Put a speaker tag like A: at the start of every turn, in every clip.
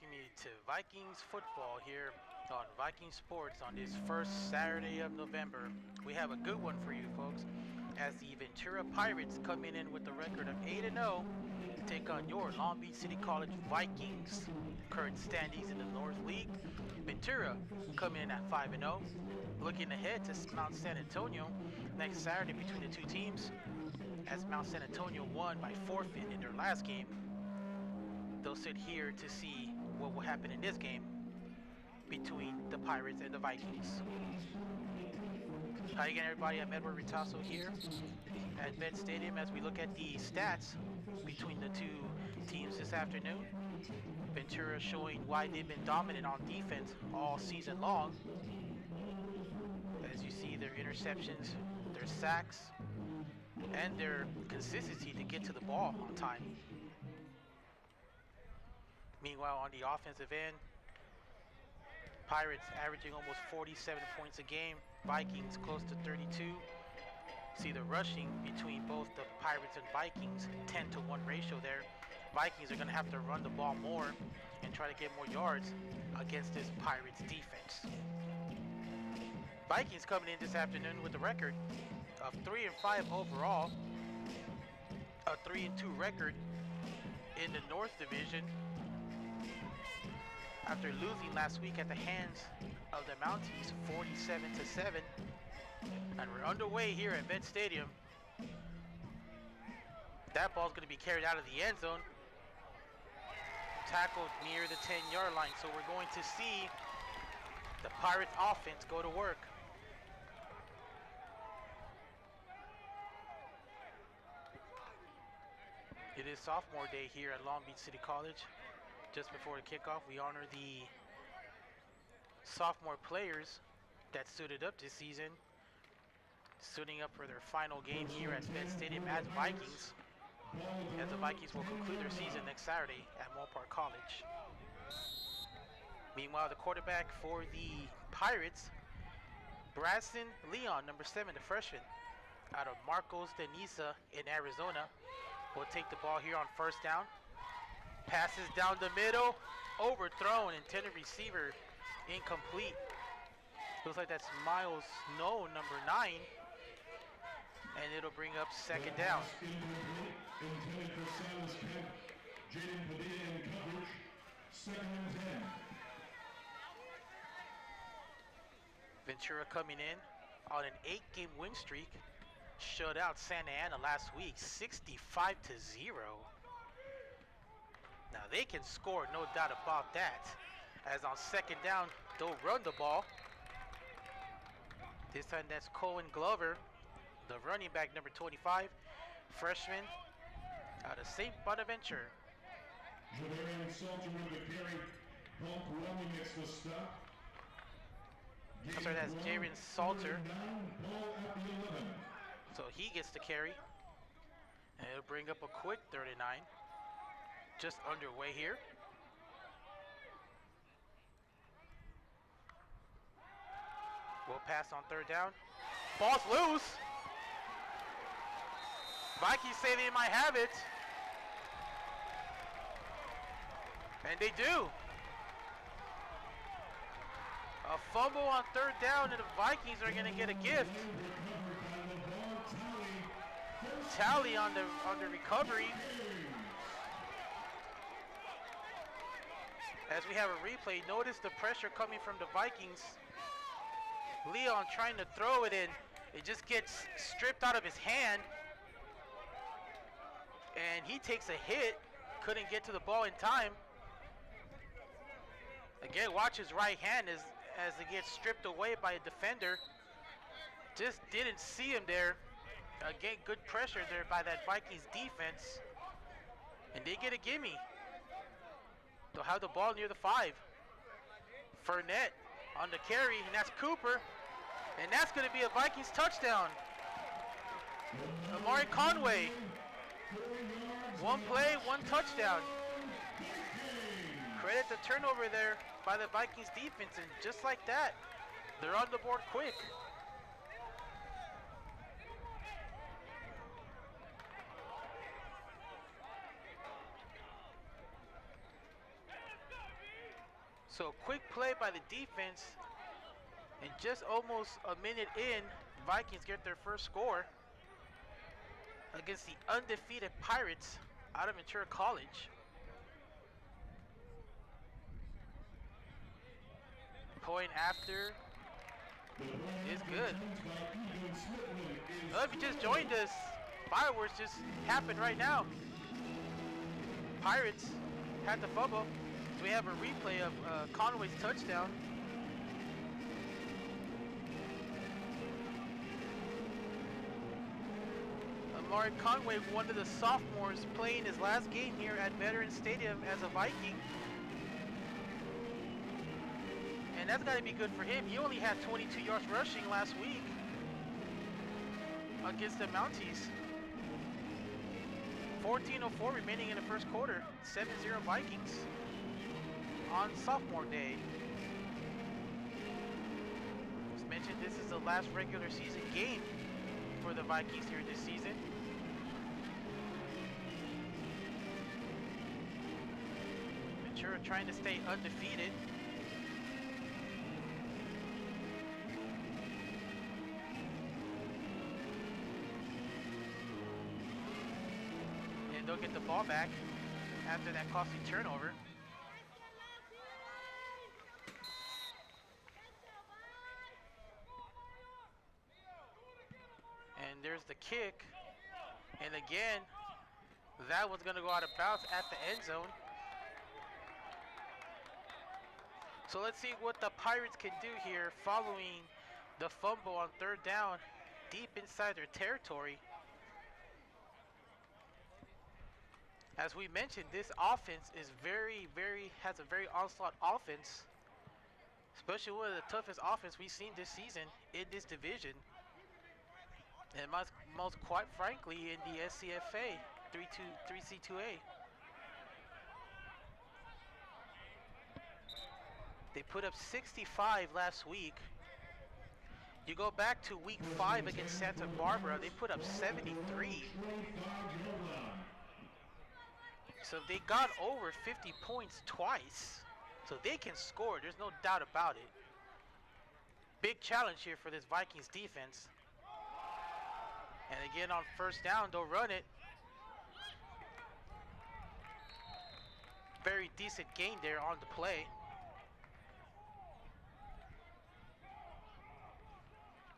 A: welcome you to Vikings football here on Viking Sports on this first Saturday of November. We have a good one for you folks as the Ventura Pirates coming in with a record of 8-0 take on your Long Beach City College Vikings. Current standings in the North League. Ventura coming in at 5-0. Looking ahead to Mount San Antonio next Saturday between the two teams, as Mount San Antonio won by forfeit in their last game. They'll sit here to see what will happen in this game between the Pirates and the Vikings. Hi again, everybody. I'm Edward Ritasso here at Vet Stadium as we look at the stats between the two teams this afternoon. Ventura showing why they've been dominant on defense all season long. As you see, their interceptions, their sacks, and their consistency to get to the ball on time. Meanwhile, on the offensive end, Pirates averaging almost 47 points a game, Vikings close to 32. See the rushing between both the Pirates and Vikings, 10-to-1 ratio there. Vikings are going to have to run the ball more and try to get more yards against this Pirates defense. Vikings coming in this afternoon with a record of 3-5 overall, a 3-2 record in the North Division after losing last week at the hands of the Mounties 47-7. And we're underway here at Vet Stadium. That ball's going to be carried out of the end zone, tackled near the 10-yard line. So we're going to see the Pirates offense go to work. It is sophomore day here at Long Beach City College. Just before the kickoff, we honor the sophomore players that suited up this season, suiting up for their final game here at Vet Stadium as Vikings, as the Vikings will conclude their season next Saturday at Moorpark College. Meanwhile, the quarterback for the Pirates, Bradson Leon, number 7, the freshman, out of Marcos de Niza in Arizona, will take the ball here on first down. Passes down the middle, overthrown, intended receiver incomplete. Looks like that's Miles Snow, number 9, and it'll bring up second down.
B: Intended for Silas Kemp, Jaden Padilla in coverage, 2nd and 10.
A: Ventura coming in on an 8-game win streak. Shut out Santa Ana last week, 65-0. Now they can score, no doubt about that. As on second down, they'll run the ball. This time that's Cohen Glover, the running back, number 25, freshman out of St. Bonaventure.
B: Javarian Salter with the carry. Bump running gets the stop.
A: I'm sorry, that's Jaron Salter.
B: Ball at the 11.
A: So he gets the carry. And it'll bring up a quick 39. Just underway here. We'll pass on third down. Ball's loose. Vikings say they might have it. And they do. A fumble on third down, and the Vikings are going to get a gift. Tally on the recovery. As we have a replay, notice the pressure coming from the Vikings. Leon trying to throw it in. It just gets stripped out of his hand. And he takes a hit. Couldn't get to the ball in time. Again, watch his right hand as it gets stripped away by a defender. Just didn't see him there. Again, good pressure there by that Vikings defense. And they get a gimme. They'll have the ball near the 5. Fournette on the carry, and that's Cooper. And that's going to be a Vikings touchdown. Amari Conway. 1 play, 1 touchdown. Credit the turnover there by the Vikings defense, and just like that, they're on the board quick. So quick play by the defense, and just almost a minute in, Vikings get their first score against the undefeated Pirates out of Ventura College. Point after is good. Well, if you just joined us, fireworks just happened right now. Pirates had the fumble. So we have a replay of Conway's touchdown. Amari Conway, one of the sophomores, playing his last game here at Veterans Stadium as a Viking. And that's got to be good for him. He only had 22 yards rushing last week against the Mounties. 14:04 remaining in the first quarter. 7-0 Vikings on sophomore day. As mentioned, this is the last regular season game for the Vikings here this season. Ventura trying to stay undefeated. And they'll get the ball back after that costly turnover. And there's the kick. And again, that one's going to go out of bounds at the end zone. So let's see what the Pirates can do here following the fumble on third down deep inside their territory. As we mentioned, this offense is has a very onslaught offense, especially one of the toughest offense we've seen this season in this division. And most quite frankly in the SCFA 3C2A. They put up 65 last week. You go back to week 5 against Santa Barbara, they put up 73. So they got over 50 points twice. So they can score, there's no doubt about it. Big challenge here for this Vikings defense. And again on first down, they'll run it. Very decent gain there on the play.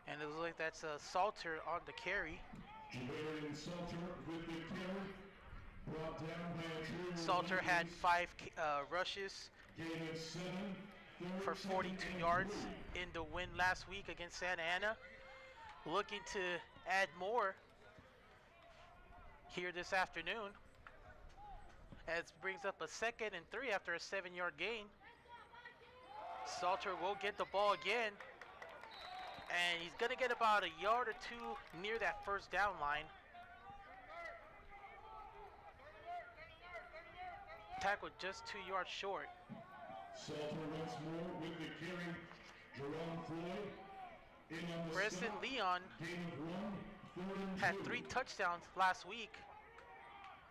A: And it looks like that's Salter on the carry. Salter had 5 rushes for 42 yards in the win last week against Santa Ana. Looking to add more here this afternoon. As brings up a 2nd and 3 after a 7-yard gain. Salter will get the ball again. And he's going to get about a yard or 2 near that first down line. Tackled just 2 yards short.
B: Salter once more with the carry. Jerome Floyd in on the
A: Preston
B: stop.
A: Leon
B: Gain of 1, 3rd
A: had
B: and
A: 3
B: 2.
A: touchdowns last week.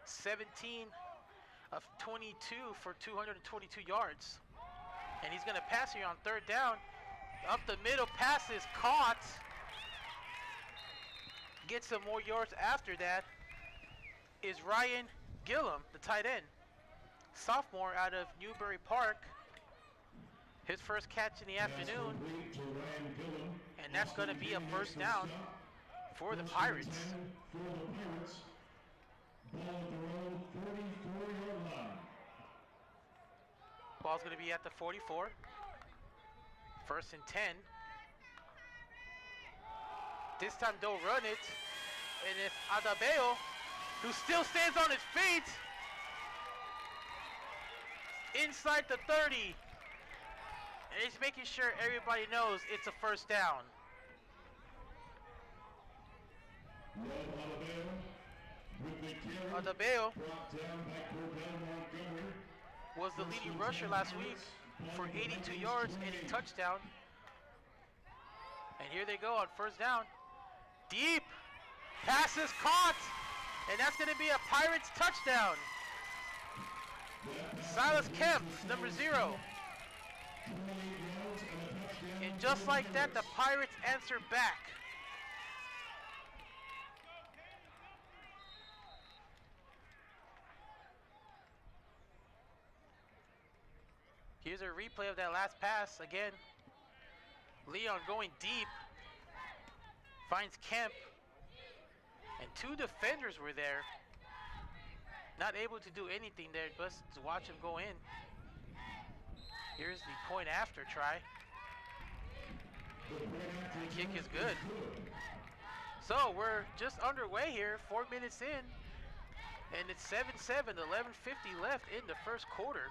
A: 17 of 22 for 222 yards. And he's going to pass here on third down. Up the middle, pass is caught. Get some more yards after that is Ryan Gillum, the tight end. Sophomore out of Newbury Park. His first catch in the afternoon. And that's going to be a first down for the Pirates.
B: Ball at their own 44-yard line.
A: Ball's going to be at the 44. 1st and 10. This time they'll run it. And it's Adabeo, who still stands on his feet. Inside the 30. And he's making sure everybody knows it's a first down. Adabeo was the leading rusher last week for 82 yards and a touchdown. And here they go on first down. Deep. Pass is caught. And that's going to be a Pirates touchdown. Silas Kemp, number 0.
B: yards and a touchdown.
A: And just like that, the Pirates answer back. Here's a replay of that last pass again. Leon going deep. Finds Kemp. And two defenders were there. Not able to do anything there, just to watch him go in. Here's the point after try. The kick is good. So we're just underway here, 4 minutes in. And it's 7-7, 11:50 left in the first quarter.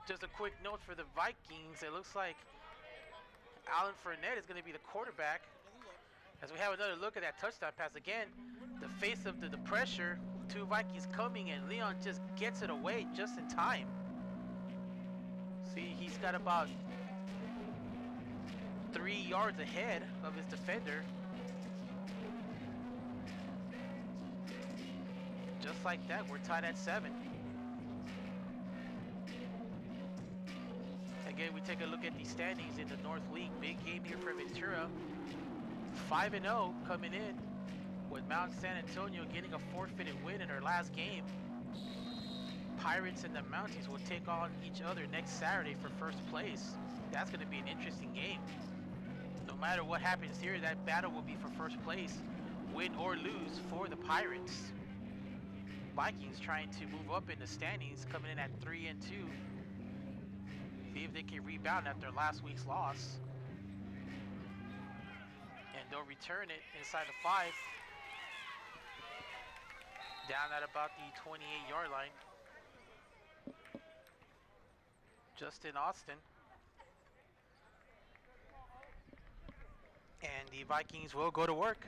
A: Just a quick note for the Vikings. It looks like Alan Fournette is going to be the quarterback. As we have another look at that touchdown pass again, the face of the pressure, two Vikings coming, and Leon just gets it away just in time. See, he's got about 3 yards ahead of his defender. Just like that, we're tied at 7. Again, we take a look at the standings in the North League. Big game here for Ventura. 5-0 coming in, with Mount San Antonio getting a forfeited win in their last game. Pirates and the Mounties will take on each other next Saturday for first place. That's going to be an interesting game. No matter what happens here, that battle will be for first place, win or lose for the Pirates. Vikings trying to move up in the standings, coming in at 3-2. See if they can rebound after last week's loss. And they'll return it inside the 5. Down at about the 28-yard line. Justin Austin. And the Vikings will go to work.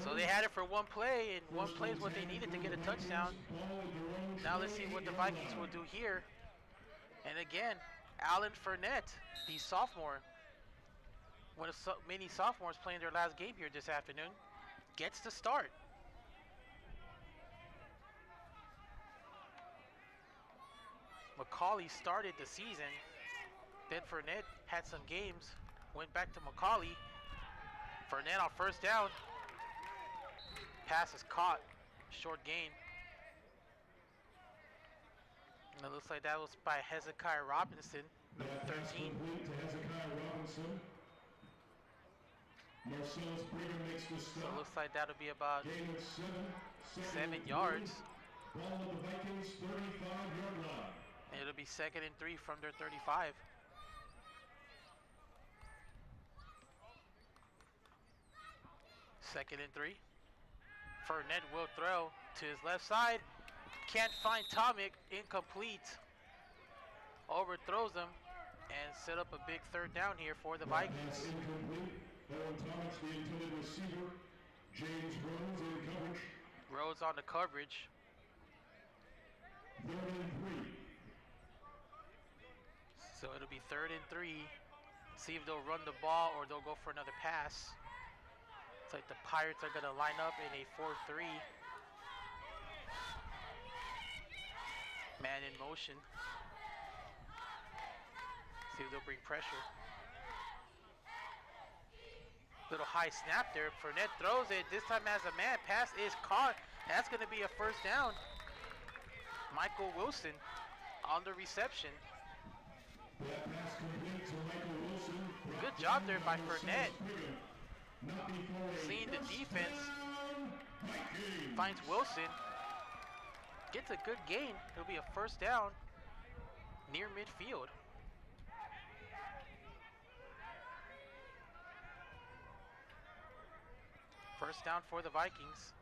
A: So they had it for one play, and one play is what they needed to get a touchdown. Now let's see what the Vikings will do here. And again, Alan Fournette, the sophomore, one of many sophomores playing their last game here this afternoon, gets the start. McCauley started the season. Then Fournette had some games, went back to McCauley. Fournette on first down. Pass is caught, short gain. And it looks like that was by Hezekiah Robinson, number 13. So it looks like that'll be about 7 yards. And it'll be 2nd and 3 from their 35. Second and 3. Fournette will throw to his left side. Can't find Tomic, incomplete. Overthrows him and set up a big third down here for the Vikings. Rhodes on the coverage. So it'll be 3rd and 3. See if they'll run the ball or they'll go for another pass. It's like the Pirates are going to line up in a 4-3. Man in motion. See if they'll bring pressure. Little high snap there. Fournette throws it. This time as a man. Pass is caught. That's going to be a first down. Michael Wilson on the reception. Good job there by Fournette. Seeing the defense. Finds Wilson. Gets a good gain. It'll be a first down near midfield. First down for the Vikings.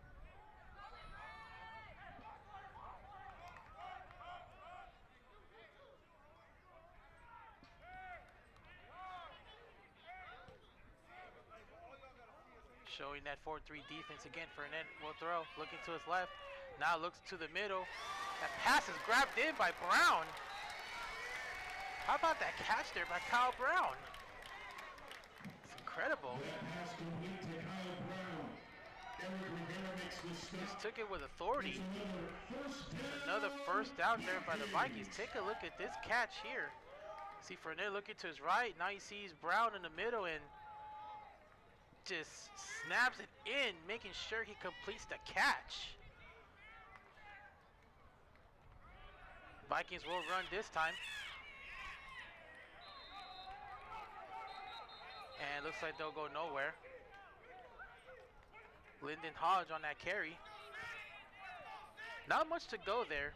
A: Showing that 4-3 defense again. Fournette will throw, looking to his left. Now looks to the middle. That pass is grabbed in by Brown. How about that catch there by Kyle Brown? It's incredible. Just took it with authority. Another first down there by the Vikings. Take a look at this catch here. See Fournette looking to his right. Now he sees Brown in the middle and just snaps it in, making sure he completes the catch. Vikings will run this time. And looks like they'll go nowhere. Lyndon Hodge on that carry. Not much to go there.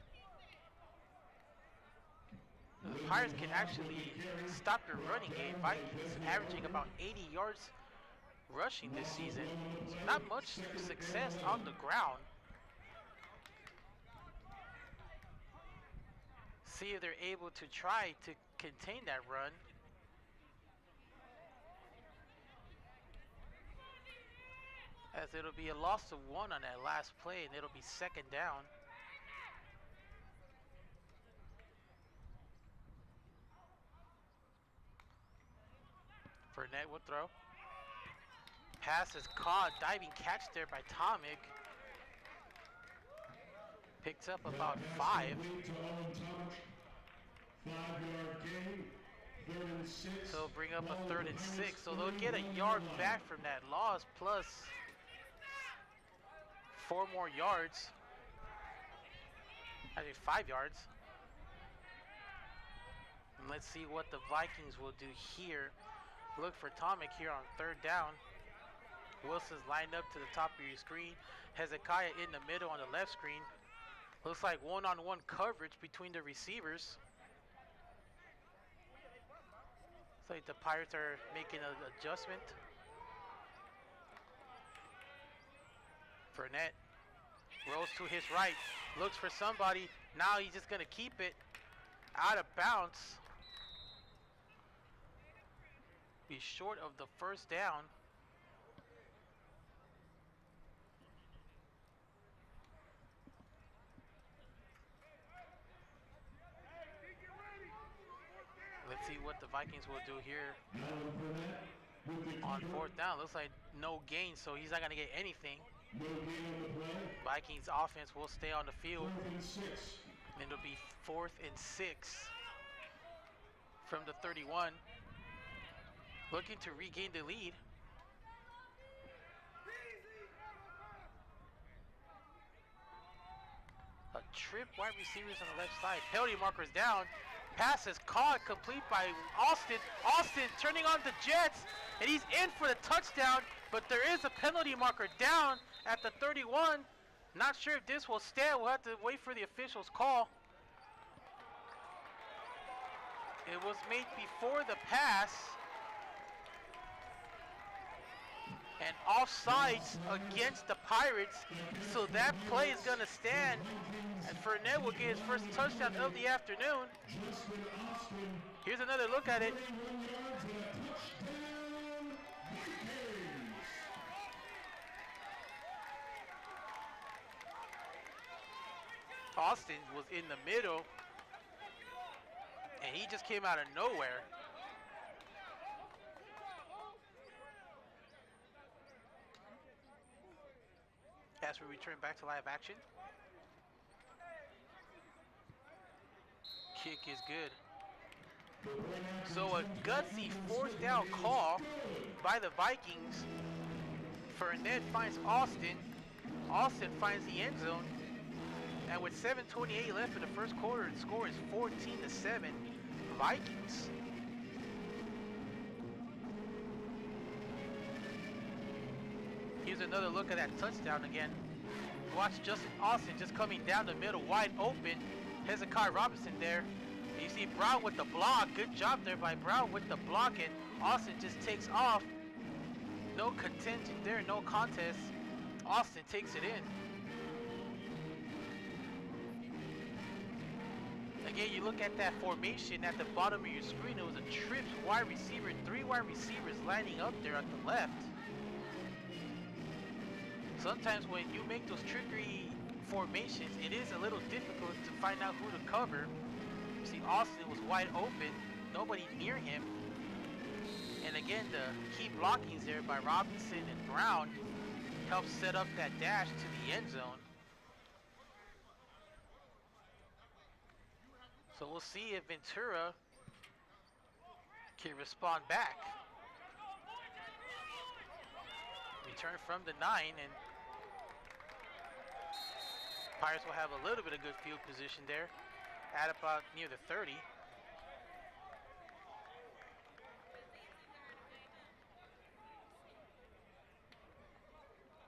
A: The Pirates can actually stop your running game. Vikings averaging about 80 yards rushing this season. So not much success on the ground. See if they're able to try to contain that run. As it'll be a loss of 1 on that last play, and it'll be second down. Fournette will throw. Pass is caught. Diving catch there by Tomic. Picks up about 5.
B: 5-yard gain, 3rd and 6.
A: So it'll bring up a 3rd and 6. So they'll get a yard back from that loss, plus 4 more yards. I think 5 yards. And let's see what the Vikings will do here. Look for Tomic here on 3rd down. Wilson's lined up to the top of your screen. Hezekiah in the middle on the left screen. Looks like one-on-one coverage between the receivers. Looks like the Pirates are making an adjustment. Fournette rolls to his right, looks for somebody. Now he's just gonna keep it out of bounds. Be short of the first down. Let's see what the Vikings will do here on 4th down. Looks like no gain, so he's not gonna get anything. Vikings offense will stay on the field. And it'll be 4th and 6 from the 31. Looking to regain the lead. A trip wide receivers on the left side. Penalty markers down. Pass is caught, complete by Austin. Austin turning on the Jets, and he's in for the touchdown, but there is a penalty marker down at the 31. Not sure if this will stand. We'll have to wait for the official's call. It was made before the pass. And offsides against the Pirates, so that play is going to stand. And Fournette will get his first touchdown of the afternoon. Here's another look at it. Austin was in the middle, and he just came out of nowhere. As we return back to live action. Kick is good. So a gutsy 4th down call by the Vikings. Fournette finds Austin. Austin finds the end zone. And with 7:28 left in the first quarter, the score is 14-7. Vikings. Here's another look at that touchdown again. Watch Justin Austin just coming down the middle, wide open. Hezekiah Robinson there. You see Brough with the block. Good job there by Brough with the block, and Austin just takes off. No contention there, no contest. Austin takes it in. Again, you look at that formation at the bottom of your screen. It was a trips wide receiver, 3 wide receivers lining up there at the left. Sometimes when you make those trickery formations, it is a little difficult to find out who to cover. You see Austin was wide open, nobody near him. And again, the key blockings there by Robinson and Brown help set up that dash to the end zone. So we'll see if Ventura can respond back. Return from the 9, and Pirates will have a little bit of good field position there at about near the 30.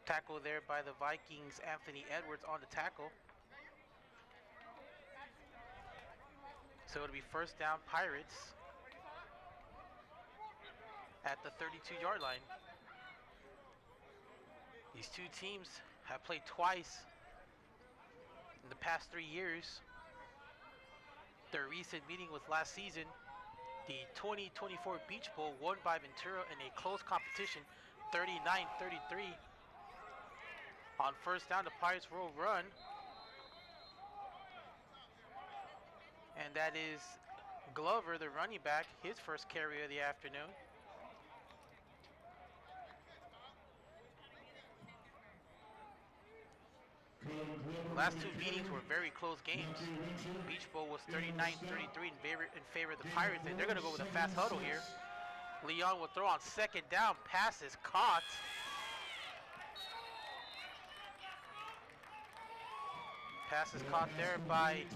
A: Tackle there by the Vikings, Anthony Edwards on the tackle. So it'll be first down Pirates at the 32-yard line. These two teams have played twice in the past 3 years. Their recent meeting was last season, the 2024 Beach Bowl, won by Ventura in a close competition, 39-33. On first down, the Pirates will run. And that is Glover, the running back, his first carry of the afternoon. The last two meetings were very close games. Beach Bowl was 39-33 in favor of the Pirates, and they're going to go with a fast huddle here. Leon will throw on second down. Pass is caught. Pass is caught there by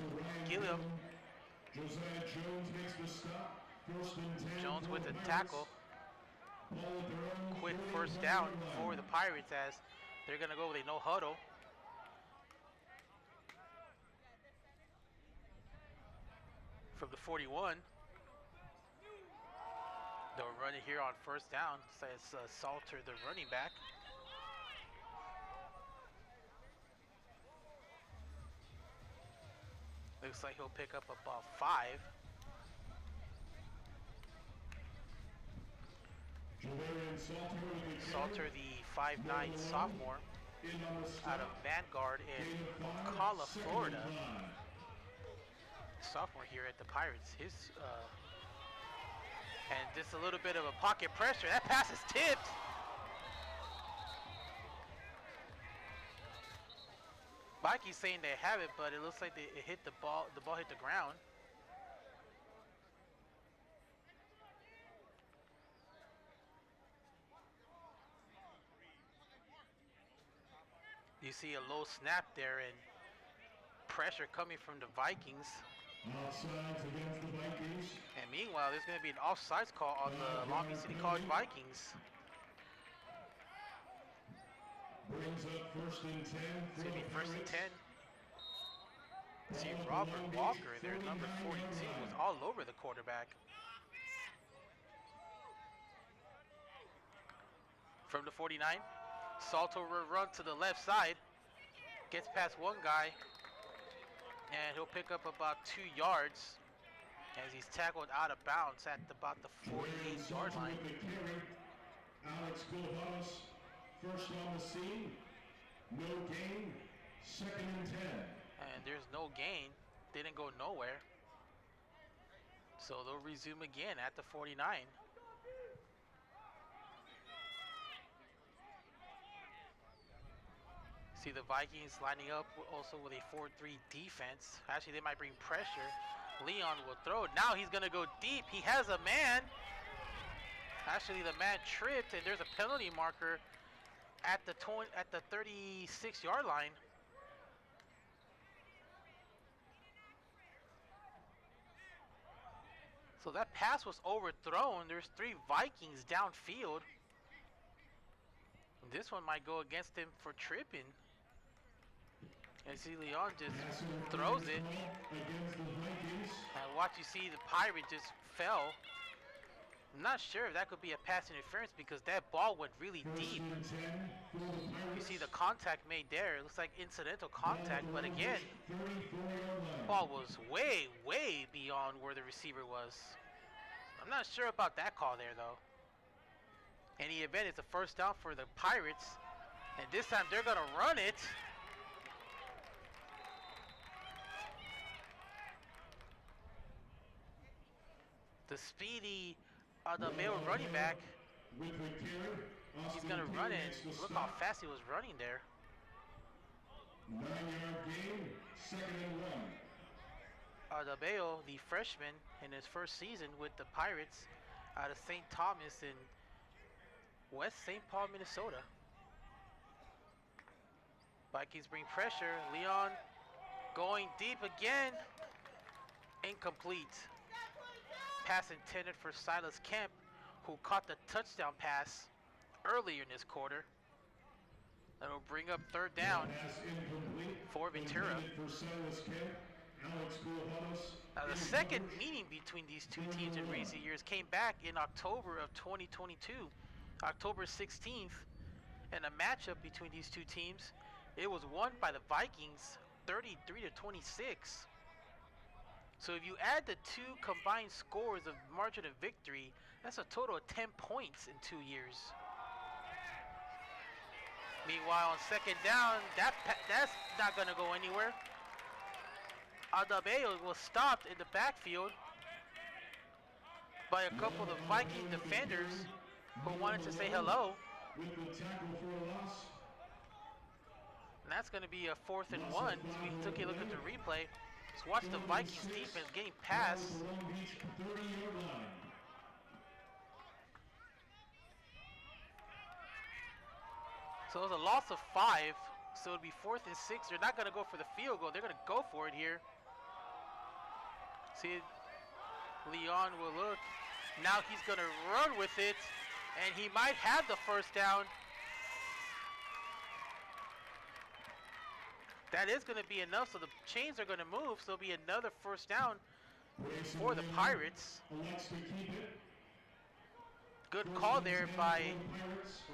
A: Gilliam. Jones with a tackle. Quick first down for the Pirates as they're going to go with a no huddle. From the 41. They'll run it here on first down. Says Salter, the running back. Looks like he'll pick up about 5. Salter, the 5'9" sophomore out of Vanguard in Ocala, Florida. Sophomore here at the Pirates. And just a little bit of a pocket pressure. That pass is tipped. Vikings saying they have it, but it looks like it hit the ball. The ball hit the ground. You see a low snap there and pressure coming from the Vikings.
B: Offsides against the Vikings.
A: And meanwhile, there's going to be an offsides call on the Long Beach City College Vikings.
B: Brings up first and 10.
A: It's going to be first and 10. See, Robert Walker, their number 42, was all over the quarterback. From the 49, Salto will run to the left side. Gets past one guy. And he'll pick up about 2 yards as he's tackled out of bounds at about the 48-yard line.
B: Alex Gilhouse, first on the scene. No gain. Second and 10.
A: And there's no gain. Didn't go nowhere. So they'll resume again at the 49. See the Vikings lining up also with a 4-3 defense. Actually, they might bring pressure. Leon will throw. Now he's going to go deep. He has a man. Actually, the man tripped, and there's a penalty marker at the 36-yard line. So that pass was overthrown. There's 3 Vikings downfield. This one might go against him for tripping. And see Leon just throws it. And watch, you see the Pirate just fell. I'm not sure if that could be a pass interference because that ball went really deep. You see the contact made there. It looks like incidental contact, but again, ball was way, way beyond where the receiver was. I'm not sure about that call there though. In the event, it's a first down for the Pirates. And this time they're gonna run it. The speedy, the male running back.
B: With the carry,
A: He's
B: Austin
A: going to run it.
B: makes the
A: Look how
B: stop.
A: fast he was running there.
B: 9-yard gain, 2nd and 1.
A: Ardabeo, the freshman in his first season with the Pirates out of St. Thomas in West St. Paul, Minnesota. Vikings bring pressure. Leon going deep again. Incomplete. Pass intended for Silas Kemp, who caught the touchdown pass earlier in this quarter. That'll bring up 3rd down for Ventura. Now the second meeting between these two teams in recent years came back in October of 2022, October 16th, and a matchup between these two teams. It was won by the Vikings 33-26. So if you add the two combined scores of margin of victory, that's a total of 10 points in 2 years. Meanwhile, on 2nd down, that's not going to go anywhere. Ardabeo was stopped in the backfield by a couple of Viking defenders who wanted to say hello. And that's going to be a 4th and 1. So we took a look at the replay. Let's watch the Vikings defense getting past. So it was a loss of 5. So it'd be 4th and 6. They're not going to go for the field goal. They're going to go for it here. See, Leon will look. Now he's going to run with it. And he might have the 1st down. That is going to be enough, so the chains are going to move, so it'll be another 1st down for the Pirates. Good call there by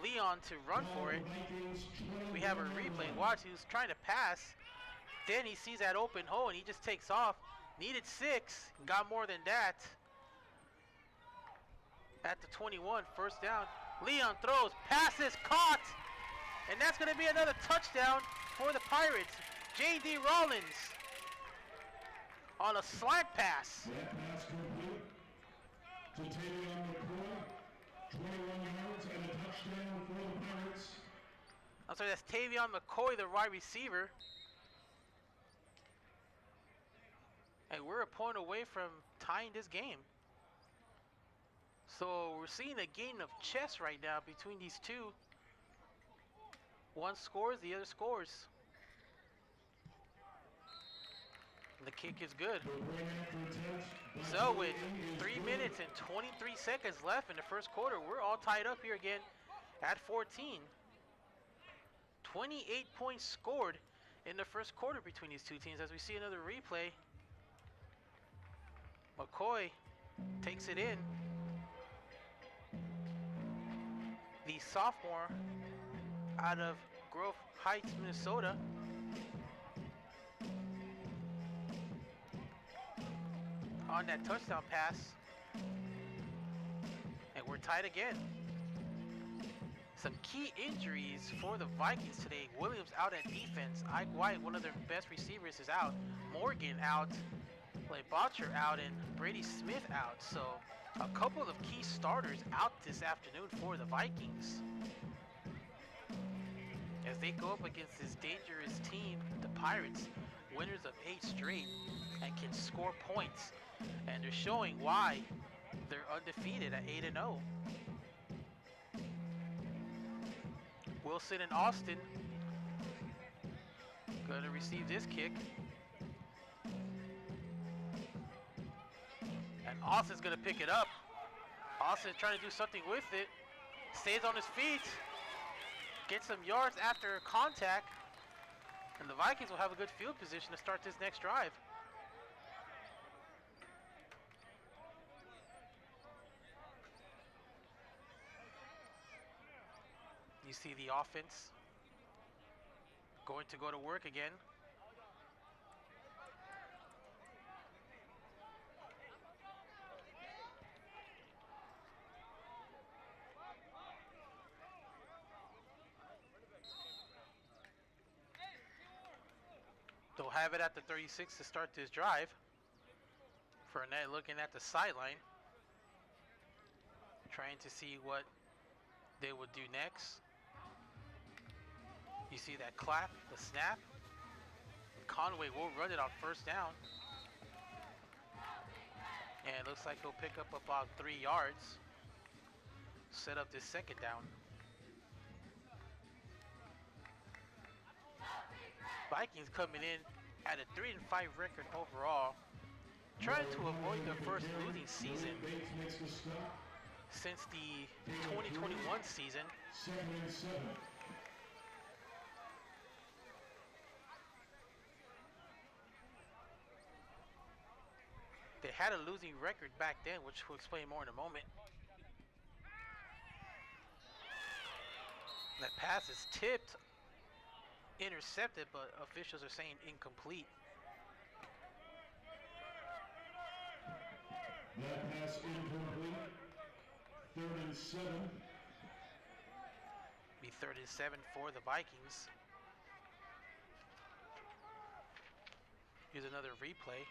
A: Leon to run for it. We have a replay. Watch, he was trying to pass. Then he sees that open hole, and he just takes off. Needed 6, got more than that. At the 21, 1st down. Leon throws, passes, caught! And that's going to be another touchdown for the Pirates. J.D. Rollins on a slant pass.
B: That pass complete to Tavion McCoy, 21 yards and a touchdown for the Pirates.
A: I'm sorry, that's Tavion McCoy, the wide receiver. And we're a point away from tying this game. So we're seeing a game of chess right now between these two. One scores, the other scores. The kick is good. So with 3 minutes and 23 seconds left in the first quarter, we're all tied up here again at 14. 28 points scored in the first quarter between these two teams. As we see another replay, McCoy takes it in. The sophomore out of Grove Heights, Minnesota. On that touchdown pass. And we're tied again. Some key injuries for the Vikings today. Williams out at defense. Ike White, one of their best receivers, is out. Morgan out. Botcher out, and Brady Smith out. So a couple of key starters out this afternoon for the Vikings. As they go up against this dangerous team, the Pirates, winners of 8 straight, and can score points. And they're showing why they're undefeated at 8-0. Wilson and Austin gonna receive this kick. And Austin's gonna pick it up. Austin's trying to do something with it. Stays on his feet. Gets some yards after contact. And the Vikings will have a good field position to start this next drive. You see the offense going to go to work again. They'll have it at the 36 to start this drive. Fournette looking at the sideline, trying to see what they would do next. You see that clap, the snap. Conway will run it on first down. And it looks like he'll pick up about 3 yards. Set up this second down. Vikings coming in at a 3-5 record overall, trying to avoid their first losing season since the 2021 season. They had a losing record back then, which we'll explain more in a moment. That pass is tipped, intercepted, but officials are saying incomplete.
B: That pass incomplete. 3rd and 7.
A: Be 3rd and 7 for the Vikings. Here's another replay.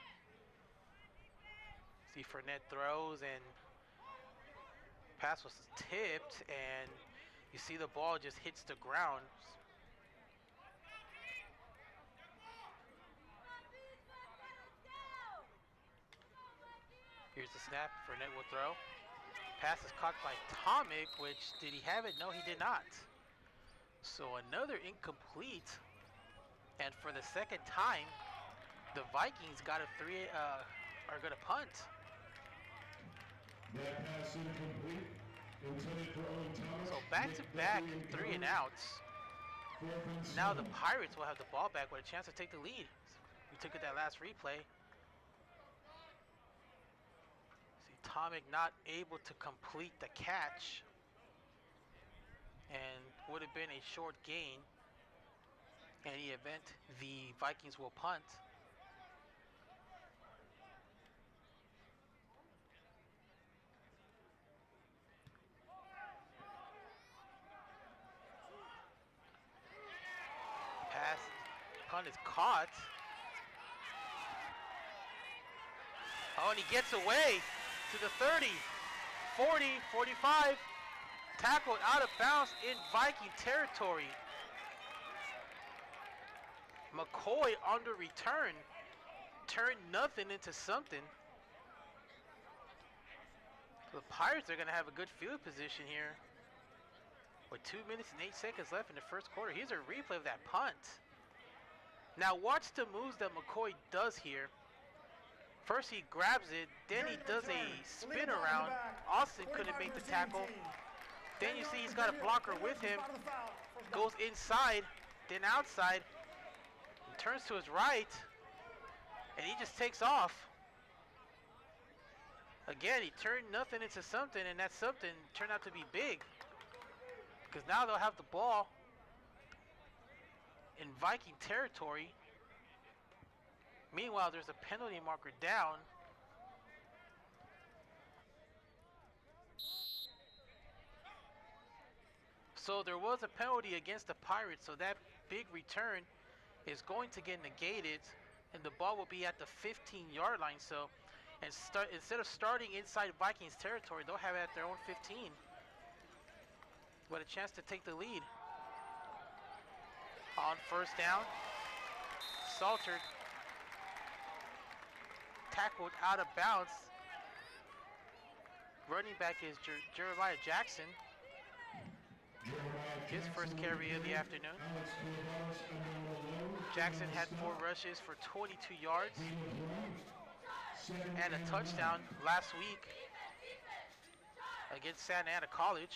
A: See Fournette throws and pass was tipped, and you see the ball just hits the ground. Here's the snap. Fournette will throw. Pass is caught by Tomic, which, did he have it? No, he did not. So another incomplete. And for the second time, the Vikings got a are going to punt.
B: That pass incomplete. Intended for Owen Thomas.
A: So back-to-back 3 and outs. Now the Pirates will have the ball back with a chance to take the lead. We took it that last replay. See Tomic not able to complete the catch, and would have been a short gain. In any event, the Vikings will punt. Punt is caught. Oh, and he gets away to the 30, 40, 45. Tackled out of bounds in Viking territory. McCoy on the return turned nothing into something. The Pirates are going to have a good field position here with 2 minutes and 8 seconds left in the first quarter. Here's a replay of that punt. Now watch the moves that McCoy does here. First he grabs it, then he does a spin around. Austin couldn't make the tackle. Then you see he's got a blocker with him. Goes inside, then outside. Turns to his right, and he just takes off. Again, he turned nothing into something, and that something turned out to be big. Because now they'll have the ball in Viking territory. Meanwhile, there's a penalty marker down. So there was a penalty against the Pirates, so that big return is going to get negated, and the ball will be at the 15-yard line. So instead of starting inside Vikings territory, they'll have it at their own 15 with a chance to take the lead. On first down, Salter tackled out of bounds. Running back is Jeremiah Jackson. His first carry of the afternoon. Jackson had 4 rushes for 22 yards and a touchdown last week against Santa Ana College.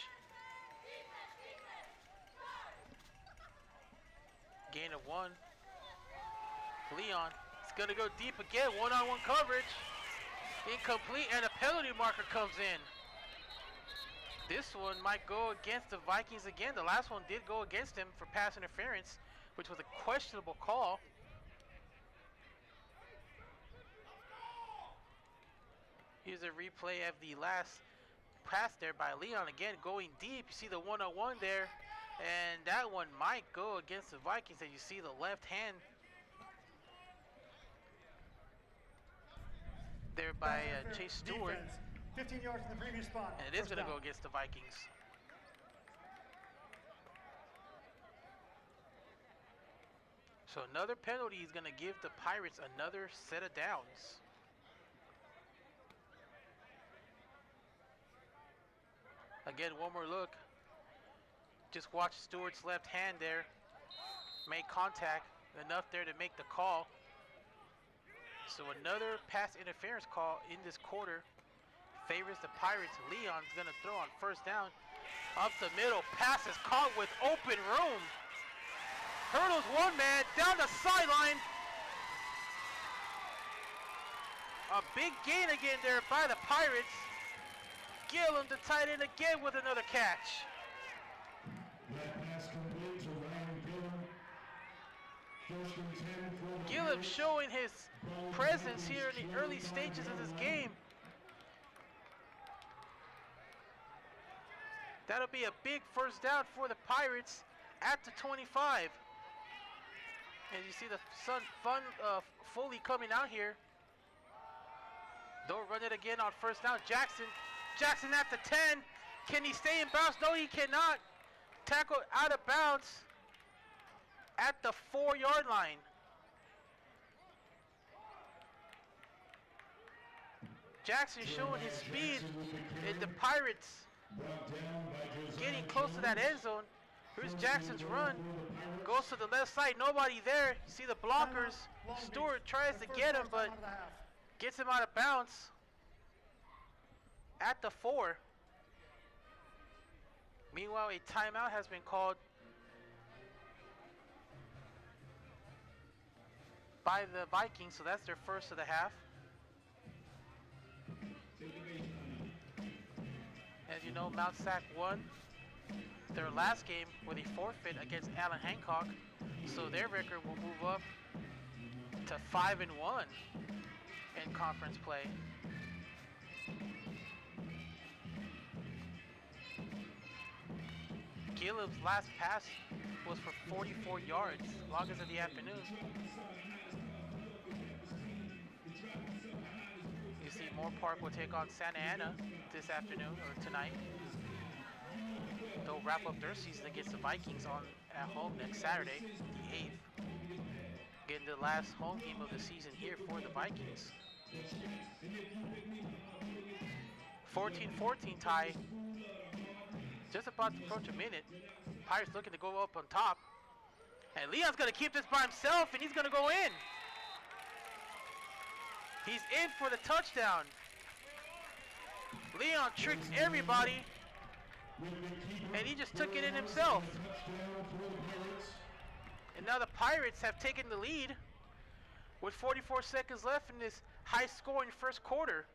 A: Gain of 1. Leon is going to go deep again. One-on-one coverage. Incomplete, and a penalty marker comes in. This one might go against the Vikings again. The last one did go against him for pass interference, which was a questionable call. Here's a replay of the last pass there by Leon. Again, going deep. You see the one-on-one there. And that one might go against the Vikings. And you see the left hand there by Chase Stewart.
C: Defense, 15 yards from the previous spot.
A: And it is going to go against the Vikings. So another penalty is going to give the Pirates another set of downs. Again, one more look. Just watch Stewart's left hand there. Make contact, enough there to make the call. So another pass interference call in this quarter. Favors the Pirates. Leon's going to throw on first down. Up the middle, pass is caught with open room. Hurdles one man, down the sideline. A big gain again there by the Pirates. Gillum, the tight end, again with another catch.
B: That pass complete to Ryan Gillum. First and 10 for the
A: Gillum
B: Pirates.
A: showing his presence here in the early stages of this game. That'll be a big first down for the Pirates at the 25. And you see the sun fully coming out here. They'll run it again on first down. Jackson at the 10. Can he stay in bounds? No, he cannot. Tackle out of bounds at the 4-yard line. Jackson showing his speed, and the Pirates getting close to that end zone. Here's Jackson's run. Goes to the left side. Nobody there. You see the blockers. Stewart tries to get him, but gets him out of bounds at the 4. Meanwhile, a timeout has been called by the Vikings, so that's their first of the half. As you know, Mount Sac won their last game with a forfeit against Allen Hancock, so their record will move up to 5-1 in conference play. Gillum's last pass was for 44 yards, longest of the afternoon. You see Moore Park will take on Santa Ana this afternoon, or tonight. They'll wrap up their season against the Vikings at home next Saturday, the 8th. Getting the last home game of the season here for the Vikings. 14-14 tie. Just about to approach a minute. Pirates looking to go up on top. And Leon's going to keep this by himself, and he's going to go in. He's in for the touchdown. Leon tricked everybody, and he just took it in himself. And now the Pirates have taken the lead with 44 seconds left in this high-scoring first quarter.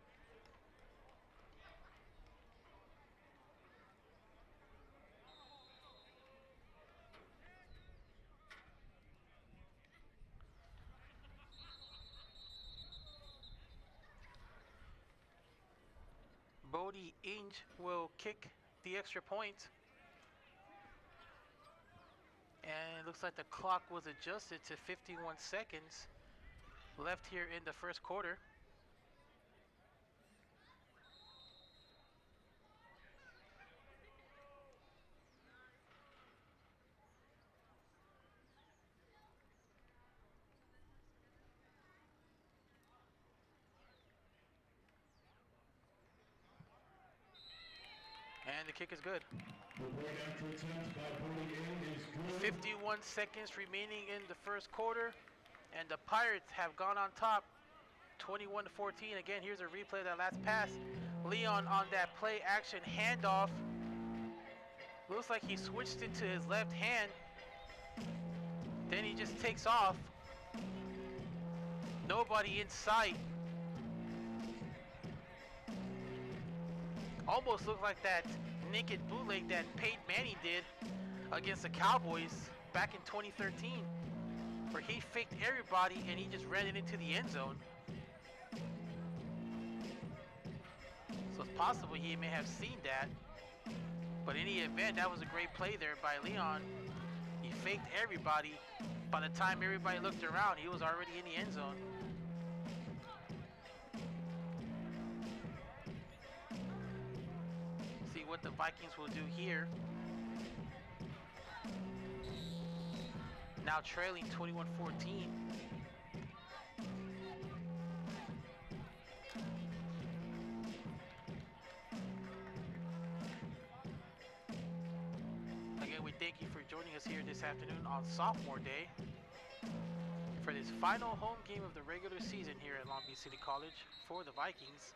A: Bodie Inge will kick the extra point. And it looks like the clock was adjusted to 51 seconds left here in the first quarter. And the kick is good.
B: The point after attempt by Bodie is good.
A: 51 seconds remaining in the first quarter, and the Pirates have gone on top 21-14. Again, here's a replay of that last pass. Leon on that play action handoff. Looks like he switched it to his left hand. Then he just takes off. Nobody in sight. Almost looked like that naked bootleg that Peyton Manning did against the Cowboys back in 2013, where he faked everybody and he just ran it into the end zone. So it's possible he may have seen that. But in any event, that was a great play there by Leon. He faked everybody. By the time everybody looked around, he was already in the end zone. See what the Vikings will do here. now trailing 21-14. Again, we thank you for joining us here this afternoon on Sophomore Day for this final home game of the regular season here at Long Beach City College for the Vikings.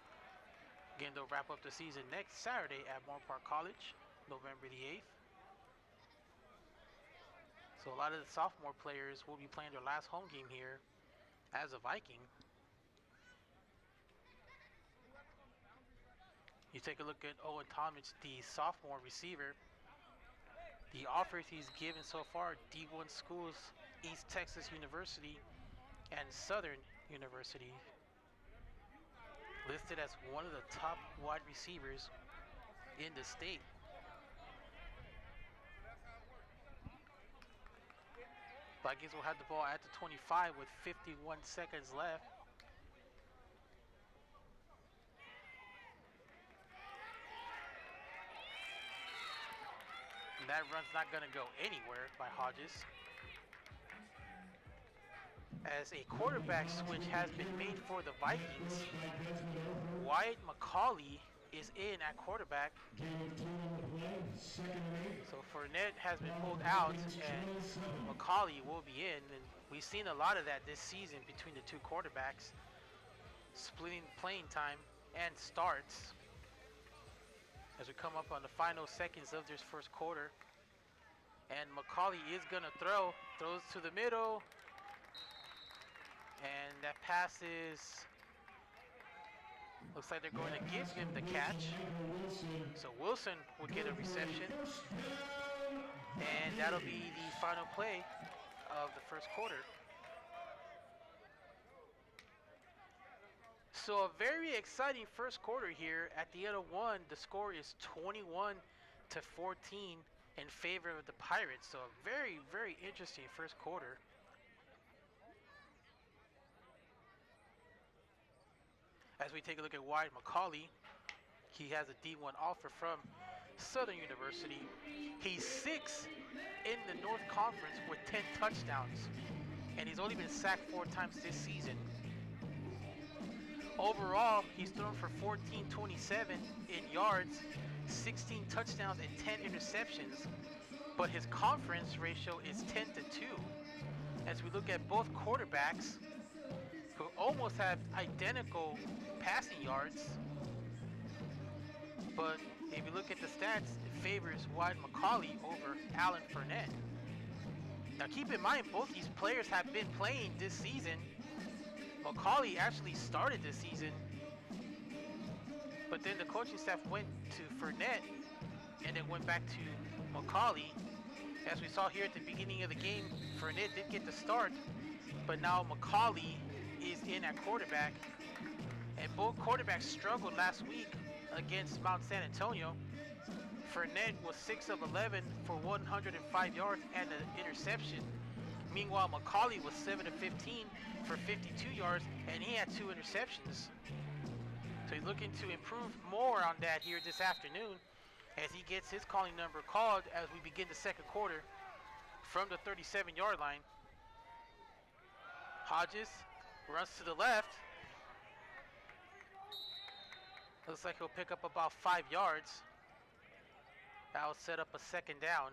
A: Again, they'll wrap up the season next Saturday at Moore Park College, November the 8th. So a lot of the sophomore players will be playing their last home game here as a Viking. You take a look at Owen Tomic, the sophomore receiver. The offers he's given so far, D1 schools, East Texas University and Southern University. Listed as one of the top wide receivers in the state. Vikings will have the ball at the 25 with 51 seconds left. And that run's not going to go anywhere by Hodges, as a quarterback switch has been made for the Vikings. Wyatt McCauley is in at quarterback. So Fournette has been pulled out and McCauley will be in. And we've seen a lot of that this season between the two quarterbacks, splitting playing time and starts. As we come up on the final seconds of this first quarter. And McCauley is gonna throws to the middle. And that pass looks like they're going to give him the catch. So Wilson will get a reception. And that'll be the final play of the first quarter. So a very exciting first quarter here. At the end of one, the score is 21-14 in favor of the Pirates. So a very, very interesting first quarter. As we take a look at Wyatt McCauley, he has a D1 offer from Southern University. He's 6th in the North Conference with 10 touchdowns, and he's only been sacked 4 times this season. Overall, he's thrown for 1427 in yards, 16 touchdowns, and 10 interceptions, but his conference ratio is 10-2. As we look at both quarterbacks, who almost have identical passing yards, but if you look at the stats, it favors Wyatt McCauley over Alan Fournette. Now keep in mind, both these players have been playing this season. McCauley actually started this season, but then the coaching staff went to Fournette and then went back to McCauley. As we saw here at the beginning of the game, Fournette did get the start, but now McCauley is in at quarterback, and both quarterbacks struggled last week against Mount San Antonio. Fournette was 6 of 11 for 105 yards and an interception. Meanwhile, McCauley was 7 of 15 for 52 yards, and he had 2 interceptions. So he's looking to improve more on that here this afternoon as he gets his calling number called as we begin the second quarter from the 37-yard line. Hodges runs to the left. Looks like he'll pick up about 5 yards. That will set up a second down.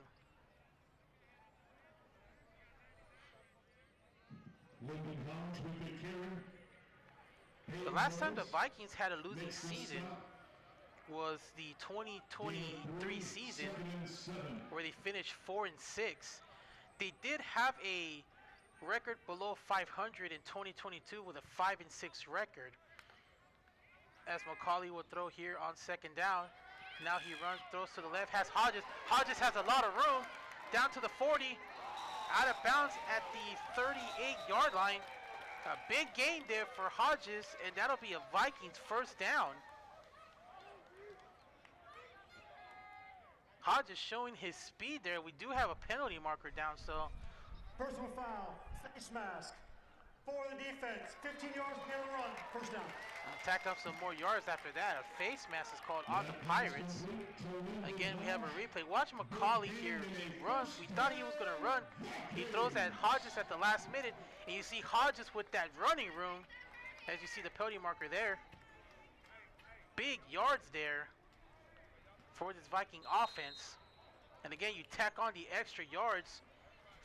A: The last time the Vikings had a losing season was the 2023 season, where they finished 4-6. They did have a record below 500 in 2022 with a 5-6 record. As McCauley will throw here on second down. Now he throws to the left, has Hodges. Hodges has a lot of room, down to the 40, out of bounds at the 38-yard line. A big gain there for Hodges, and that'll be a Vikings first down. Hodges showing his speed there. We do have a penalty marker down, so.
C: Personal foul, face mask. for the defense. 15 yards, get a run, first down.
A: Tack up some more yards after that. A face mask is called on the Pirates. Again, we have a replay. Watch McCauley here. He runs. We thought he was going to run. He throws at Hodges at the last minute. And you see Hodges with that running room. As you see the penalty marker there. Big yards there for this Viking offense. And again, you tack on the extra yards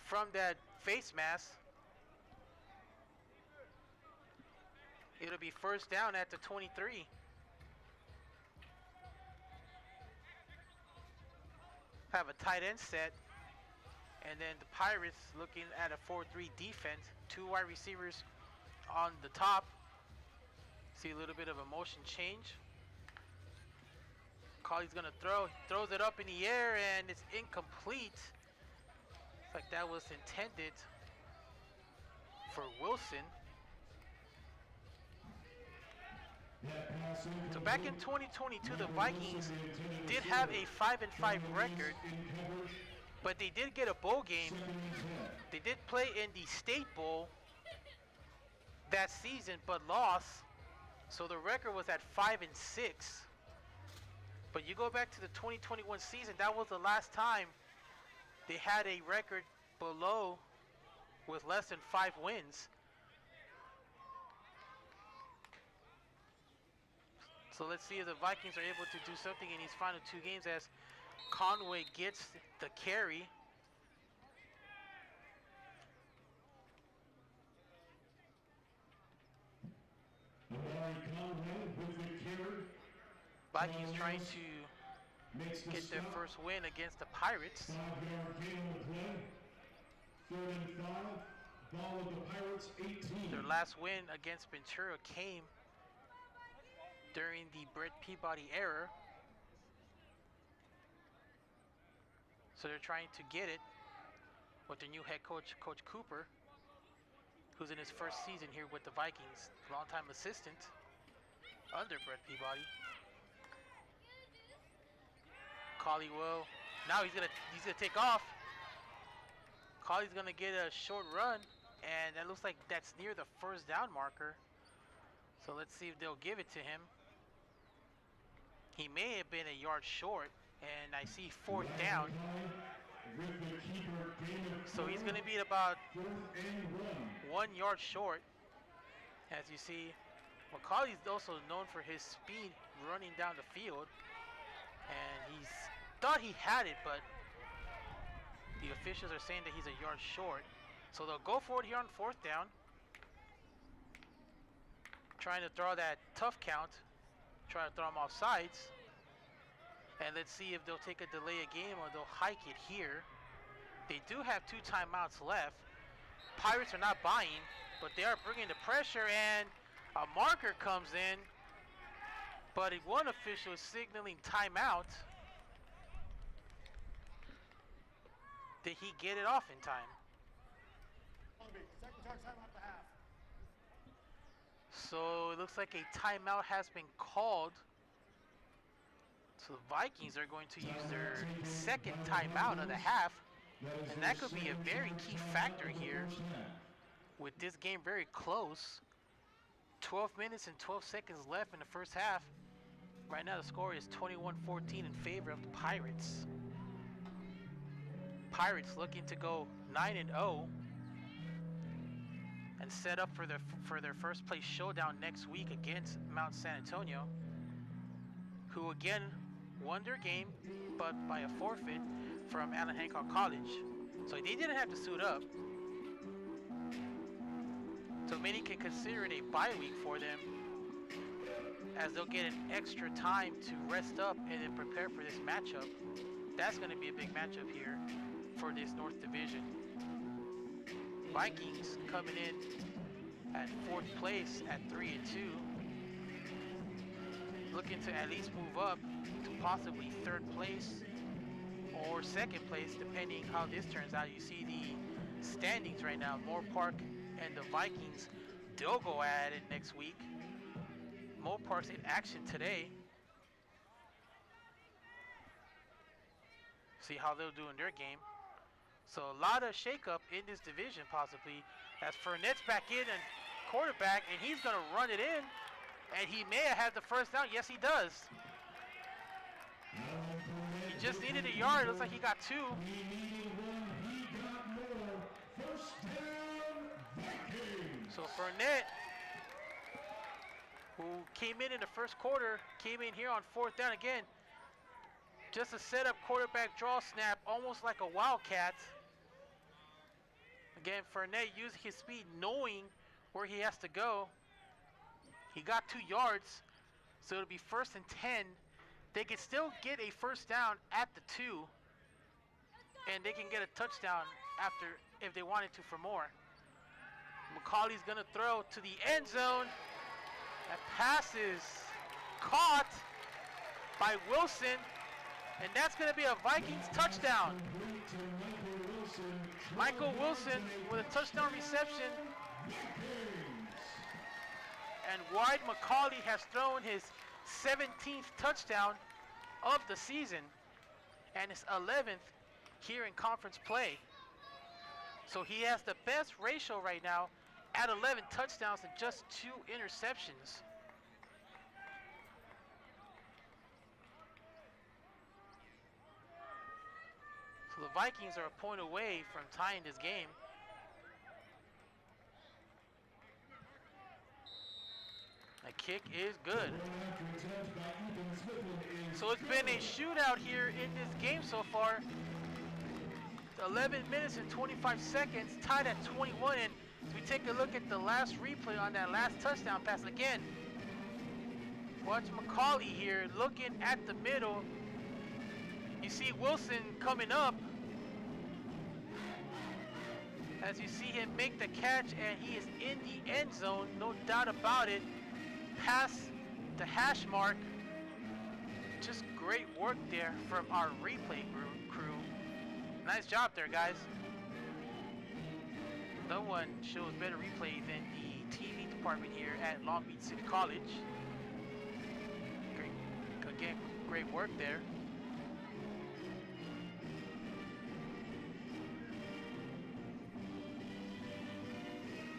A: from that face mask. It'll be first down at the 23. Have a tight end set. And then the Pirates looking at a 4-3 defense. 2 wide receivers on the top. See a little bit of a motion change. Colley's gonna throw. He throws it up in the air and it's incomplete. Looks like that was intended for Wilson. So back in 2022, the Vikings did have a 5-5 record, but they did get a bowl game. They did play in the State Bowl that season, but lost. So the record was at 5-6. But you go back to the 2021 season, that was the last time they had a record below with less than 5 wins. So let's see if the Vikings are able to do something in these final 2 games as Conway gets the carry. Vikings trying to get their first win against the Pirates.
B: 3rd and 5. Ball of the Pirates, 18.
A: Their last win against Ventura came during the Brett Peabody era. So they're trying to get it with their new head coach, Coach Cooper, who's in his first season here with the Vikings, longtime assistant under Brett Peabody. Colley will, now he's gonna take off. Colley's gonna get a short run, and that looks like that's near the first down marker. So let's see if they'll give it to him. He may have been a yard short, and I see 4th down. So he's going to be about 1 yard short. As you see, McCauley's also known for his speed running down the field. And he's thought he had it, but the officials are saying that he's a yard short. So they'll go for it here on 4th down. Trying to throw that tough count. Try to throw him off sides. And let's see if they'll take a delay a game or they'll hike it here. They do have 2 timeouts left. Pirates are not buying, but they are bringing the pressure, and a marker comes in. But one official is signaling timeout. Did he get it off in time? So it looks like a timeout has been called. So the Vikings are going to use their 2nd timeout of the half. And that could be a very key factor here with this game very close. 12 minutes and 12 seconds left in the first half. Right now the score is 21-14 in favor of the Pirates. Pirates looking to go 9-0 and set up for their first place showdown next week against Mount San Antonio, who again won their game but by a forfeit from Allen Hancock College. So they didn't have to suit up. So many can consider it a bye week for them, as they'll get an extra time to rest up and then prepare for this matchup. That's going to be a big matchup here for this North Division. Vikings coming in at 4th place at 3-2. Looking to at least move up to possibly 3rd place or 2nd place, depending how this turns out. You see the standings right now. Moore Park and the Vikings, they'll go at it next week. Moore Park's in action today. See how they'll do in their game. So a lot of shakeup in this division possibly. As Fournette's back in and quarterback, and he's going to run it in. And he may have had the first down. Yes, he does. He just needed a yard. Looks like he got 2.
B: He needed 1. He got more. First down, Vikings.
A: So Fournette, who came in the first quarter, came in here on 4th down again. Just a setup quarterback draw snap, almost like a wildcat. Again, Fournette using his speed, knowing where he has to go. He got 2 yards, so it'll be 1st and 10. They can still get a first down at the 2, and they can get a touchdown after if they wanted to for more. McCauley's gonna throw to the end zone. That pass is caught by Wilson, and that's gonna be a Vikings touchdown. Michael Wilson with a touchdown reception. And Wide McCauley has thrown his 17th touchdown of the season and his 11th here in conference play. So he has the best ratio right now at 11 touchdowns and just 2 interceptions. So the Vikings are a point away from tying this game. The kick is good. So it's been a shootout here in this game so far. 11 minutes and 25 seconds, tied at 21. And as we take a look at the last replay on that last touchdown pass again, watch McCauley here looking at the middle. You see Wilson coming up. As you see him make the catch, and he is in the end zone, no doubt about it. Past the hash mark. Just great work there from our replay crew. Nice job there, guys. No one shows better replay than the TV department here at Long Beach City College. Great work there.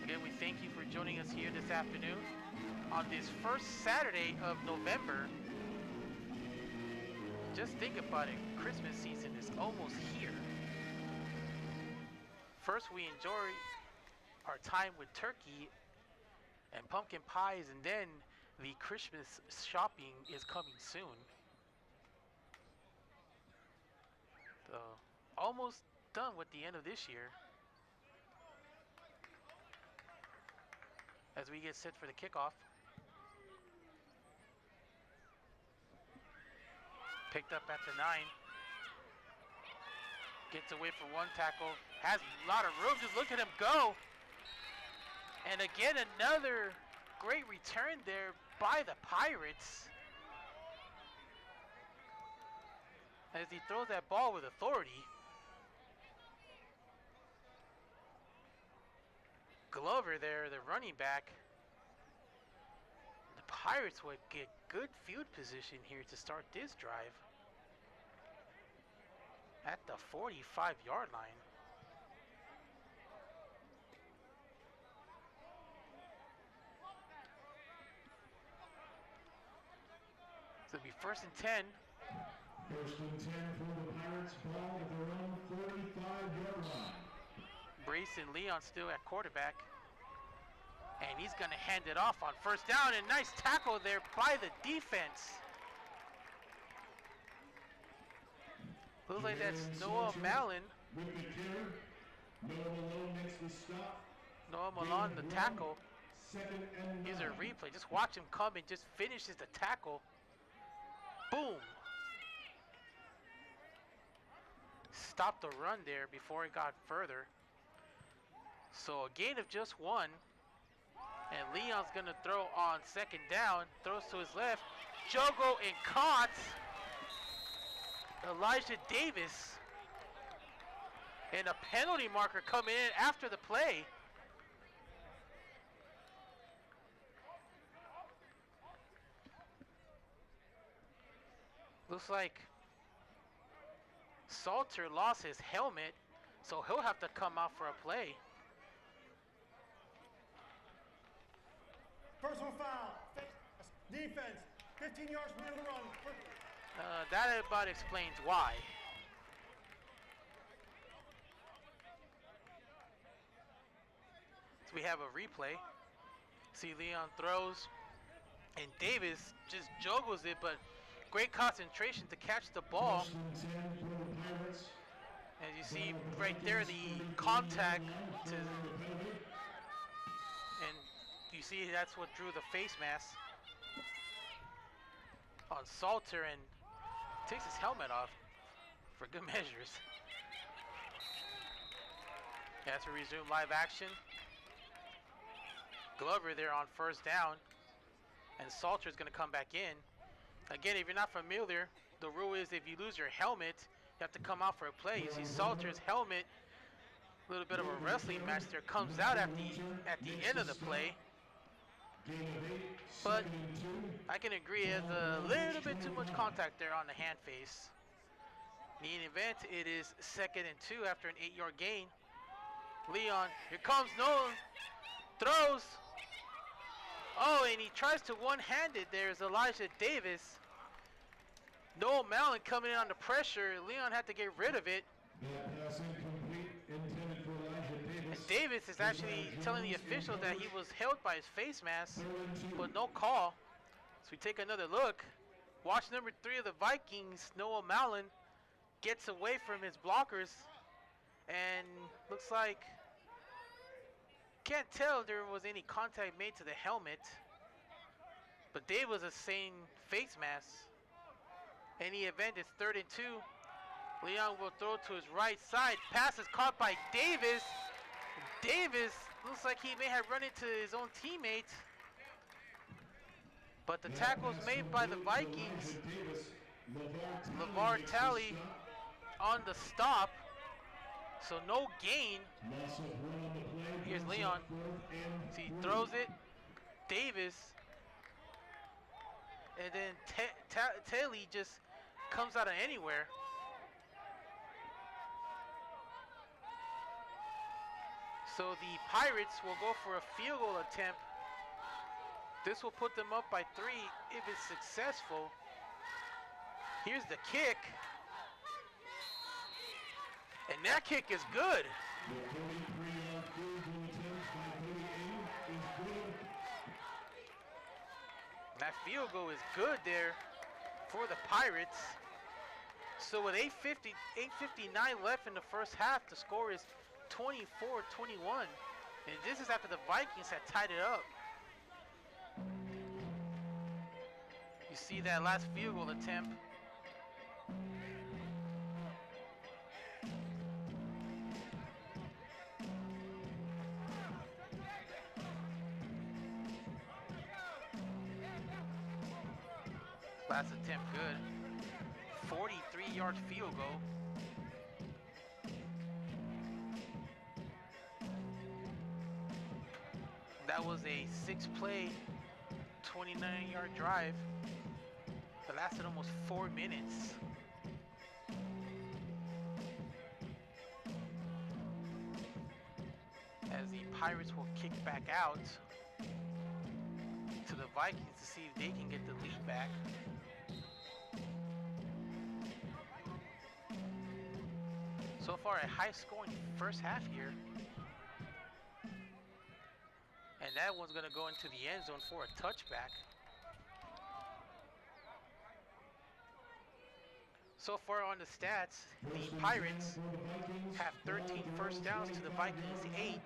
A: Again, we thank you for joining us here this afternoon on this first Saturday of November. Just think about it, Christmas season is almost here. First, we enjoy our time with turkey and pumpkin pies, and then the Christmas shopping is coming soon. So, almost done with the end of this year. As we get set for the kickoff. Picked up at the 9. Gets away for 1 tackle. Has a lot of room. Just look at him go. And again, another great return there by the Pirates. As he throws that ball with authority. Glover there, the running back. The Pirates would get good field position here to start this drive. At the 45-yard line. So it'll be 1st and 10.
B: 1st and 10 for the Pirates, ball at their own 45-yard line.
A: Brayson Leon still at quarterback. And he's going to hand it off on 1st down. And nice tackle there by the defense. Looks like that's Noah Malin.
B: With the carry, Noah Malone makes the stop.
A: Noah Malone, the tackle.
B: 2nd and 9.
A: Here's a replay. Just watch him come and just finishes the tackle. Boom. Stopped the run there before it got further. So a gain of just 1. And Leon's going to throw on 2nd down. Throws to his left. Jogo and caught. Elijah Davis. And a penalty marker coming in after the play. Looks like Salter lost his helmet, so he'll have to come out for a play.
C: Defense, 15 yards from the end of the run.
A: That about explains why. So we have a replay. See, Leon throws, and Davis just juggles it, but great concentration to catch the ball. As you see right there, the contact to, and you see that's what drew the face mask on Salter, and takes his helmet off for good measures. Has to resume live action. Glover there on first down, and Salter's going to come back in. Again, if you're not familiar, the rule is if you lose your helmet, you have to come out for a play. You see Salter's helmet, a little bit of a wrestling match there, comes out at the end of the play. But I can agree, there's a little bit too much contact there on the hand face. In the event, it is 2nd and 2 after an 8-yard gain. Leon, here comes Nolan, throws. Oh, and he tries to one-handed. There's Elijah Davis. Noel Mallon coming in under pressure. Leon had to get rid of it. And Davis is actually telling the official that he was held by his face mask, but no call. So we take another look. Watch number 3 of the Vikings, Noel Mallon, gets away from his blockers, and looks like, can't tell there was any contact made to the helmet, but Dave was the same face mask. In the event, it's 3rd and 2. Leon will throw to his right side. Pass is caught by Davis. Davis looks like he may have run into his own teammate, but the tackle's made by the Vikings. LeVar Talley on the stop, so no gain. Here's Leon. See, he throws it. Davis. And then Talley just comes out of anywhere. So the Pirates will go for a field goal attempt. This will put them up by 3 if it's successful. Here's the kick. And that kick is good. That field goal is good there for the Pirates. So with 8:59 left in the first half, the score is 24-21. And this is after the Vikings had tied it up. You see that last field goal attempt. Last attempt good. 43-yard field goal. That was a 6-play, 29-yard drive that lasted almost 4 minutes. As the Pirates will kick back out to the Vikings to see if they can get the lead back. So far, a high-scoring first half here. And that one's going to go into the end zone for a touchback. So far on the stats, the Pirates have 13 first downs to the Vikings 8.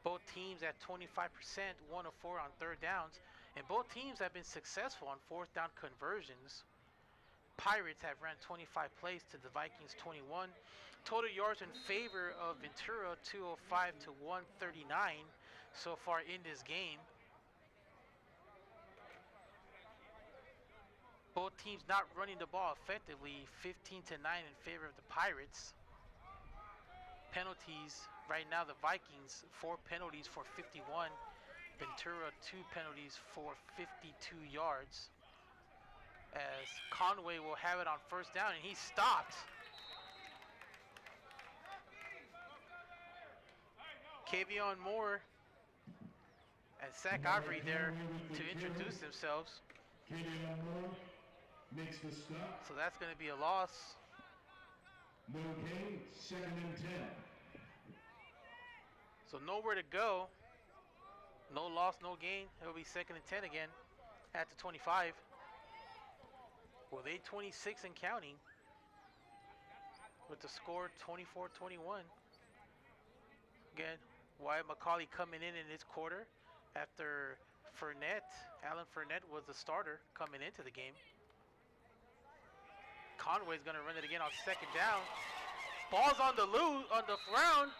A: Both teams at 25%, 1 of 4 on third downs. And both teams have been successful on fourth down conversions. Pirates have ran 25 plays to the Vikings 21. Total yards in favor of Ventura, 205 to 139 so far in this game. Both teams not running the ball effectively, 15 to 9 in favor of the Pirates. Penalties, right now the Vikings, 4 penalties for 51. Ventura, 2 penalties for 52 yards. As Conway will have it on first down, and he stopped. Kavion Moore, as And Zach Aubrey there to introduce themselves.
B: Makes the stop.
A: So that's going to be a loss.
B: No gain, 2nd and 10.
A: So nowhere to go. No loss, no gain. It'll be 2nd and 10 again at the 25. With 8:26 and counting. With the score 24-21. Again, Wyatt McCauley coming in this quarter after Alan Fournette was the starter coming into the game. Conway's gonna run it again on 2nd down. Ball's on the ground.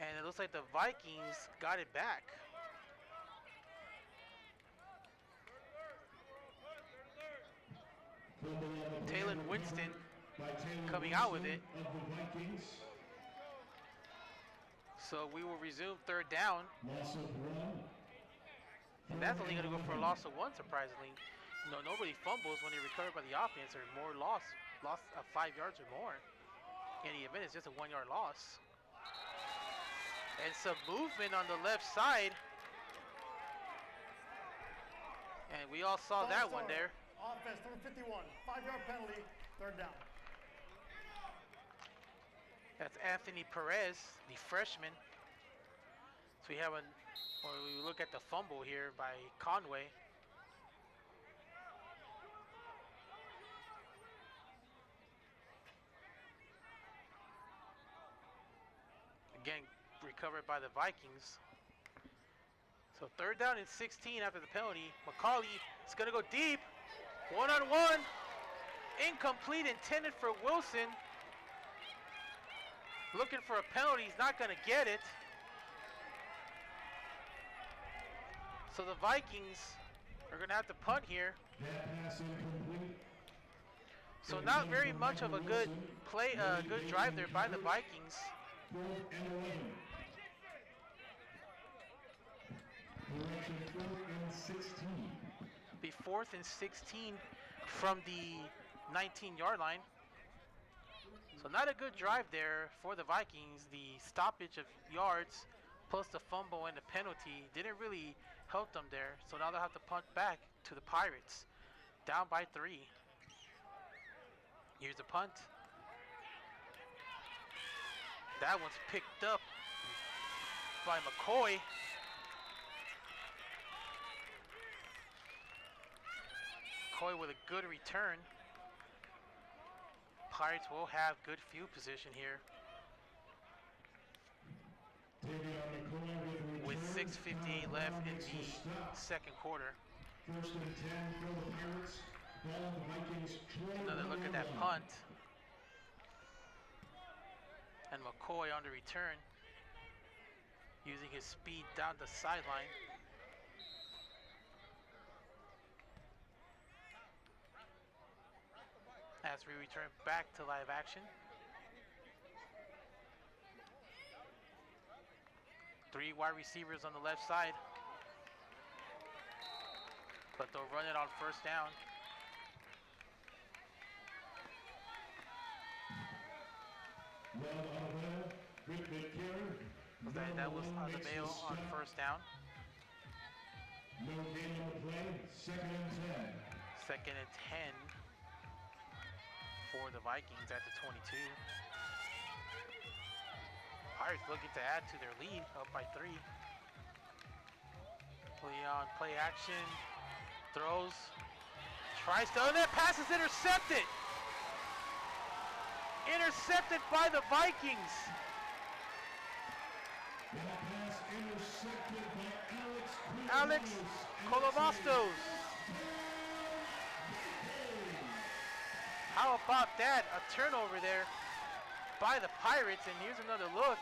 A: And it looks like the Vikings got it back. Taylor Winston coming out with it. So we will resume 3rd down. And that's only going to go for a loss of 1, surprisingly. No, nobody fumbles when they recover by the offense or more loss of 5 yards or more. In the event, it's just a 1-yard loss. And some movement on the left side. And we all saw that one there.
C: Offense, number 51, 5-yard penalty, 3rd down.
A: That's Anthony Perez, the freshman. So we have we look at the fumble here by Conway. Again, recovered by the Vikings. So 3rd down and 16 after the penalty. McCauley is going to go deep. 1-on-1. Incomplete, intended for Wilson. Looking for a penalty. He's not going to get it. So the Vikings are going to have to punt here. So not very much of a good play, good drive there by the Vikings.
B: 4th and 11. Correction, 4th and 16.
A: Be 4th and 16 from the 19-yard line. So not a good drive there for the Vikings. The stoppage of yards plus the fumble and the penalty didn't really help them there. So now they'll have to punt back to the Pirates. Down by 3. Here's the punt. That one's picked up by McCoy. McCoy with a good return. Pirates will have good field position here. With 6:58 left in the 2nd quarter.
B: 1st and 10 for the Pirates. Ball the Vikings.
A: Another look at that punt. And McCoy on the return, using his speed down the sideline. As we return back to live action. 3 wide receivers on the left side. But they'll run it on 1st down. That was Alameo on 1st down.
B: No gain on the play. 2nd and 10.
A: 2nd and 10 for the Vikings at the 22. Pirates looking to add to their lead, up by 3. Leon, play action, throws, tries to, and that pass is intercepted! Intercepted by the Vikings!
B: That pass intercepted by
A: Alex Kolovastos. How about that? A turnover there by the Pirates, and here's another look.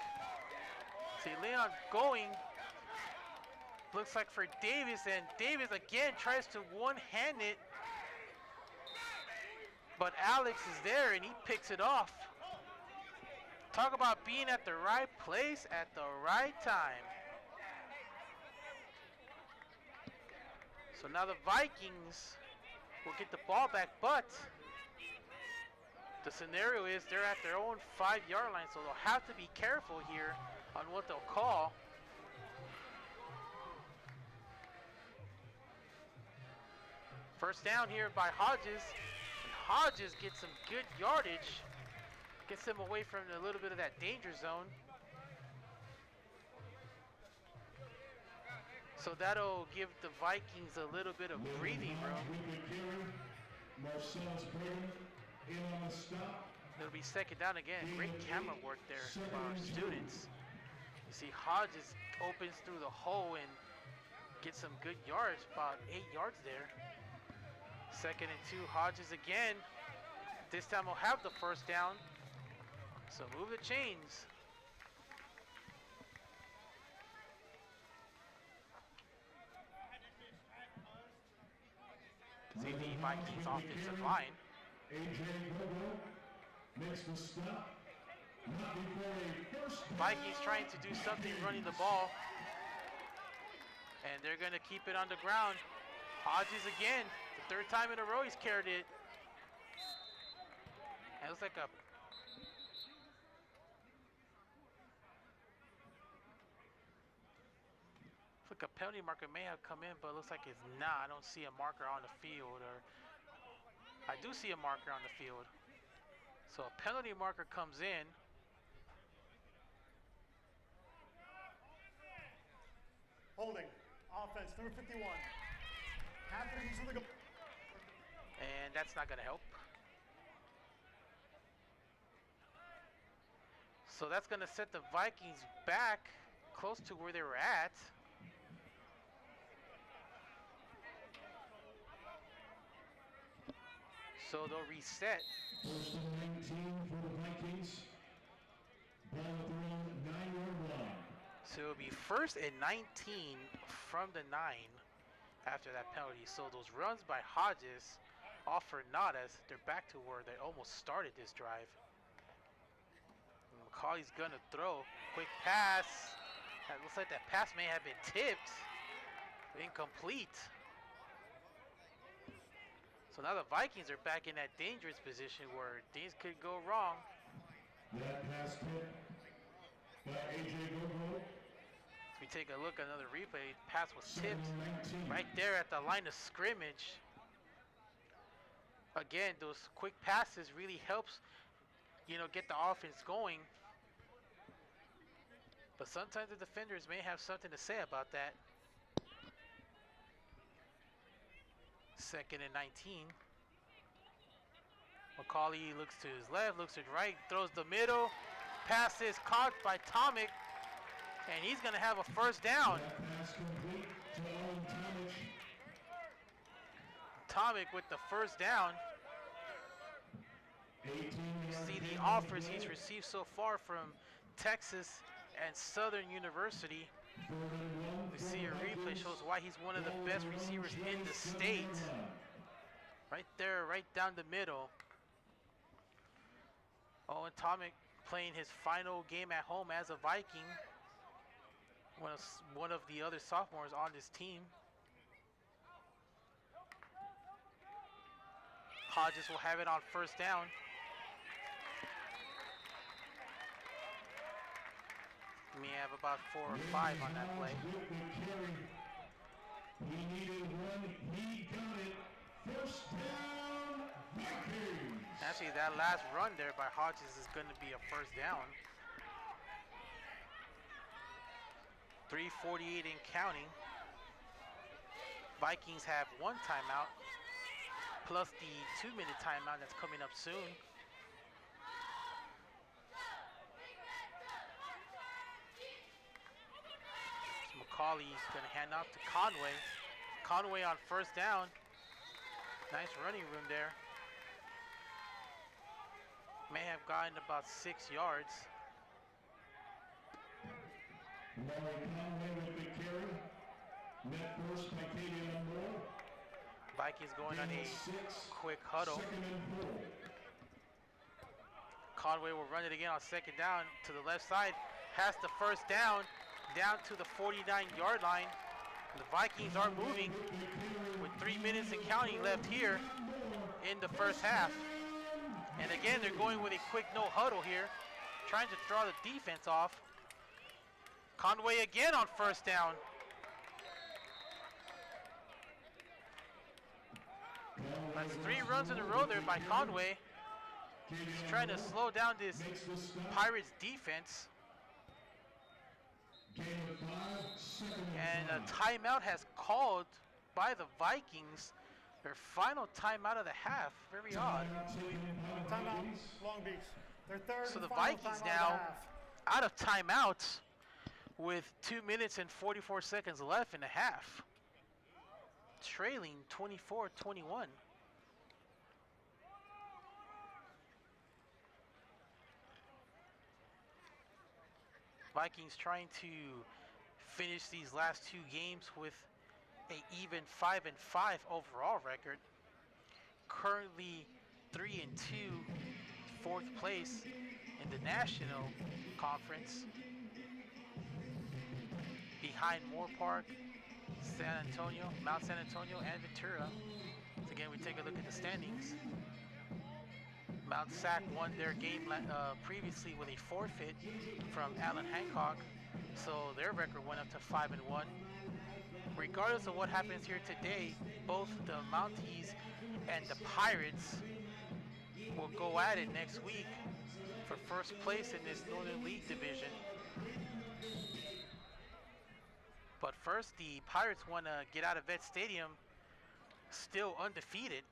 A: See Leon going, looks like for Davis, and Davis again tries to one-hand it, but Alex is there and he picks it off. Talk about being at the right place at the right time. So now the Vikings will get the ball back, but The scenario is they're at their own 5-yard line, so they'll have to be careful here on what they'll call. First down here by Hodges. And Hodges gets some good yardage. Gets him away from a little bit of that danger zone. So that'll give the Vikings a little bit of breathing room. It'll be second down again. Great camera work there by our students. You see Hodges opens through the hole and gets some good yards, about 8 yards there. Second and 2, Hodges again. This time we'll have the first down. So move the chains. See the Vikings offensive line. Vikings trying to do something running the ball. And they're going to keep it on the ground. Hodges again. The 3rd time in a row he's carried it. It looks like a penalty marker may have come in, but it looks like it's not. I don't see a marker on the field, or I do see a marker on the field. So a penalty marker comes in.
C: Holding. Offense, number 51. After use of the
A: and that's not going to help. So that's going to set the Vikings back close to where they were at. So they'll reset.
B: First and 19 for the Vikings. Ball at their own 9-yard line.
A: So it'll be first and 19 from the 9 after that penalty. So those runs by Hodges offer Nadas. They're back to where they almost started this drive. McCauley's gonna throw. Quick pass. It looks like that pass may have been tipped. Incomplete. So now the Vikings are back in that dangerous position where things could go wrong.
B: That pass tip by A.J. Gogo.
A: As we take a look at another replay, pass was tipped right there at the line of scrimmage. Again, those quick passes really helps, get the offense going. But sometimes the defenders may have something to say about that. Second and 19. McCauley looks to his left, looks to his right, throws the middle. Pass is caught by Tomic, and he's going to have a first down.
B: Pass complete to Owen
A: Tomic with the first down.
B: 18
A: You see the offers he's received so far from Texas and Southern University. We see a replay shows why he's one of the best receivers in the state. Right there, right down the middle. Owen Tomic playing his final game at home as a Viking. One of the other sophomores on this team. Hodges will have it on first down. We have about 4 or 5 on that play.
B: He needed one, he got it. First down, Vikings.
A: Actually, that last run there by Hodges is going to be a first down. 3:48 and counting. Vikings have 1 timeout, plus the 2-minute timeout that's coming up soon. McCauley's going to hand off to Conway. Conway on first down. Nice running room there. May have gotten about 6 yards.
B: Larry Conway with the carry. Net first by Kaden Moore.
A: Vikings going on a quick huddle.
B: Second and 4.
A: Conway will run it again on second down to the left side. Has the first down to the 49-yard line. The Vikings are moving with 3 minutes and counting left here in the first half. And again, they're going with a quick no huddle here, trying to throw the defense off. Conway again on first down. That's 3 runs in a row there by Conway. He's trying to slow down this Pirates defense. And a timeout has called by the Vikings. Their final timeout of the half. Very odd.
C: Timeout, Long Beach. Their third
A: So the
C: and final
A: Vikings
C: timeout of the
A: now
C: half.
A: out of timeouts with 2 minutes and 44 seconds left in the half. Trailing 24-21. Vikings trying to finish these last 2 games with a even 5-5 overall record. Currently 3-2, 4th place in the National Conference. Behind Moore Park, San Antonio, Mount San Antonio, and Ventura. So again, we take a look at the standings. Mount Sac won their game previously with a forfeit from Allen Hancock, so their record went up to 5-1. Regardless of what happens here today, both the Mounties and the Pirates will go at it next week for first place in this Northern League division. But first, the Pirates want to get out of Vet Stadium still undefeated.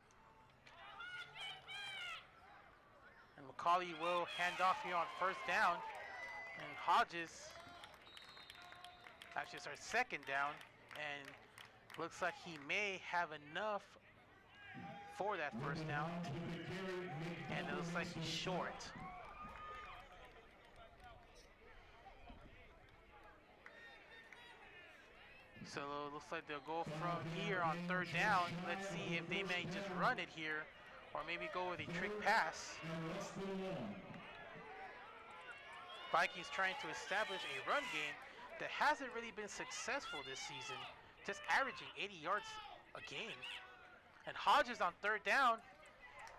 A: And McCauley will hand off here on first down. And Hodges, actually sorry, second down. And looks like he may have enough for that first down. And it looks like he's short. So it looks like they'll go from here on third down. Let's see if they may just run it here or maybe go with a trick pass. Vikings trying to establish a run game that hasn't really been successful this season, just averaging 80 yards a game. And Hodges on third down.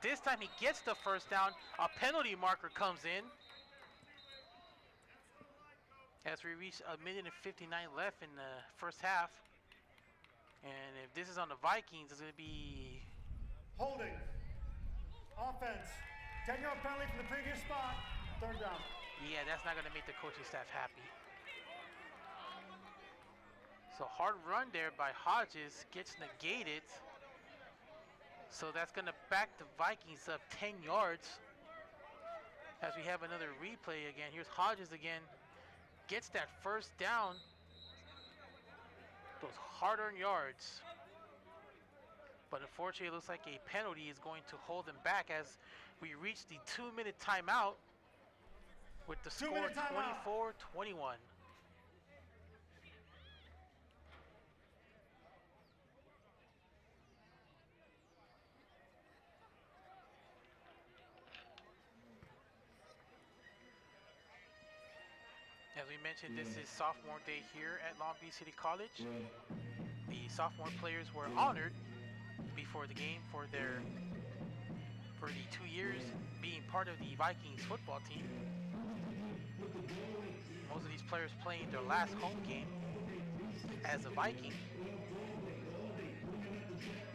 A: This time he gets the first down. A penalty marker comes in. As we reach 1:59 left in the first half. And if this is on the Vikings, it's going to be...
C: Holding. Offense. 10-yard penalty from the previous spot. Third down.
A: Yeah, that's not going to make the coaching staff happy. So hard run there by Hodges gets negated. So that's going to back the Vikings up 10 yards. As we have another replay again. Here's Hodges again. Gets that first down. Those hard-earned yards. But unfortunately, it looks like a penalty is going to hold them back as we reach the 2-minute timeout with the score 24-21. As we mentioned, this is sophomore day here at Long Beach City College. The sophomore players were honored before the game for the 2 years being part of the Vikings football team. Most of these players playing their last home game as a Viking.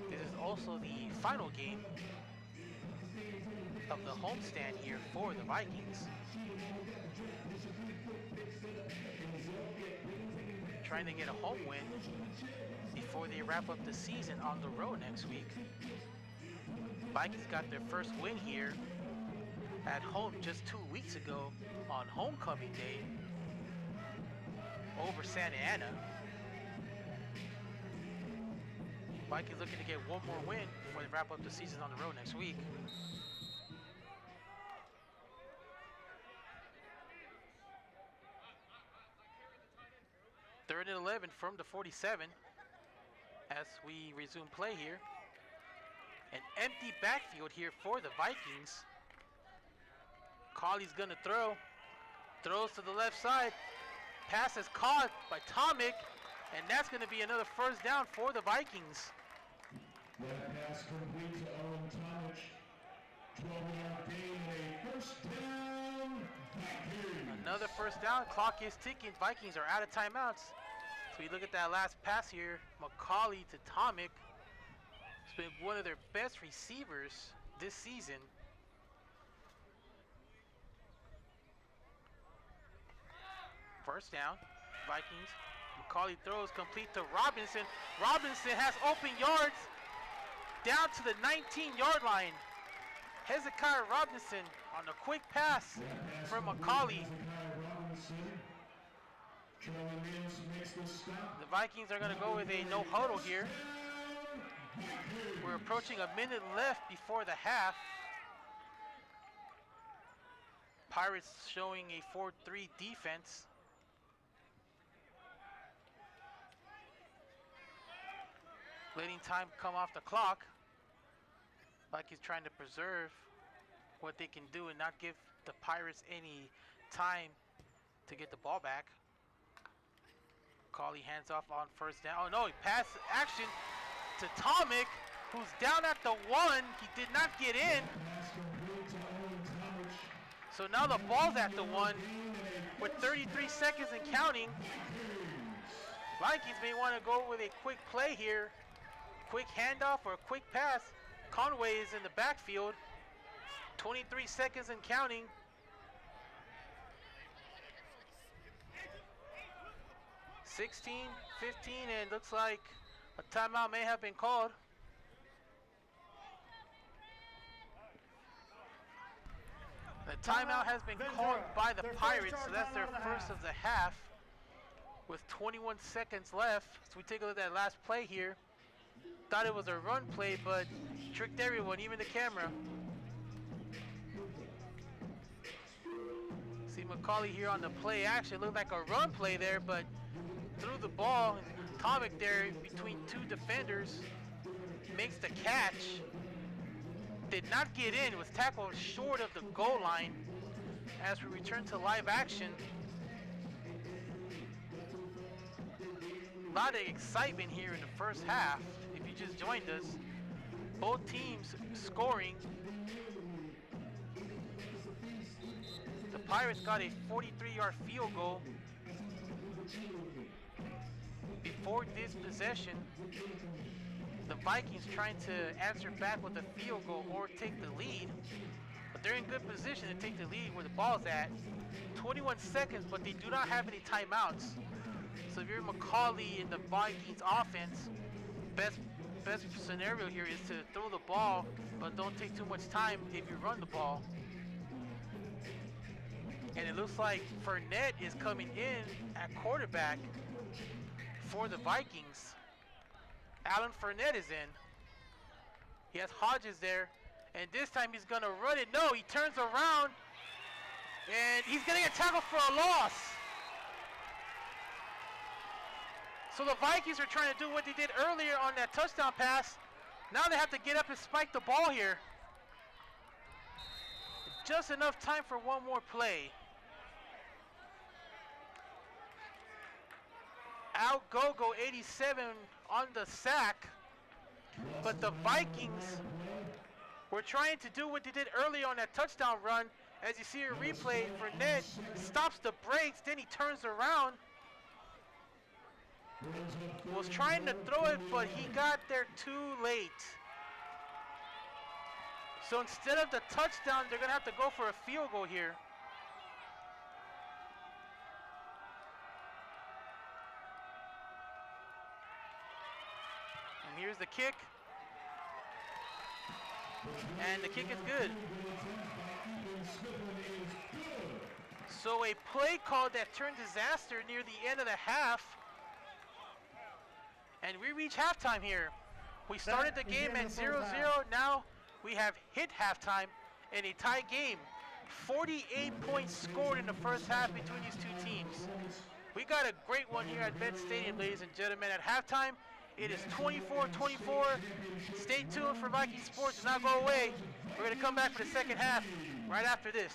A: This is also the final game of the homestand here for the Vikings. Trying to get a home win before they wrap up the season on the road next week. Vikings got their first win here at home just 2 weeks ago on homecoming day over Santa Ana. Vikings looking to get one more win before they wrap up the season on the road next week. Third and 11 from the 47 as we resume play here. An empty backfield here for the Vikings. Colley's gonna throw. Throws to the left side. Pass is caught by Tomic, and that's gonna be another first down for the Vikings.
B: That pass complete to Owen Tomic. 12-yard gain and a first down. Vikings.
A: Another first down. Clock is ticking. Vikings are out of timeouts. So we look at that last pass here. McCauley to Tomic. It's been one of their best receivers this season. First down. Vikings. McCauley throws complete to Robinson. Robinson has open yards down to the 19-yard line. Hezekiah Robinson on a quick pass from McCauley. The Vikings are going to go with a no huddle here. We're approaching a minute left before the half. Pirates showing a 4-3 defense. Letting time come off the clock. Like he's trying to preserve what they can do and not give the Pirates any time to get the ball back. McCauley hands off on first down. Oh no, he passed action to Tomic, who's down at the 1. He did not get in. So now the ball's at the 1 with 33 seconds and counting. Vikings may want to go with a quick play here. Quick handoff or a quick pass. Conway is in the backfield. 23 seconds and counting. 16, 15, and looks like a timeout may have been called. The timeout has been called by the Pirates, so that's their first of the half with 21 seconds left. So we take a look at that last play here. Thought it was a run play, but tricked everyone, even the camera. See McCauley here on the play action. Looked like a run play there, but threw the ball. Tomic there between two defenders makes the catch. Did not get in. Was tackled short of the goal line. As we return to live action. A lot of excitement here in the first half. If you just joined us, both teams scoring. The Pirates got a 43-yard field goal before this possession. The Vikings trying to answer back with a field goal or take the lead, but they're in good position to take the lead where the ball's at. 21 seconds, but they do not have any timeouts. So if you're McCauley in the Vikings offense, best scenario here is to throw the ball, but don't take too much time if you run the ball. And it looks like Fournette is coming in at quarterback for the Vikings. Alan Fournette is in. He has Hodges there, and this time he's gonna run it. No, he turns around, and he's gonna get tackled for a loss. So the Vikings are trying to do what they did earlier on that touchdown pass. Now they have to get up and spike the ball here. Just enough time for one more play. Out Gogo 87 on the sack. But the Vikings were trying to do what they did earlier on that touchdown run. As you see a replay, Fournette stops the brakes, then he turns around. Was trying to throw it, but he got there too late. So instead of the touchdown, they're going to have to go for a field goal here. And here's the kick. And the kick is good. So a play call that turned disaster near the end of the half. And we reach halftime here. We started the game at 0-0. Now we have hit halftime in a tie game. 48 points scored in the first half between these two teams. We got a great one here at Vet Stadium, ladies and gentlemen. At halftime, it is 24-24. Stay tuned for Viking Sports. Do not go away. We're going to come back for the second half right after this.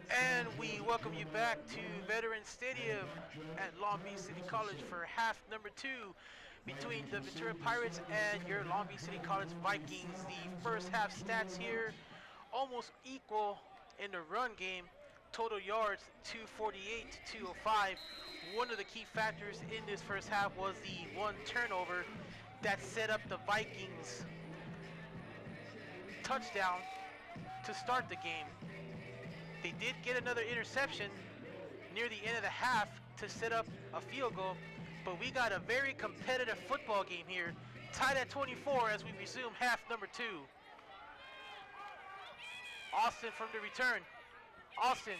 A: And we welcome you back to Veterans Stadium at Long Beach City College for half number 2 between the Ventura Pirates and your Long Beach City College Vikings. The first half stats here almost equal in the run game. Total yards 248 to 205. One of the key factors in this first half was the one turnover that set up the Vikings touchdown to start the game. They did get another interception near the end of the half to set up a field goal, but we got a very competitive football game here, tied at 24 as we resume half number 2. Austin from the return. Austin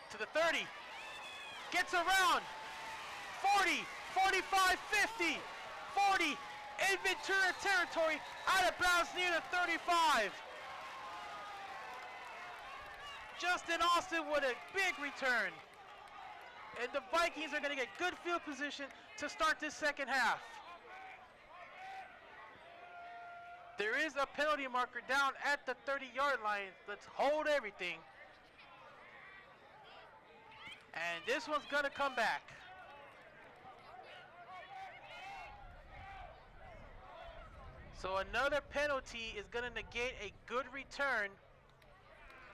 A: to the 30. Gets around. 40, 45, 50, 40. In Ventura territory, out of bounds near the 35. Justin Austin with a big return. And the Vikings are going to get good field position to start this second half. There is a penalty marker down at the 30-yard line. Let's hold everything. And this one's going to come back. So another penalty is going to negate a good return.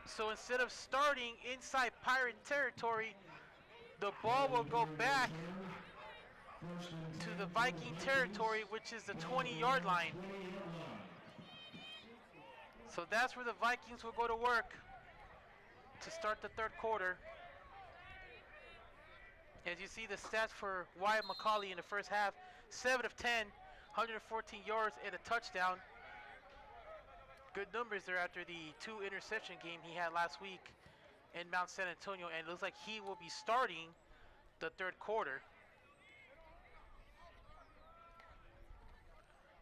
A: So instead of starting inside Pirate territory, the ball will go back to the Viking territory, which is the 20-yard line. So that's where the Vikings will go to work to start the third quarter. As you see the stats for Wyatt McCauley in the first half, 7 of 10, 114 yards and a touchdown. Good numbers there after the 2 interception game he had last week in Mount San Antonio, and it looks like he will be starting the third quarter.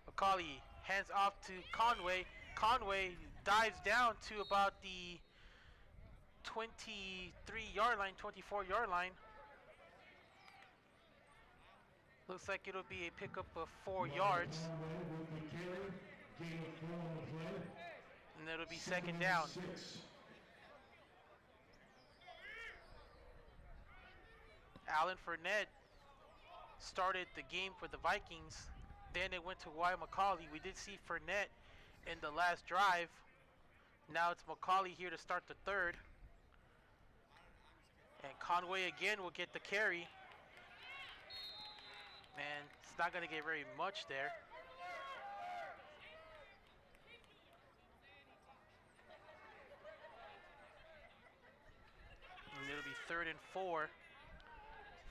A: McCauley hands off to Conway. Conway dives down to about the 23-yard line, 24-yard line. Looks like it'll be a pickup of 4 yards. And it'll be second down. Alan Fournette started the game for the Vikings. Then it went to Wyatt McCauley. We did see Fournette in the last drive. Now it's McCauley here to start the third. And Conway again will get the carry. And it's not going to get very much there. And it'll be 3rd and 4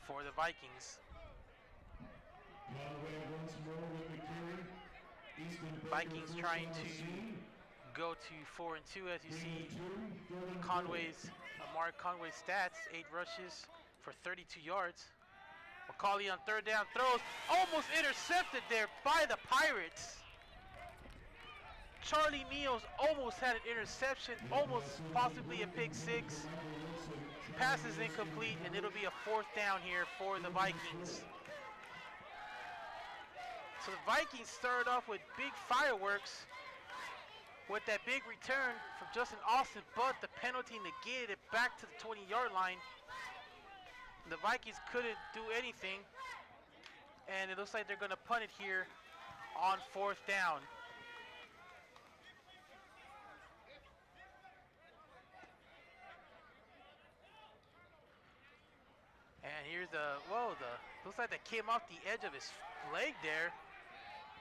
A: for the Vikings. Vikings trying to go to 4 and 2 as you see Mark Conway's stats, 8 rushes for 32 yards. McCauley on 3rd down throws, almost intercepted there by the Pirates. Charlie Meals almost had an interception, almost possibly a pick 6. Pass is incomplete, and it'll be a 4th down here for the Vikings. So the Vikings started off with big fireworks with that big return from Justin Austin, but the penalty negated it back to the 20-yard line. The Vikings couldn't do anything, and it looks like they're going to punt it here on 4th down. And here's looks like that came off the edge of his leg there,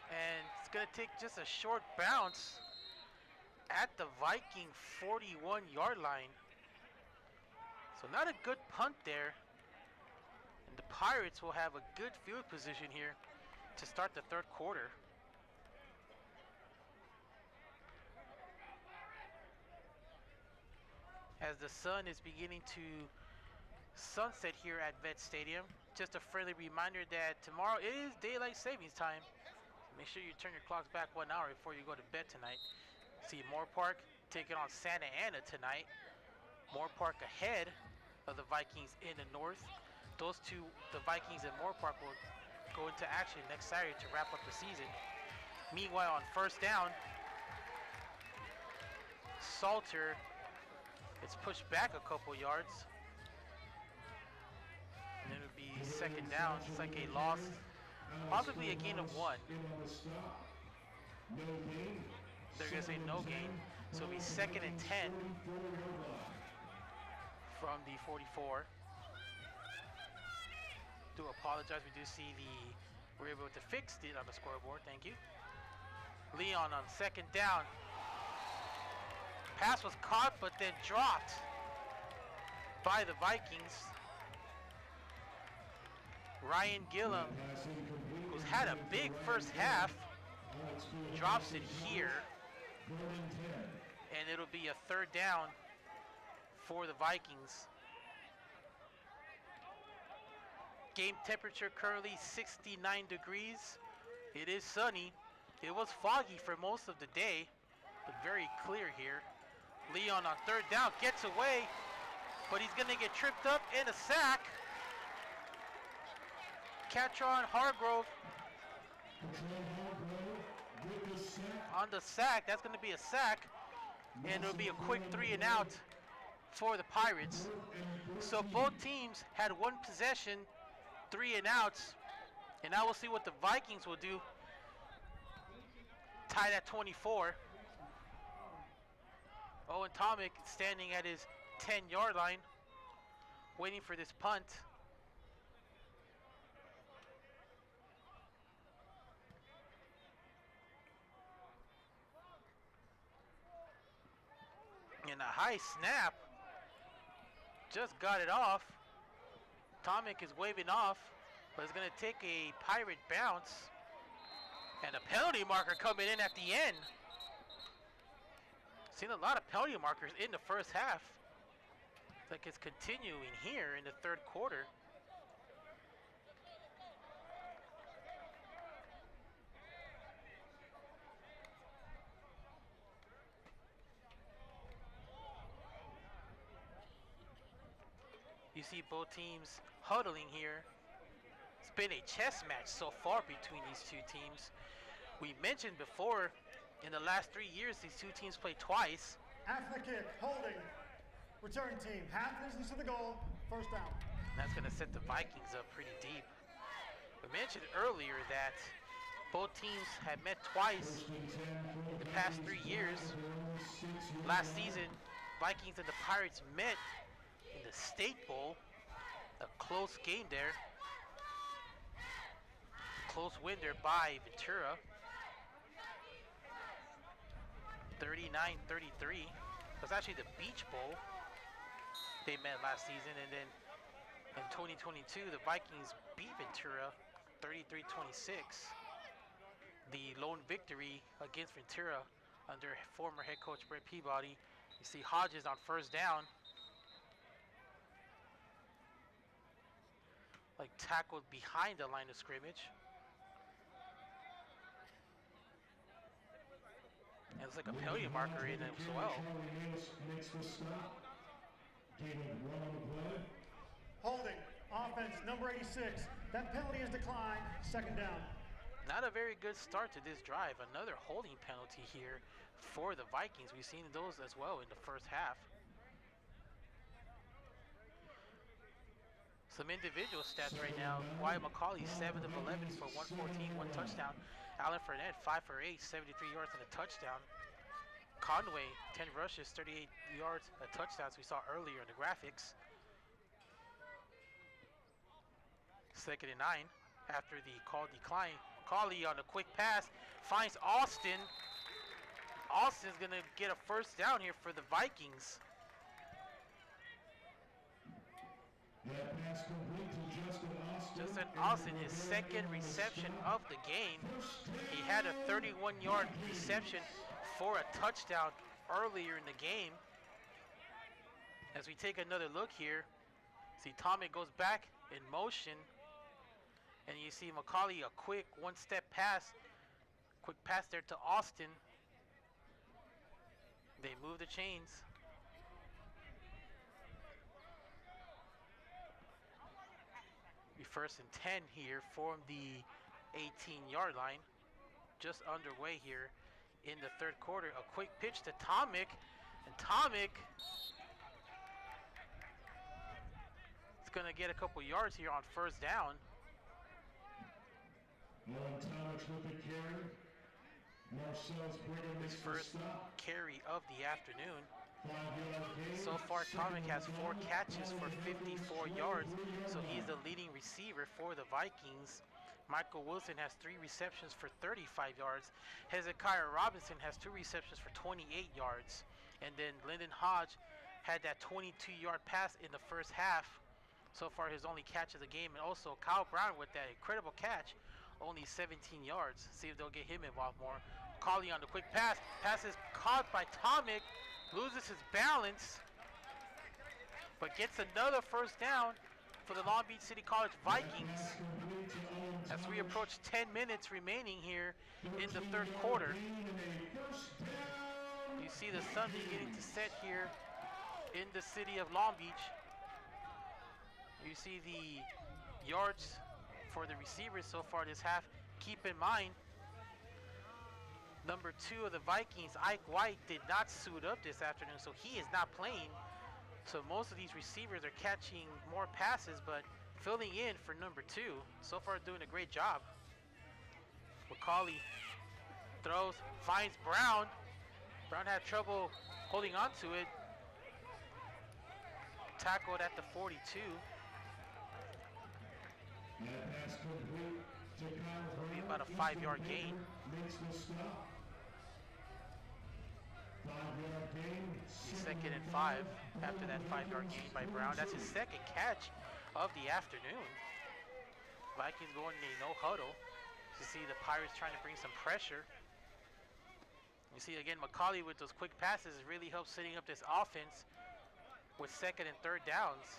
A: and it's going to take just a short bounce at the Viking 41-yard line. So not a good punt there. And the Pirates will have a good field position here to start the third quarter. As the sun is beginning to sunset here at Vet Stadium, just a friendly reminder that tomorrow is daylight savings time. Make sure you turn your clocks back 1 hour before you go to bed tonight. See Moore Park taking on Santa Ana tonight. Moore Park ahead of the Vikings in the north. Those two, the Vikings and Moore Park, will go into action next Saturday to wrap up the season. Meanwhile, on 1st down, Salter. It's pushed back a couple yards. And then it would be second down. It's like a loss, possibly a gain of 1. They're going to say no gain. So it'll be second and 10 from the 44. Do apologize. We do see we're able to fix it on the scoreboard. Thank you. Leon on second down. Pass was caught, but then dropped by the Vikings. Ryan Gillum, who's had a big first half, drops it here. And it'll be a third down for the Vikings. Game temperature currently 69 degrees. It is sunny. It was foggy for most of the day, but very clear here. Leon on third down gets away, but he's gonna get tripped up and a sack. Catch on Hargrove on the sack. That's gonna be a sack, and it'll be a quick 3 and out for the Pirates. So both teams had one possession, 3 and outs, and now we'll see what the Vikings will do. Tied at 24. Owen Tomic standing at his 10-yard line, waiting for this punt. And a high snap. Just got it off. Tomic is waving off, but it's going to take a Pirate bounce. And a penalty marker coming in at the end. Seen a lot of penalty markers in the first half. It's like it's continuing here in the third quarter. You see both teams huddling here. It's been a chess match so far between these two teams. We mentioned before, in the last 3 years, these two teams played twice.
C: After the kick, holding. Return team, half distance to the goal, first down.
A: That's going to set the Vikings up pretty deep. We mentioned earlier that both teams have met twice in the past 3 years. Last season, Vikings and the Pirates met in the State Bowl. A close game there. Close win there by Ventura. 39-33. It was actually the Beach Bowl they met last season, and then in 2022 the Vikings beat Ventura 33-26. The lone victory against Ventura under former head coach Brett Peabody. You see Hodges on first down, like tackled behind the line of scrimmage. And it's like a penalty marker in as well.
C: Holding, offense, number 86. That penalty is declined, second down.
A: Not a very good start to this drive. Another holding penalty here for the Vikings. We've seen those as well in the first half. Some individual stats right now. Wyatt McCauley, 7 of 11 for 114, 1 touchdown. Alan Fournette, 5 for 8, 73 yards and a touchdown. Conway, 10 rushes, 38 yards, a touchdown, as we saw earlier in the graphics. Second and 9 after the call decline. McCauley on a quick pass finds Austin. Austin's going to get a first down here for the Vikings. Justin Austin, his second reception of the game. He had a 31-yard reception for a touchdown earlier in the game. As we take another look here, see Tommy goes back in motion, and you see McCauley, a quick one-step pass, quick pass there to Austin. They move the chains. First and 10 here from the 18-yard line. Just underway here in the third quarter. A quick pitch to Tomic. And Tomic is going to get a couple yards here on first down.
B: Owen Thomas with the carry. Marcel's Brigham
A: His
B: makes the
A: first
B: stop.
A: carry of the afternoon.
B: 5-yard gain.
A: So far, Tomic has 4
B: Second
A: catches for
B: down,
A: 54 yards, so he's the leading receiver for the Vikings. Michael Wilson has 3 receptions for 35 yards. Hezekiah Robinson has 2 receptions for 28 yards. And then Lyndon Hodge had that 22-yard pass in the first half. So far, his only catch of the game. And also Kyle Brown with that incredible catch, only 17 yards. See if they'll get him involved more. Colley on the quick pass. Pass is caught by Tomic. Loses his balance, but gets another first down for the Long Beach City College Vikings as we approach 10 minutes remaining here in the third quarter. You see the sun beginning to set here in the city of Long Beach. You see the yards for the receivers so far this half. Keep in mind, number 2 of the Vikings, Ike White, did not suit up this afternoon, so he is not playing. So most of these receivers are catching more passes, but filling in for number 2. So far doing a great job. McCauley throws, finds Brown. Brown had trouble holding on to it. Tackled at the 42.
B: Pass complete to Kyle
A: It'll be
B: Brown.
A: about a 5-yard gain.
B: Makes the stop. 5-yard gain.
A: Second and 5 after that 5-yard gain by Brown. That's his second catch of the afternoon. Vikings going in a no huddle. You see the Pirates trying to bring some pressure. You see again McCauley with those quick passes really helps setting up this offense with second and third downs.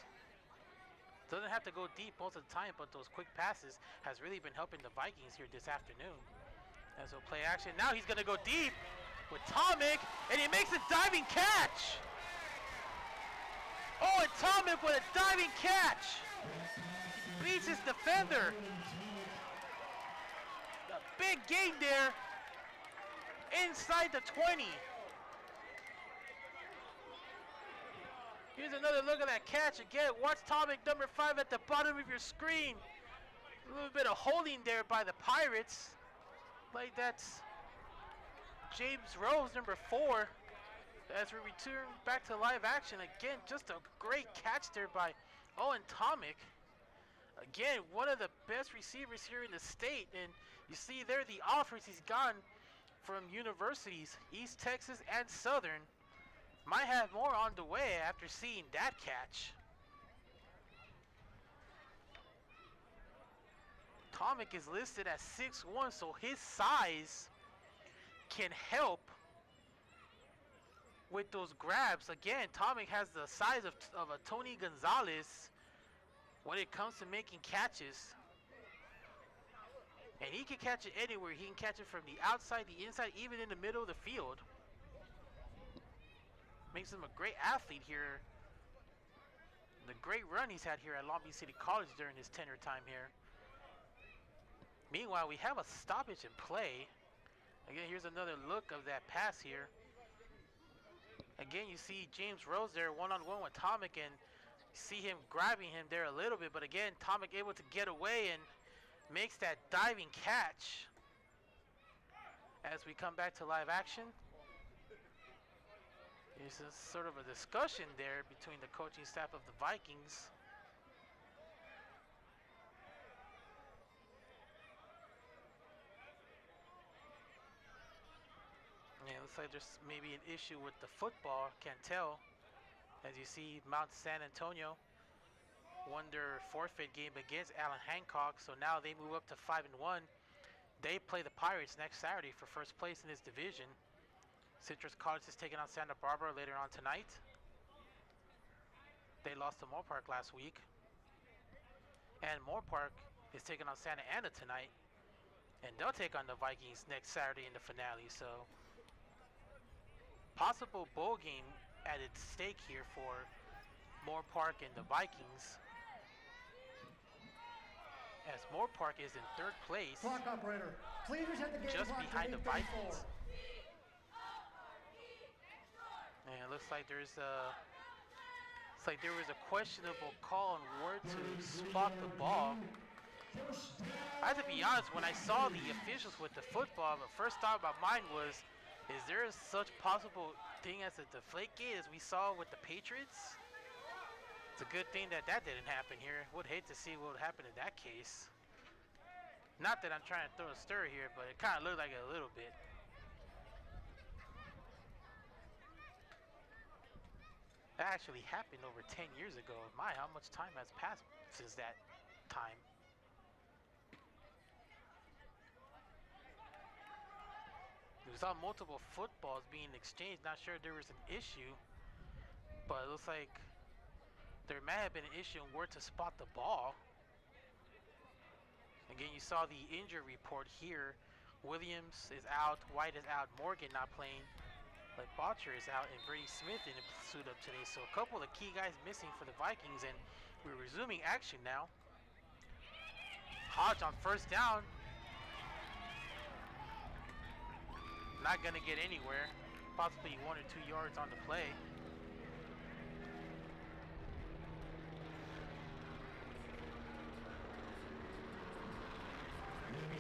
A: Doesn't have to go deep most of the time, but those quick passes has really been helping the Vikings here this afternoon. And so play action. Now he's going to go deep with Tomic, and he makes a diving catch. Oh, and Tomic with a diving catch. Beats his defender. A big gain there inside the 20. Here's another look at that catch again. Watch Tomic, number 5, at the bottom of your screen. A little bit of holding there by the Pirates. Like that's James Rose, number 4. As we return back to live action again, just a great catch there by Owen Tomic. Again, one of the best receivers here in the state, and you see there the offers he's gotten from universities, East Texas and Southern. Might have more on the way after seeing that catch. Tomic is listed at 6'1", so his size can help with those grabs. Again, Tomic has the size of a Tony Gonzalez when it comes to making catches. And he can catch it anywhere. He can catch it from the outside, the inside, even in the middle of the field. Makes him a great athlete here. The great run he's had here at Long Beach City College during his tenure time here. Meanwhile, we have a stoppage in play. Again, here's another look of that pass here. Again, you see James Rose there one-on-one with Tomic, and you see him grabbing him there a little bit. But again, Tomic able to get away and makes that diving catch. As we come back to live action, there's a sort of a discussion there between the coaching staff of the Vikings. Yeah, it looks like there's maybe an issue with the football, can't tell. As you see, Mount San Antonio won their forfeit game against Allen Hancock, so now they move up to 5-1. They play the Pirates next Saturday for first place in this division. Citrus College is taking on Santa Barbara later on tonight. They lost to Moorpark last week. And Moorpark is taking on Santa Ana tonight. And they'll take on the Vikings next Saturday in the finale. So, possible bowl game at its stake here for Moorpark and the Vikings. As Moorpark is in third place,
C: Clock operator, please reset the game
A: just
C: clock to
A: behind the
C: 8:34.
A: Vikings. And looks like there was a questionable call on where to spot the ball. I have to be honest, when I saw the officials with the football, the first thought about mine was, is there such possible thing as a deflate gate as we saw with the Patriots? It's a good thing that didn't happen here. Would hate to see what would happen in that case. Not that I'm trying to throw a stir here, but it kind of looked like it a little bit. That actually happened over 10 years ago. My, how much time has passed since that time? We saw multiple footballs being exchanged. Not sure if there was an issue, but it looks like there may have been an issue on where to spot the ball. Again, you saw the injury report here. Williams is out, White is out, Morgan not playing, but Botcher is out, and Brady Smith didn't suit up today. So a couple of key guys missing for the Vikings, and we're resuming action now. Hodge on first down. Not gonna get anywhere. Possibly 1 or 2 yards on the play.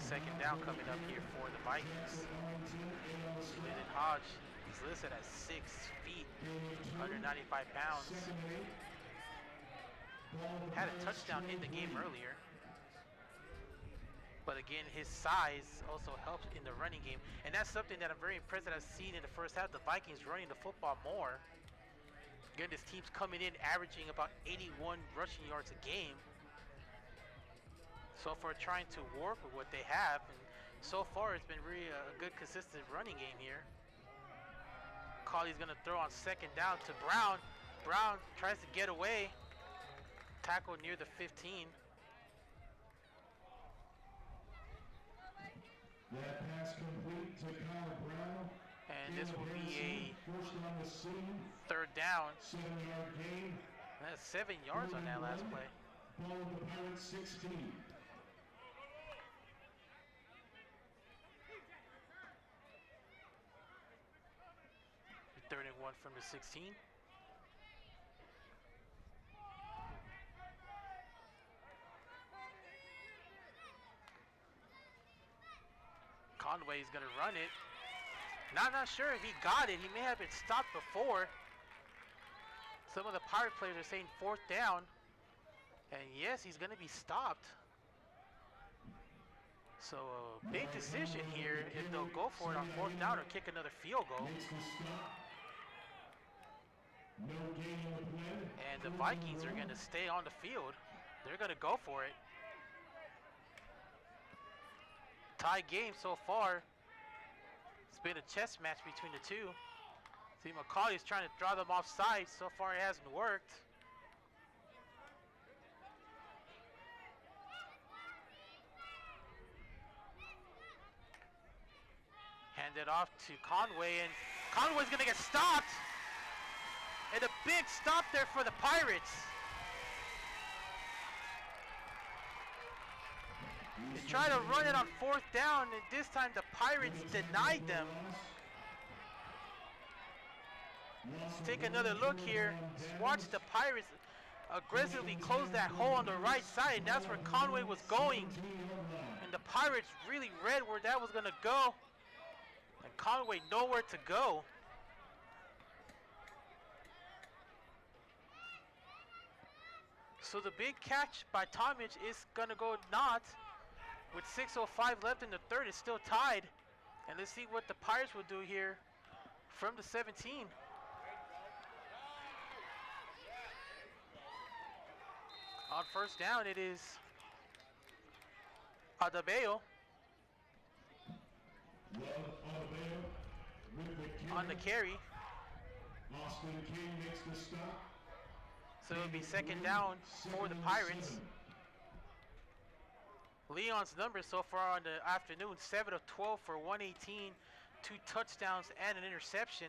A: Second down coming up here for the Vikings. Landon Hodge, he's listed at 6 feet, 195 pounds. Had a touchdown in the game earlier. But again, his size also helps in the running game. And that's something that I'm very impressed that I've seen in the first half. The Vikings running the football more. Again, this team's coming in averaging about 81 rushing yards a game. So far, trying to work with what they have, and so far it's been really a good, consistent running game here. Colley's gonna throw on second down to Brown. Brown tries to get away. Tackle near the 15.
B: That pass complete to Kyle Brown.
A: And this will be a third down.
B: 7-yard gain.
A: That's 7 yards on that last play.
B: Ball with the Pirates 16.
A: Third and 1 from the 16. Conway's gonna run it. Not sure if he got it. He may have been stopped before. Some of the Pirate players are saying fourth down. And yes, he's gonna be stopped. So a big decision here if they'll go for it on fourth down or kick another field goal. And the Vikings are gonna stay on the field. They're gonna go for it. Tie game so far. It's been a chess match between the two. See, McCauley's trying to draw them off sides. So far it hasn't worked. Hand it off to Conway, and Conway's gonna get stopped. And a big stop there for the Pirates. They try to run it on fourth down, and this time the Pirates denied them. Let's take another look here. Just watch the Pirates aggressively close that hole on the right side. That's where Conway was going. And the Pirates really read where that was gonna go. And Conway nowhere to go. So the big catch by Tomic is gonna go not. With 6:05 left in the third, it's still tied. And let's see what the Pirates will do here from the 17. On first down, it is Adebayo on the carry.
B: Austin King makes the stop.
A: So it'll be second down for the Pirates. Leon's numbers so far on the afternoon, 7 of 12 for 118, 2 touchdowns and an interception.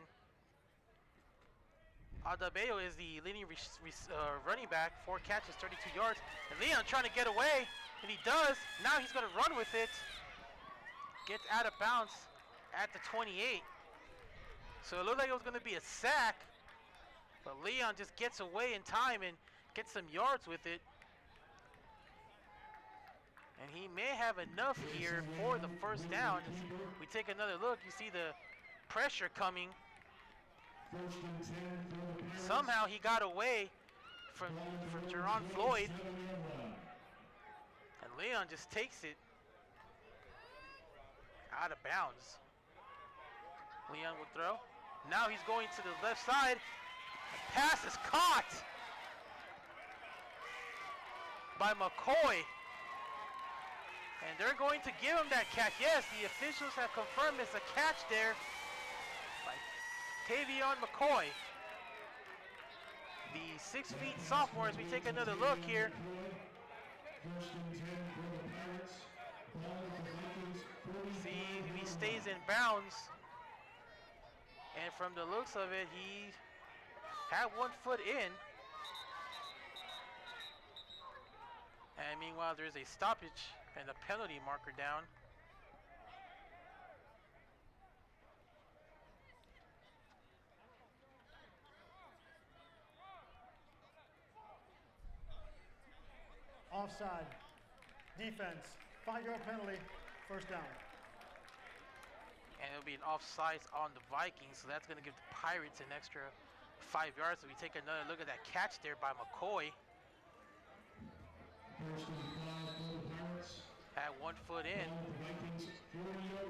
A: Adebayo is the leading running back, 4 catches, 32 yards. And Leon trying to get away, and he does. Now he's going to run with it. Gets out of bounds at the 28. So it looked like it was going to be a sack. But Leon just gets away in time and gets some yards with it. And he may have enough here for the first down. As we take another look, you see the pressure coming. Somehow he got away from Jerron Floyd. And Leon just takes it out of bounds. Leon will throw. Now he's going to the left side. The pass is caught by McCoy. And they're going to give him that catch. Yes, the officials have confirmed it's a catch there by Tavion McCoy. The 6 feet sophomore, as we take another look here. See, he stays in bounds. And from the looks of it, he had 1 foot in. And meanwhile, there's a stoppage and a penalty marker down.
C: Offside. Defense. 5-yard penalty. First down.
A: And it'll be an offsides on the Vikings, so that's going to give the Pirates an extra 5 yards. So we take another look at that catch there by McCoy. At 1 foot in.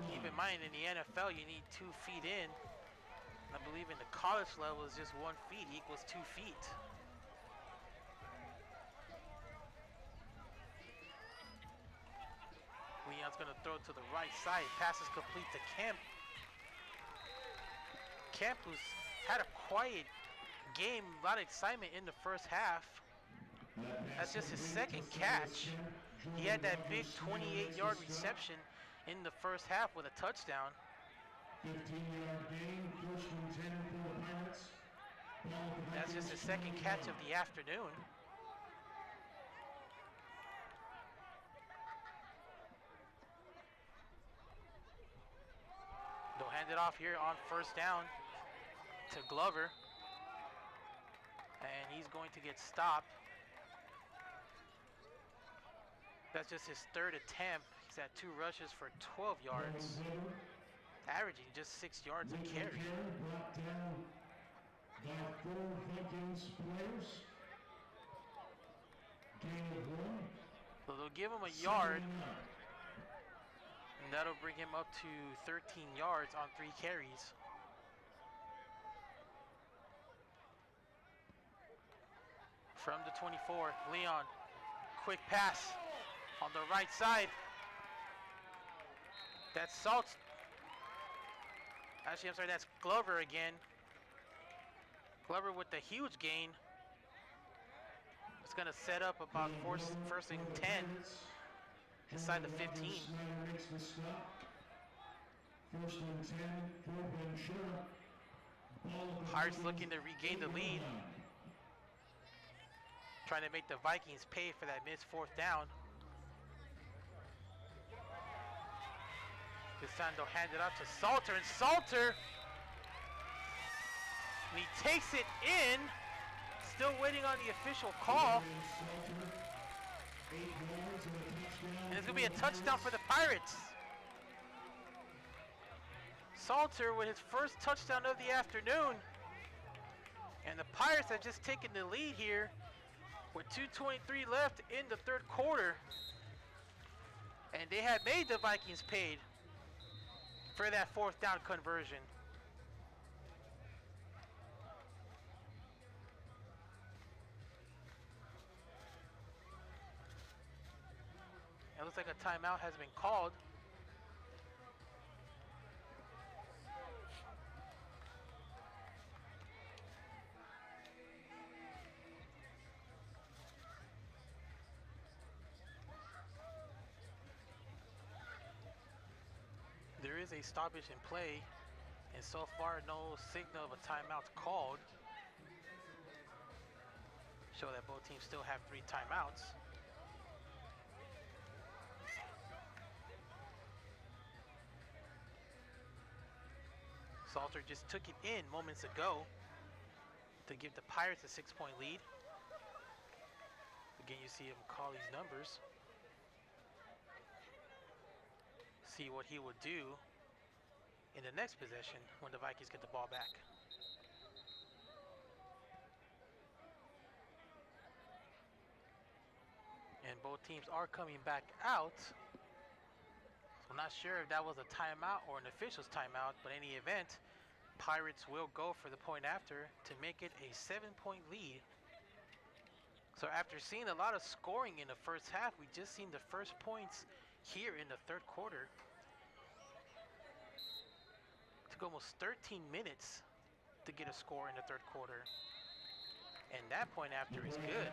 A: Keep in mind, in the NFL, you need 2 feet in. I believe in the college level, it's just 1 feet equals 2 feet. Leon's going to throw to the right side. Pass is complete to Kemp. Kemp, who's had a quiet game, a lot of excitement in the first half. That's just his second catch. He had that big 28-yard reception in the first half with a touchdown.
B: 15-yard gain, first and 10 for the Pirates.
A: That's just his second catch of the afternoon. They'll hand it off here on first down to Glover. And he's going to get stopped. That's just his 3rd attempt. He's at 2 rushes for 12 yards, averaging just 6 yards a carry.
B: Brought down by 4 Vikings players. Gain of 1.
A: So they'll give him a yard, and that'll bring him up to 13 yards on 3 carries. From the 24, Leon, quick pass on the right side. That's Saltz. Actually, I'm sorry, that's Glover again. Glover with the huge gain. It's going to set up about first and 10 inside the 15.
B: First and 10 for Ventura.
A: Pirates looking to regain the lead. Trying to make the Vikings pay for that missed 4th down. This time they'll hand it off to Salter, and Salter, and he takes it in. Still waiting on the official call. And it's going to be a touchdown for the Pirates. Salter with his first touchdown of the afternoon. And the Pirates have just taken the lead here with 2:23 left in the 3rd quarter. And they had made the Vikings paid for that 4th down conversion. It looks like a timeout has been called. There is a stoppage in play, and so far no signal of a timeout called. Show that both teams still have 3 timeouts. Salter just took it in moments ago. to give the Pirates a 6-point lead. Again, you see him call these numbers. See what he would do in the next possession when the Vikings get the ball back. And both teams are coming back out. So I'm not sure if that was a timeout or an official's timeout, but in any event, Pirates will go for the point after to make it a 7-point lead. So after seeing a lot of scoring in the first half, we just seen the first points here in the third quarter. Took almost 13 minutes to get a score in the third quarter. And that point after is good.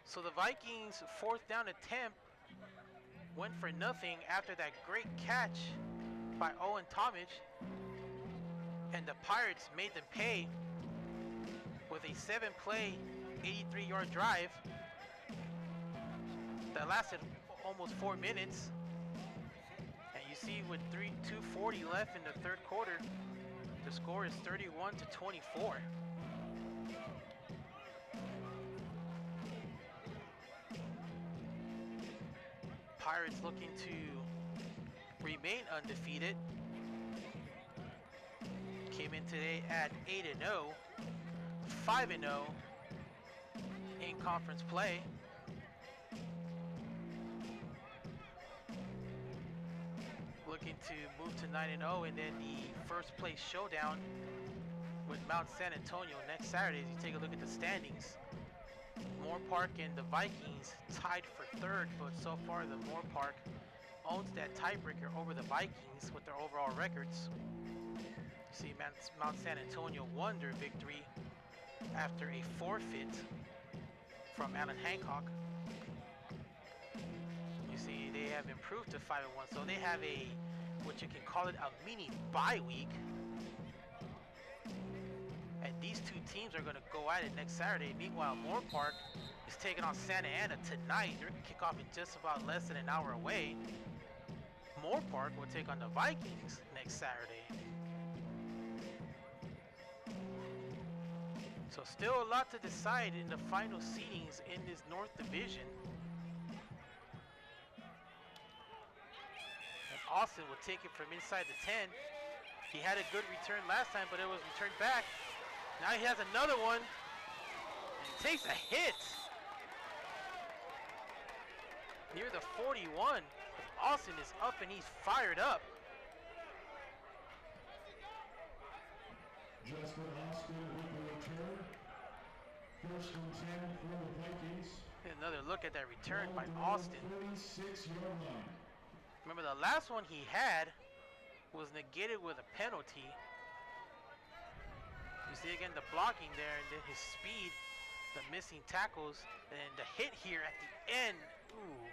A: So the Vikings' 4th down attempt went for nothing after that great catch by Owen Tomich. And the Pirates made them pay with a 7-play, 83-yard drive that lasted almost 4 minutes. And you see with 2:40 left in the third quarter, the score is 31-24. Pirates looking to remain undefeated. Came in today at 8-0, 5-0 in conference play. Looking to move to 9-0, and then the first place showdown with Mount San Antonio next Saturday. As you take a look at the standings, Moore Park and the Vikings tied for 3rd, but so far the Moore Park owns that tiebreaker over the Vikings with their overall records. You see Mount San Antonio won their victory after a forfeit from Alan Hancock. You see they have improved to 5-1, so they have a, what you can call it, a mini bye week. And these two teams are going to go at it next Saturday. Meanwhile, Moore Park is taking on Santa Ana tonight. They're going to kick off in just about less than an hour away. Moore Park will take on the Vikings next Saturday. So still a lot to decide in the final seedings in this North Division. And Austin will take it from inside the 10. He had a good return last time, but it was returned back. Now he has another one and takes a hit near the 41. Austin is up and he's fired up.
B: Justin Austin with the return. 1st and 10 for the Vikings.
A: Another look at that return by Austin.
B: 46-yard line.
A: Remember, the last one he had was negated with a penalty. You see again the blocking there, and then his speed, the missing tackles, and the hit here at the end. Ooh.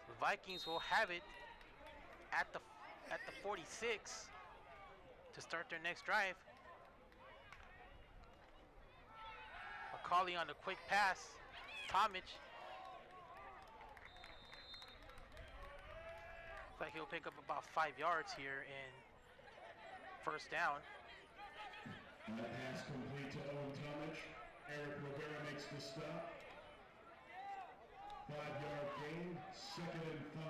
A: The Vikings will have it at the 46 to start their next drive. McCauley on the quick pass. Tomich. Looks like he'll pick up about 5 yards here in 1st down.
B: That pass complete to Owen Tomich. Eric Rivera makes the stop. 5-yard gain, 2nd and 5.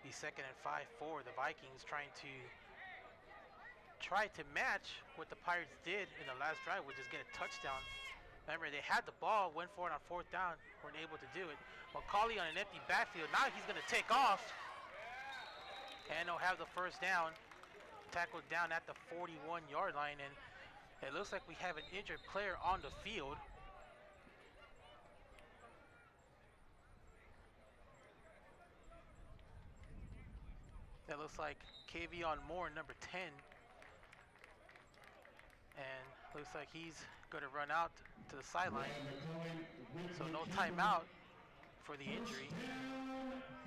A: The 2nd and 5 for the Vikings, trying to match what the Pirates did in the last drive, which is get a touchdown. Remember, they had the ball, went for it on 4th down, weren't able to do it. McCauley on an empty backfield. Now he's going to take off, and they'll have the 1st down. Tackled down at the 41-yard line, and it looks like we have an injured player on the field. That looks like Kavion Moore, number 10. And looks like he's going to run out to the sideline. So no timeout for the injury.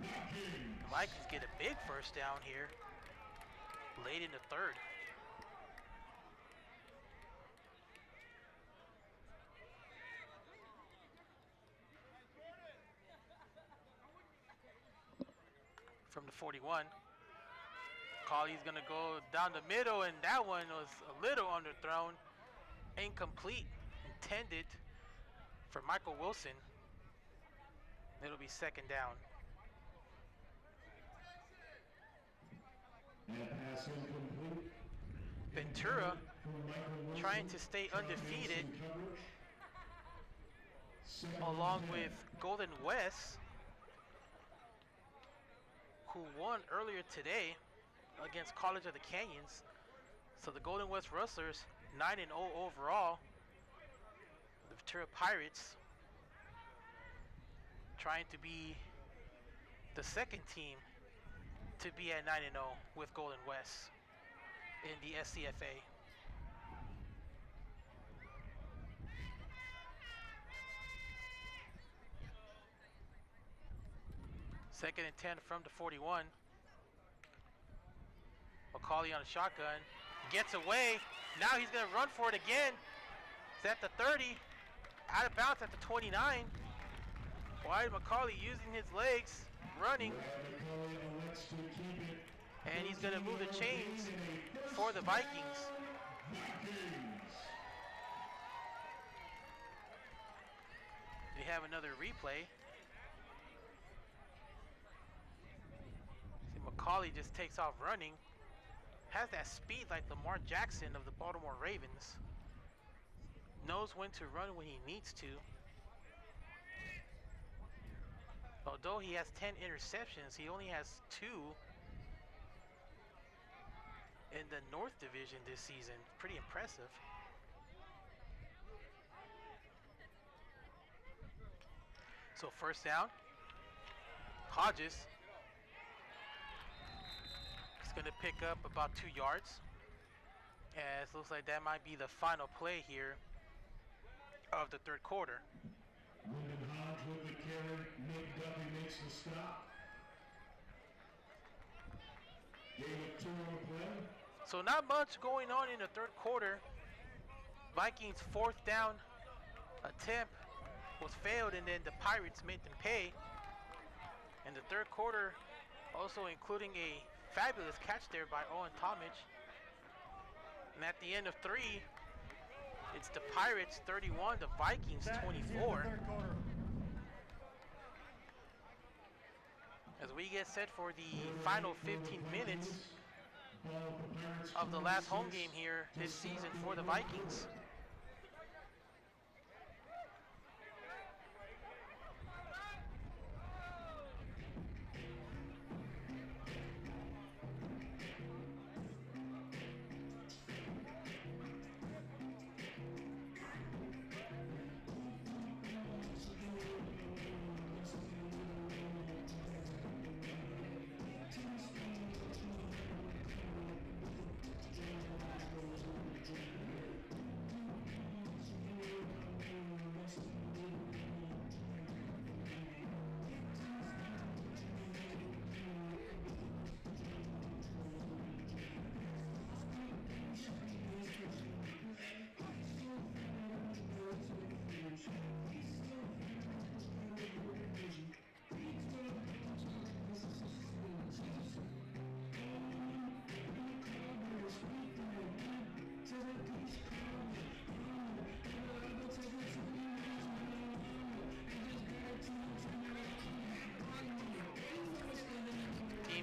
A: The Vikings get a big 1st down here, late in the 3rd. from the 41. Colley's gonna go down the middle, and that one was a little underthrown. Incomplete, intended for Michael Wilson. It'll be second down. Ventura trying to stay undefeated along with Golden West, who won earlier today against College of the Canyons. So the Golden West Rustlers 9-0 overall. The Ventura Pirates trying to be the second team to be at 9-0 with Golden West in the SCFA. Second and 10 from the 41. Macaulay on a shotgun, gets away. Now he's gonna run for it again. It's at the 30, out of bounds at the 29. Wyatt Macaulay using his legs, running. And he's gonna move the chains for the Vikings. We have another replay. See, Macaulay just takes off running. Has that speed like Lamar Jackson of the Baltimore Ravens. Knows when to run when he needs to. Although he has 10 interceptions, he only has 2 in the North Division this season. Pretty impressive. So first down. Hodges is going to pick up about 2 yards. As looks like that might be the final play here of the third quarter.
B: Wyndham Hodge with the carry. Nick Duffy makes the stop. Gave up 2 on the play.
A: So not much going on in the third quarter. Vikings' fourth down attempt was failed, and then the Pirates made them pay. And the third quarter also including a fabulous catch there by Owen Tomich. And at the end of 3, it's the Pirates 31, the Vikings 24. As we get set for the final 15 minutes of the last home game here this season for the Vikings.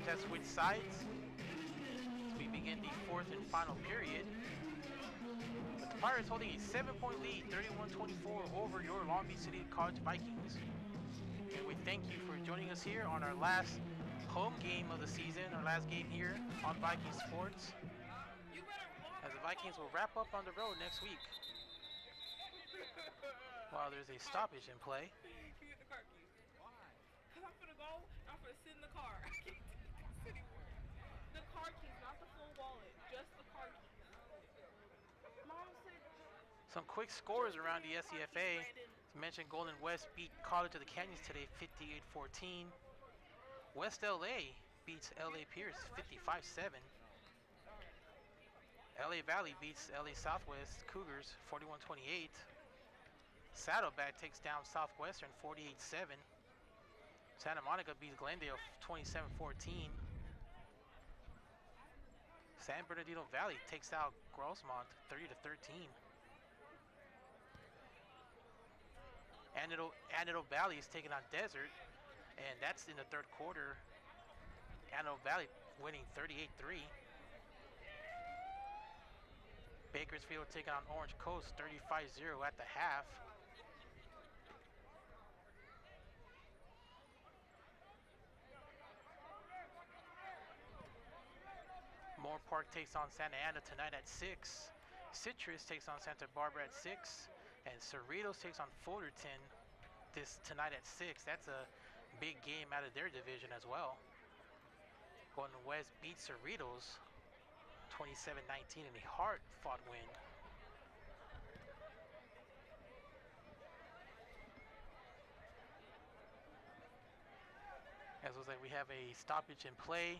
A: Have switched sides as we begin the fourth and final period. With the Pirates holding a 7-point lead, 31-24 over your Long Beach City College Vikings. And we thank you for joining us here on our last home game of the season, our last game here on Viking Sports. As the Vikings will wrap up on the road next week. While there's a stoppage in play.
D: Can you get the car keys? Why? Because I'm finna go, I'm finna sit in the car. I can't take this anymore. The car keys, not the full wallet, just the car keys. Mom said.
A: Some quick scores around the SCFA. As mentioned, Golden West beat College of the Canyons today 58-14. West LA beats LA Pierce 55-7. LA Valley beats LA Southwest Cougars 41-28. Saddleback takes down Southwestern 48-7. Santa Monica beats Glendale 27-14. San Bernardino Valley takes out Grossmont 30-13. Antidote Valley is taking on Desert, and that's in the third quarter. Antelope Valley winning 38-3. Bakersfield taking on Orange Coast 35-0 at the half. Moore Park takes on Santa Ana tonight at 6. Citrus takes on Santa Barbara at 6. And Cerritos takes on Fullerton tonight at 6. That's a big game out of their division as well. Golden West beats Cerritos 27-19 in a hard-fought win. As it looks like we have a stoppage in play.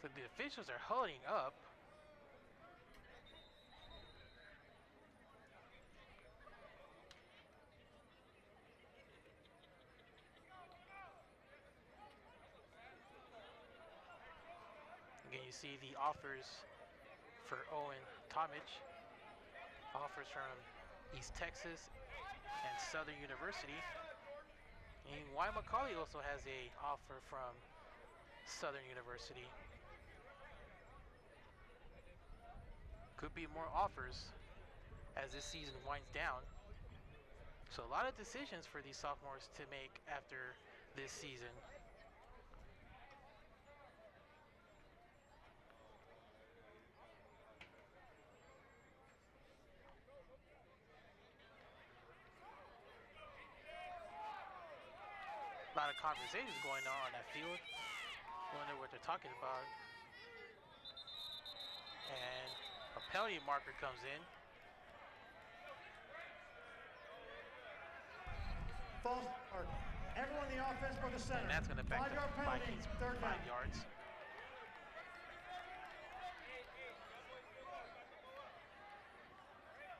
A: So the officials are holding up. Again, you see the offers for Owen Tomich. Offers from East Texas and Southern University. And Macaulay also has a offer from Southern University. Could be more offers as this season winds down. So a lot of decisions for these sophomores to make after this season. A lot of conversations going on that field. Wonder what they're talking about. And a penalty marker comes in.
C: Everyone in the offense but the center.
A: And that's going to back the
C: 5-yard penalty,
A: Vikings
C: third
A: 5
C: down.
A: yards.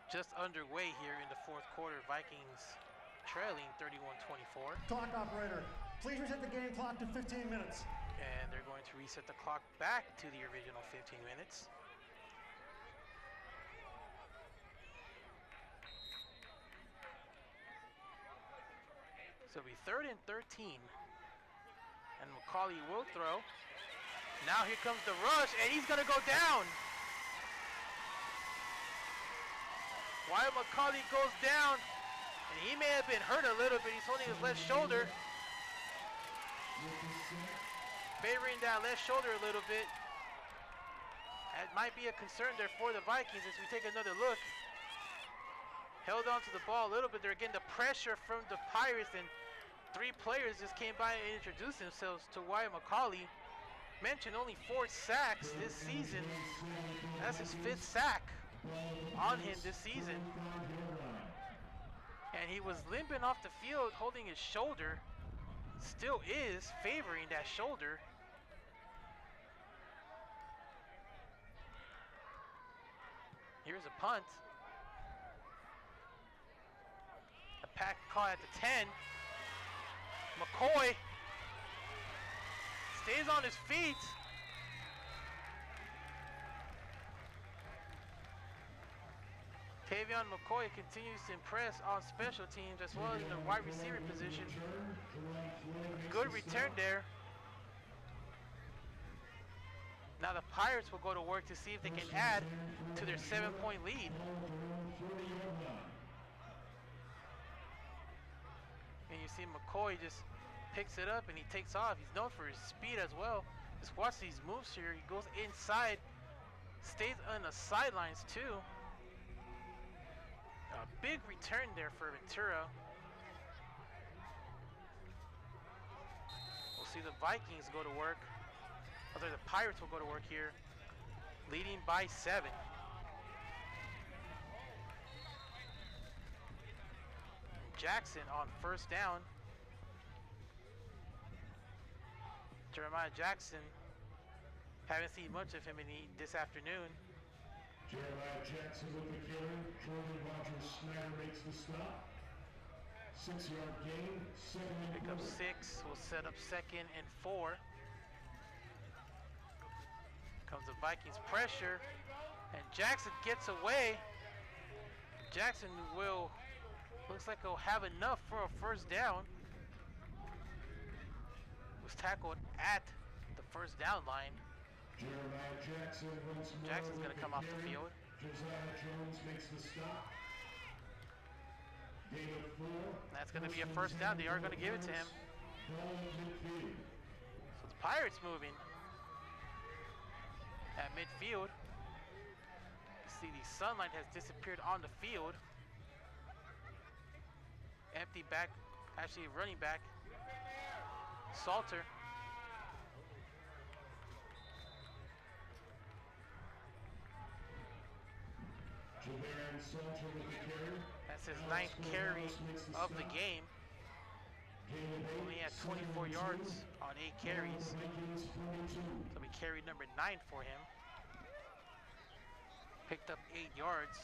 A: Just underway here in the fourth quarter. Vikings trailing 31-24.
C: Clock operator, please reset the game clock to 15 minutes.
A: And they're going to reset the clock back to the original 15 minutes. So it'll be 3rd and 13. And Macaulay will throw. Now here comes the rush, and he's going to go down. Wyatt Macaulay goes down, and he may have been hurt a little bit. He's holding his left shoulder. Favoring that left shoulder a little bit. That might be a concern there for the Vikings as we take another look. Held on to the ball a little bit. They're getting the pressure from the Pirates, and 3 players just came by and introduced themselves to Wyatt Macaulay. Mentioned only 4 sacks this season. That's his 5th sack on him this season. And he was limping off the field holding his shoulder. Still is favoring that shoulder. Here's a punt. A pack caught at the 10. McCoy stays on his feet. Tavion McCoy continues to impress on special teams as well as in the wide receiver position. A good return there. Now the Pirates will go to work to see if they can add to their 7-point lead. And you see McCoy just picks it up and he takes off. He's known for his speed as well. Just watch these moves here. He goes inside, stays on the sidelines too. A big return there for Ventura. We'll see the Vikings go to work. Although the Pirates will go to work here, leading by 7. Jackson on first down. Jeremiah Jackson, haven't seen much of him this afternoon.
B: Jeremiah Jackson with the carry. Jordan Rogers Snyder makes the stop. 6-yard gain, second and
A: Pick up
B: 4.
A: 6. We'll set up 2nd and 4. Comes the Vikings pressure. And Jackson gets away. Jackson looks like he'll have enough for a first down. Was tackled at the first down line.
B: Jeremiah Jackson once more
A: Jackson's going
B: with
A: to come off the
B: carry.
A: field.
B: Josiah Jones makes the stop. Gain of 4.
A: That's going to be a first down. They are going to give it to him.
B: Ball at midfield.
A: So the Pirates moving at midfield. You see the sunlight has disappeared on the field. Empty back, actually running back. Salter.
B: Javarin Salter with the carry.
A: That's his 9th carry of the game.
B: Gain of 8.
A: Only had 24 yards on 8 carries.
B: Vikings 42.
A: So we carried number 9 for him. Picked up 8 yards.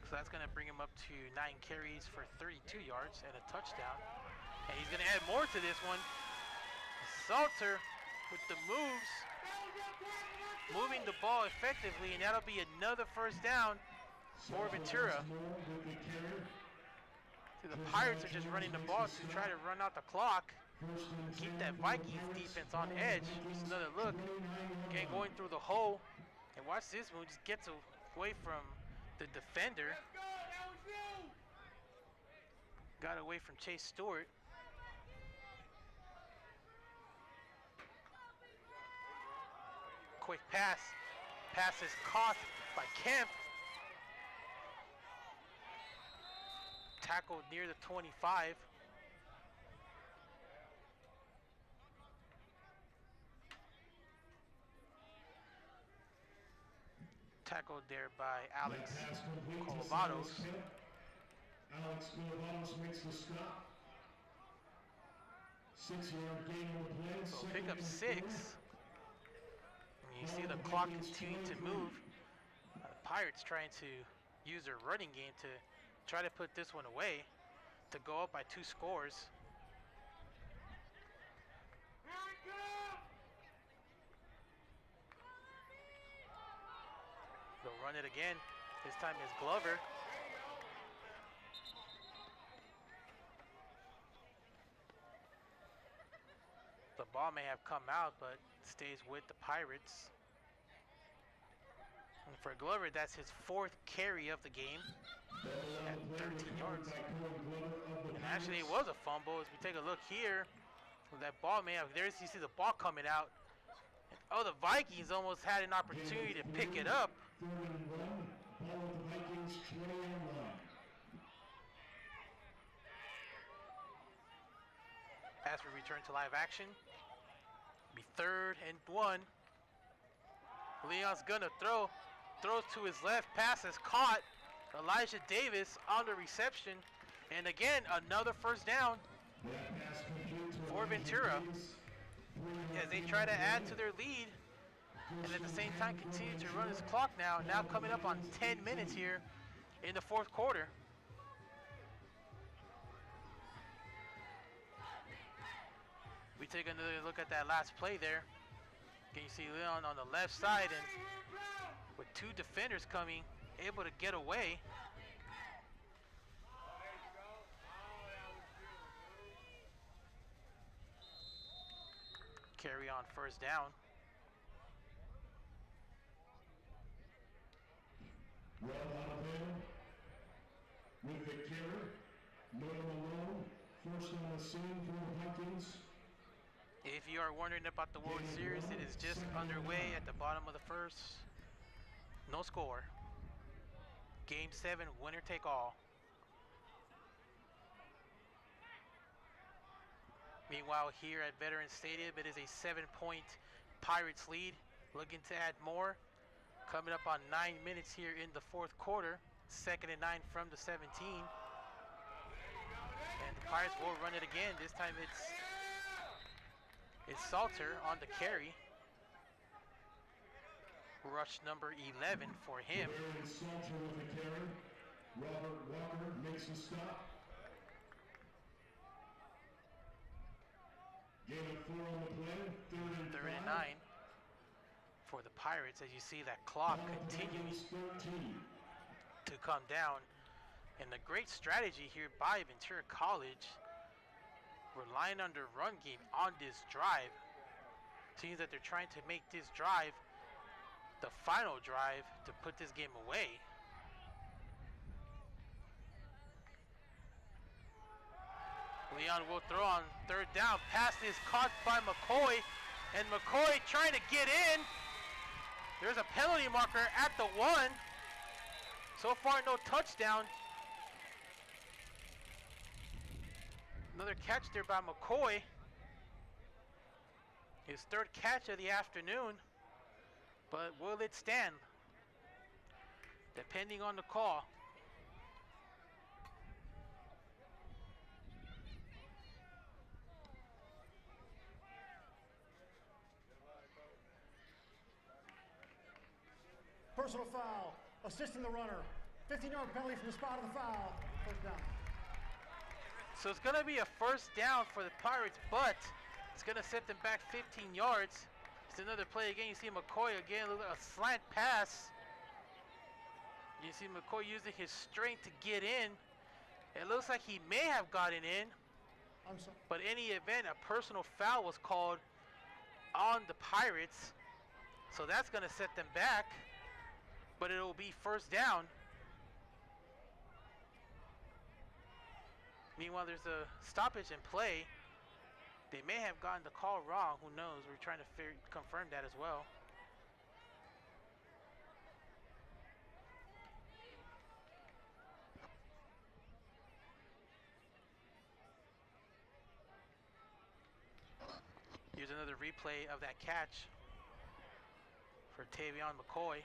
A: So that's going to bring him up to 9 carries for 32 yards and a touchdown. And he's going to add more to this one. Salter with the moves. Moving the ball effectively, and that'll be another first down for Ventura. See, the Pirates are just running the ball to try to run out the clock. Keep that Vikings defense on edge. Just another look. Again, going through the hole. And watch this move. Just gets away from the defender. Got away from Chase Stewart. Quick pass. Pass is caught by Kemp. Tackled near the 25. Tackled there by Alex Colovados.
B: Alex Colovados makes the stop. 6-yard gain on the play.
A: So pick up 6. And you see the clock continuing to move. The Pirates trying to use their running game to try to put this one away, to go up by 2 scores. They'll run it again. This time is Glover. The ball may have come out, but stays with the Pirates. And for Glover, that's his 4th carry of the game at 13 yards. And actually, it was a fumble. As we take a look here, that ball may have, there's, you see the ball coming out. And, oh, the Vikings almost had an opportunity to pick it up.
B: 3rd and 1. Ball with the Vikings 20-yard line.
A: As we return to live action, be 3rd and 1. Leon's gonna throws to his left, pass is caught. Elijah Davis on the reception, and again another first down for Ventura as they try to add to their lead, and at the same time continue to run his clock now coming up on 10 minutes here in the 4th quarter. We take another look at that last play there. Can you see Leon on the left side, and with 2 defenders coming, able to get away. Carry on first down.
B: Well out of there with the carry. Noah Malone, first on the scene for the Vikings.
A: If you are wondering about the World Series, it is just underway at the bottom of the 1st. No score. Game 7, winner take all. Meanwhile, here at Veterans Stadium, it is a 7-point Pirates lead. Looking to add more. Coming up on 9 minutes here in the 4th quarter. 2nd and 9 from the 17. And the Pirates will run it again. This time it's Salter on the carry. Rush number 11 for him.
B: Salter with the carry. Robert Walker makes the stop. Gain of 4 on the play.
A: Third and
B: 5.
A: 9 for the Pirates, as you see that clock continues
B: 13.
A: to come down. And the great strategy here by Ventura College, relying on their run game on this drive. Seems that they're trying to make this drive the final drive to put this game away. Leon will throw on third down. Pass is caught by McCoy, and McCoy trying to get in. There's a penalty marker at the 1. So far, no touchdown. Another catch there by McCoy. His third catch of the afternoon. But will it stand? Depending on the call.
C: Personal foul. Assisting the runner. 15-yard penalty from the spot of the foul. First down.
A: So it's going to be a first down for the Pirates, but it's going to set them back 15 yards. It's another play again. You see McCoy again, a slant pass. You see McCoy using his strength to get in. It looks like he may have gotten in. But in any event, a personal foul was called on the Pirates. So that's going to set them back. But it will be first down. Meanwhile, there's a stoppage in play. They may have gotten the call wrong. Who knows? We're trying to confirm that as well. Here's another replay of that catch for Tavion McCoy.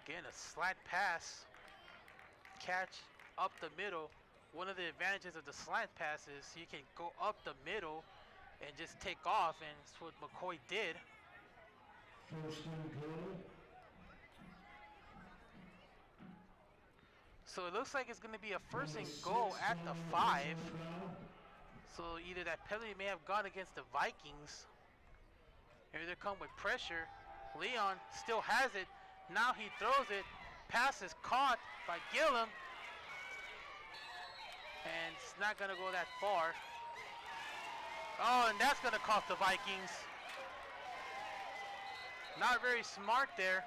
A: Again, a slant pass. Catch up the middle. One of the advantages of the slant pass is you can go up the middle and just take off, and that's what McCoy did.
B: First and goal.
A: So it looks like it's going to be a first and goal at the 5. So either that penalty may have gone against the Vikings. Here they come with pressure. Leon still has it. Now he throws it. Pass is caught by Gillum. And it's not going to go that far. Oh, and that's going to cost the Vikings. Not very smart there.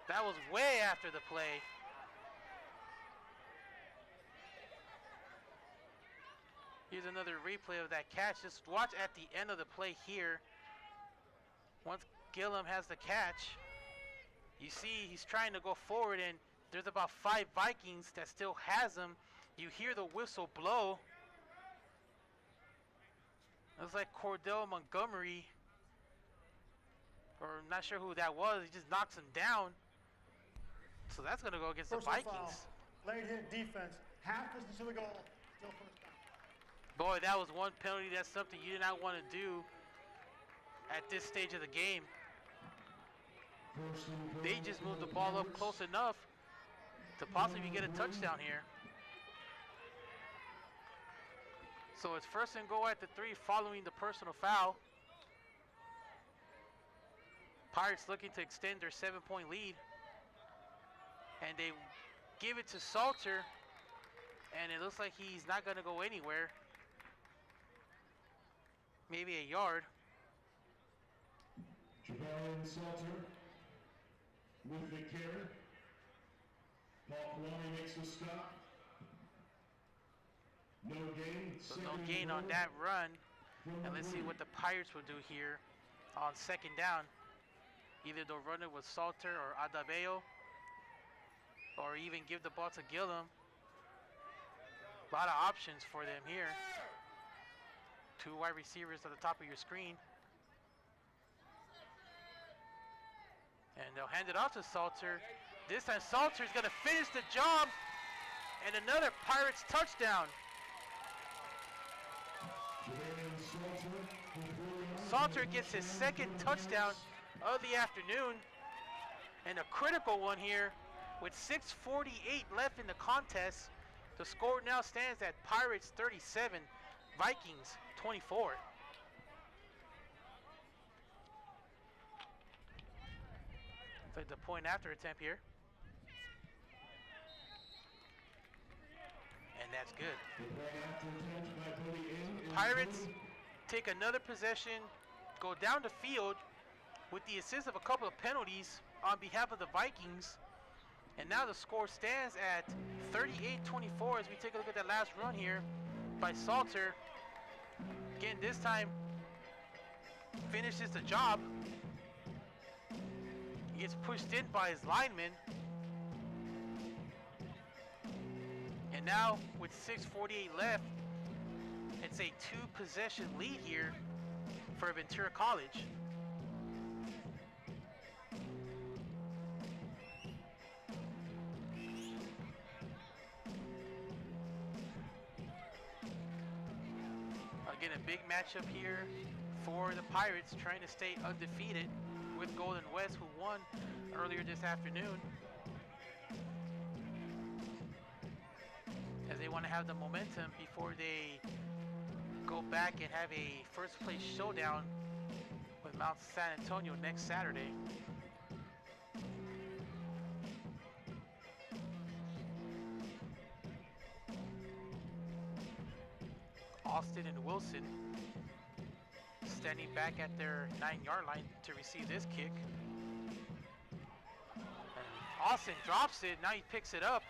A: That was way after the play. Here's another replay of that catch. Just watch at the end of the play here. Once Gillum has the catch, you see he's trying to go forward, and there's about 5 Vikings that still has him. You hear the whistle blow. Looks like Cordell Montgomery, or not sure who that was. He just knocks him down. So that's going to go against the Vikings.
C: Late hit defense. Half distance to the goal. Still first down.
A: Boy, that was one penalty. That's something you do not want to do at this stage of the game. They just moved the ball up close enough to possibly get a touchdown here. So it's first and goal at the 3 following the personal foul. Pirates looking to extend their 7-point lead. And they give it to Salter. And it looks like he's not going to go anywhere. Maybe a yard.
B: Javarian Salter with the carry. Paul Kwame makes the stop. No gain.
A: So no gain on that run. And let's see what the Pirates will do here on second down. Either they'll run it with Salter or Adabeo, or even give the ball to Gillum. A lot of options for them here. 2 wide receivers at the top of your screen. And they'll hand it off to Salter. This time Salter's going to finish the job. And another Pirates touchdown. Salter gets his second touchdown of the afternoon. And a critical one here With 6:48 left in the contest, the score now stands at Pirates 37, Vikings 24. It's like the point after attempt here. And that's good. Pirates take another possession, go down the field with the assist of a couple of penalties on behalf of the Vikings. And now the score stands at 38-24 as we take a look at that last run here by Salter. Again, this time finishes the job. He gets pushed in by his lineman. And now with 6:48 left, it's a 2-possession lead here for Ventura College. Again, a big matchup here for the Pirates, trying to stay undefeated with Golden West, who won earlier this afternoon. As they want to have the momentum before they go back and have a first place showdown with Mount San Antonio next Saturday. Austin and Wilson standing back at their 9-yard line to receive this kick. And Austin drops it, now he picks it up.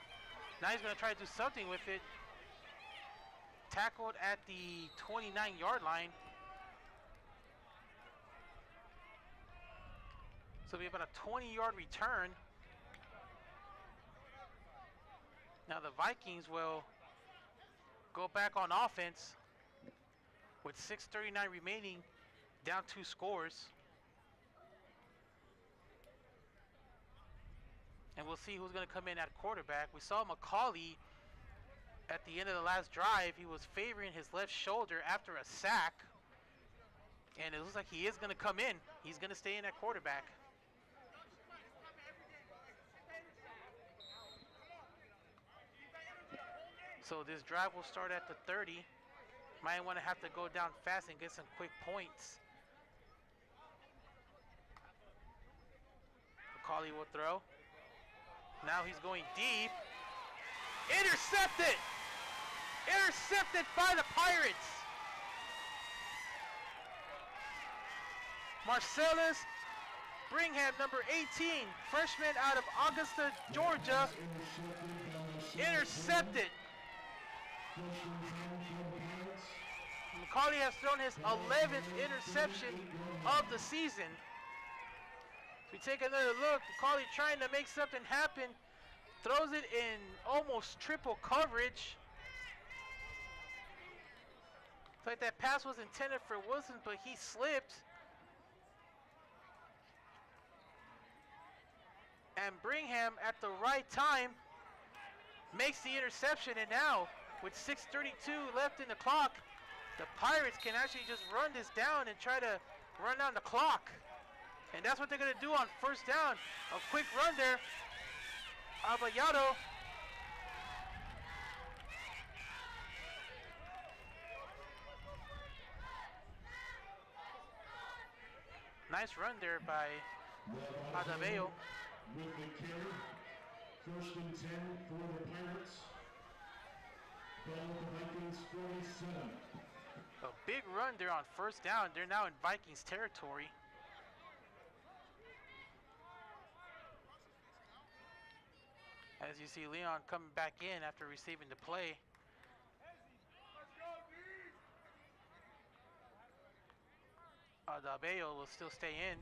A: Now he's going to try to do something with it. Tackled at the 29-yard line. So we have about a 20-yard return. Now the Vikings will go back on offense with 6:39 remaining, down 2 scores. And we'll see who's going to come in at quarterback. We saw McCauley at the end of the last drive. He was favoring his left shoulder after a sack. And it looks like he is going to come in. He's going to stay in at quarterback. So this drive will start at the 30. Might want to have to go down fast and get some quick points. McCauley will throw. Now he's going deep. Intercepted! Intercepted by the Pirates! Marcellus Bringham, number 18, freshman out of Augusta, Georgia. Intercepted. McCauley has thrown his 11th interception of the season. We take another look. McCauley trying to make something happen. Throws it in almost triple coverage. It's like that pass was intended for Wilson, but he slipped. And Bringham at the right time makes the interception. And now with 6:32 left in the clock, the Pirates can actually just run this down and try to run down the clock. And that's what they're going to do on first down. A quick run there. Aballado. Nice run there by Adabeo.
B: With the carry, 1st and 10 for the Pirates. Ball with the Vikings 47.
A: A big run there on first down. They're now in Vikings territory. As you see Leon coming back in after receiving the play. Adabeo will still stay in.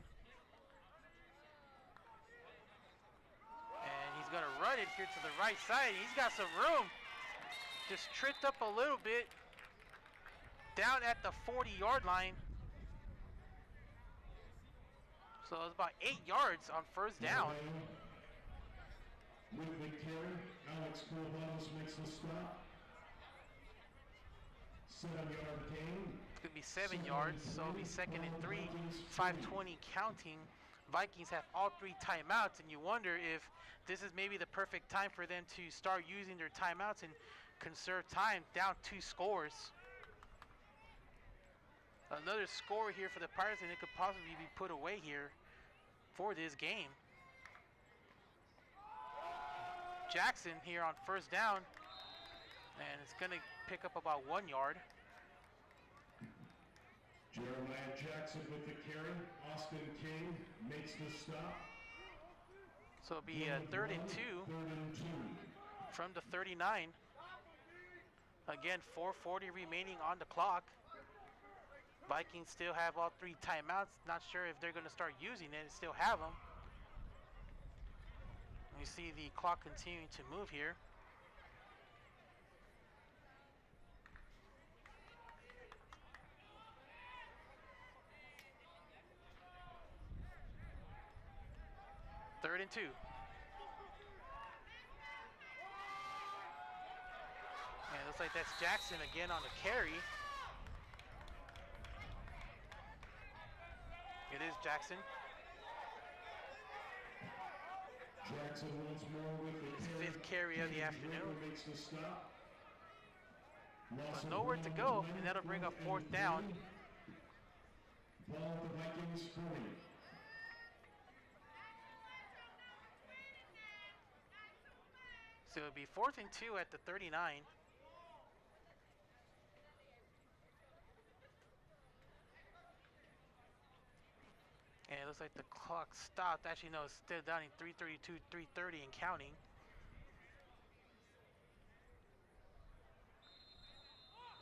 A: And he's going to run it here to the right side. He's got some room. Just tripped up a little bit. Down at the 40-yard line. So it's about 8 yards on first down.
B: With the carry, Alex Corvallis makes the stop. 7-yard gain.
A: It's going to be 7 yards, so it'll be 2nd and 3. 5:20 counting. Vikings have all 3 timeouts, and you wonder if this is maybe the perfect time for them to start using their timeouts and conserve time, down 2 scores. Another score here for the Pirates, and it could possibly be put away here for this game. Jackson here on first down, and it's going to pick up about 1 yard.
B: Jeremiah Jackson with the carry. Austin King makes the stop.
A: So it'll be a 3rd and 2 from the 39. Again, 4:40 remaining on the clock. Vikings still have all 3 timeouts. Not sure if they're going to start using it. Still have them. You see the clock continuing to move here. Third and 2. And it looks like that's Jackson again on the carry. It is Jackson.
B: Jackson once more with the
A: His
B: carry.
A: 5th carry of the afternoon.
B: Makes the stop.
A: But nowhere to go, and that'll bring up 4th down.
B: Ball at the Vikings 40.
A: So it'll be 4th and 2 at the 39. And it looks like the clock stopped. Actually, no, it's still down in 3:32, 3:30 and counting.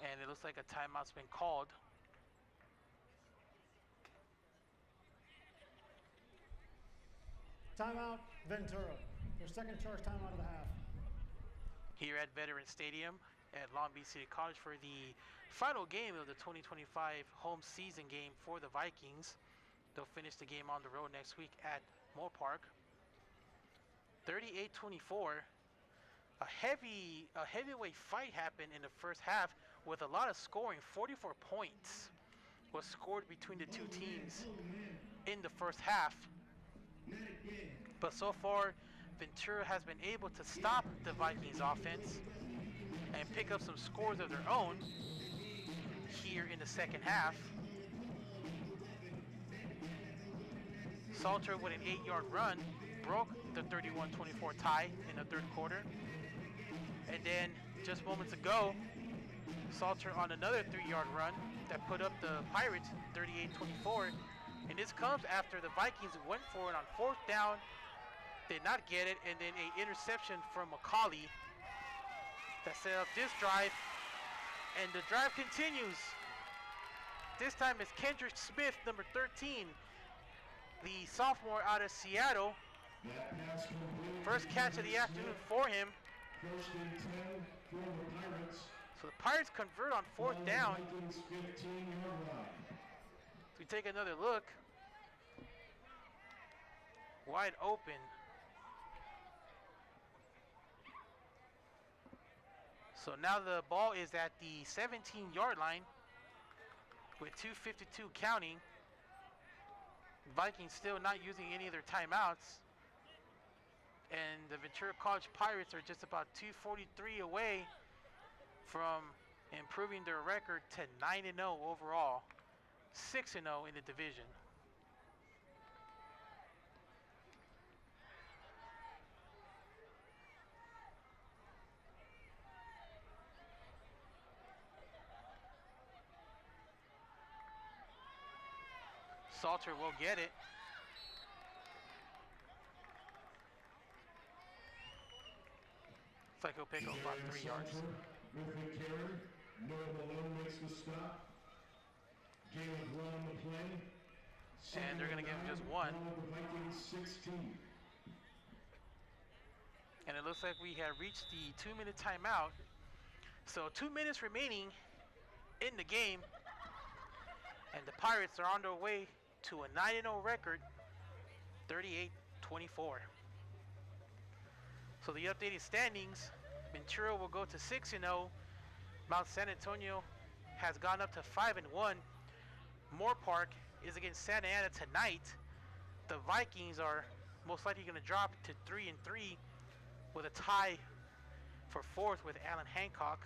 A: And it looks like a timeout's been called.
C: Timeout, Ventura. Their second charge timeout of the half.
A: Here at Veterans Stadium at Long Beach City College for the final game of the 2025 home season game for the Vikings. They'll finish the game on the road next week at Moore Park. 38-24. A heavyweight fight happened in the first half with a lot of scoring. 44 points was scored between the two teams in the first half. But so far, Ventura has been able to stop the Vikings offense and pick up some scores of their own here in the second half. Salter with an 8-yard run broke the 31-24 tie in the third quarter. And then just moments ago, Salter on another 3-yard run that put up the Pirates 38-24. And this comes after the Vikings went for it on 4th down, did not get it, and then an interception from McCauley that set up this drive. And the drive continues. This time it's Kendrick Smith, number 13, the sophomore out of Seattle. First catch of the afternoon for him.
B: First and 10 for the Pirates.
A: So the Pirates convert on 4th down.
B: Vikings 15-yard line.
A: We take another look. Wide open. So now the ball is at the 17-yard line with 2:52 counting. Vikings still not using any of their timeouts. And the Ventura College Pirates are just about 2:43 away from improving their record to 9-0 overall, 6-0 in the division. Salter will get it. Looks like he'll pick up about 3 yards.
B: With the carry, Noah Malone makes the stop. Galen Brough on the play.
A: And they're going to give him just 1.
B: The Vikings 16.
A: And it looks like we have reached the 2-minute timeout. So 2 minutes remaining in the game. And the Pirates are on their way to a 9-0 record, 38-24. So the updated standings, Ventura will go to 6-0. Mount San Antonio has gone up to 5-1. Moore Park is against Santa Ana tonight. the Vikings are most likely going to drop to 3-3 with a tie for fourth with Allen Hancock.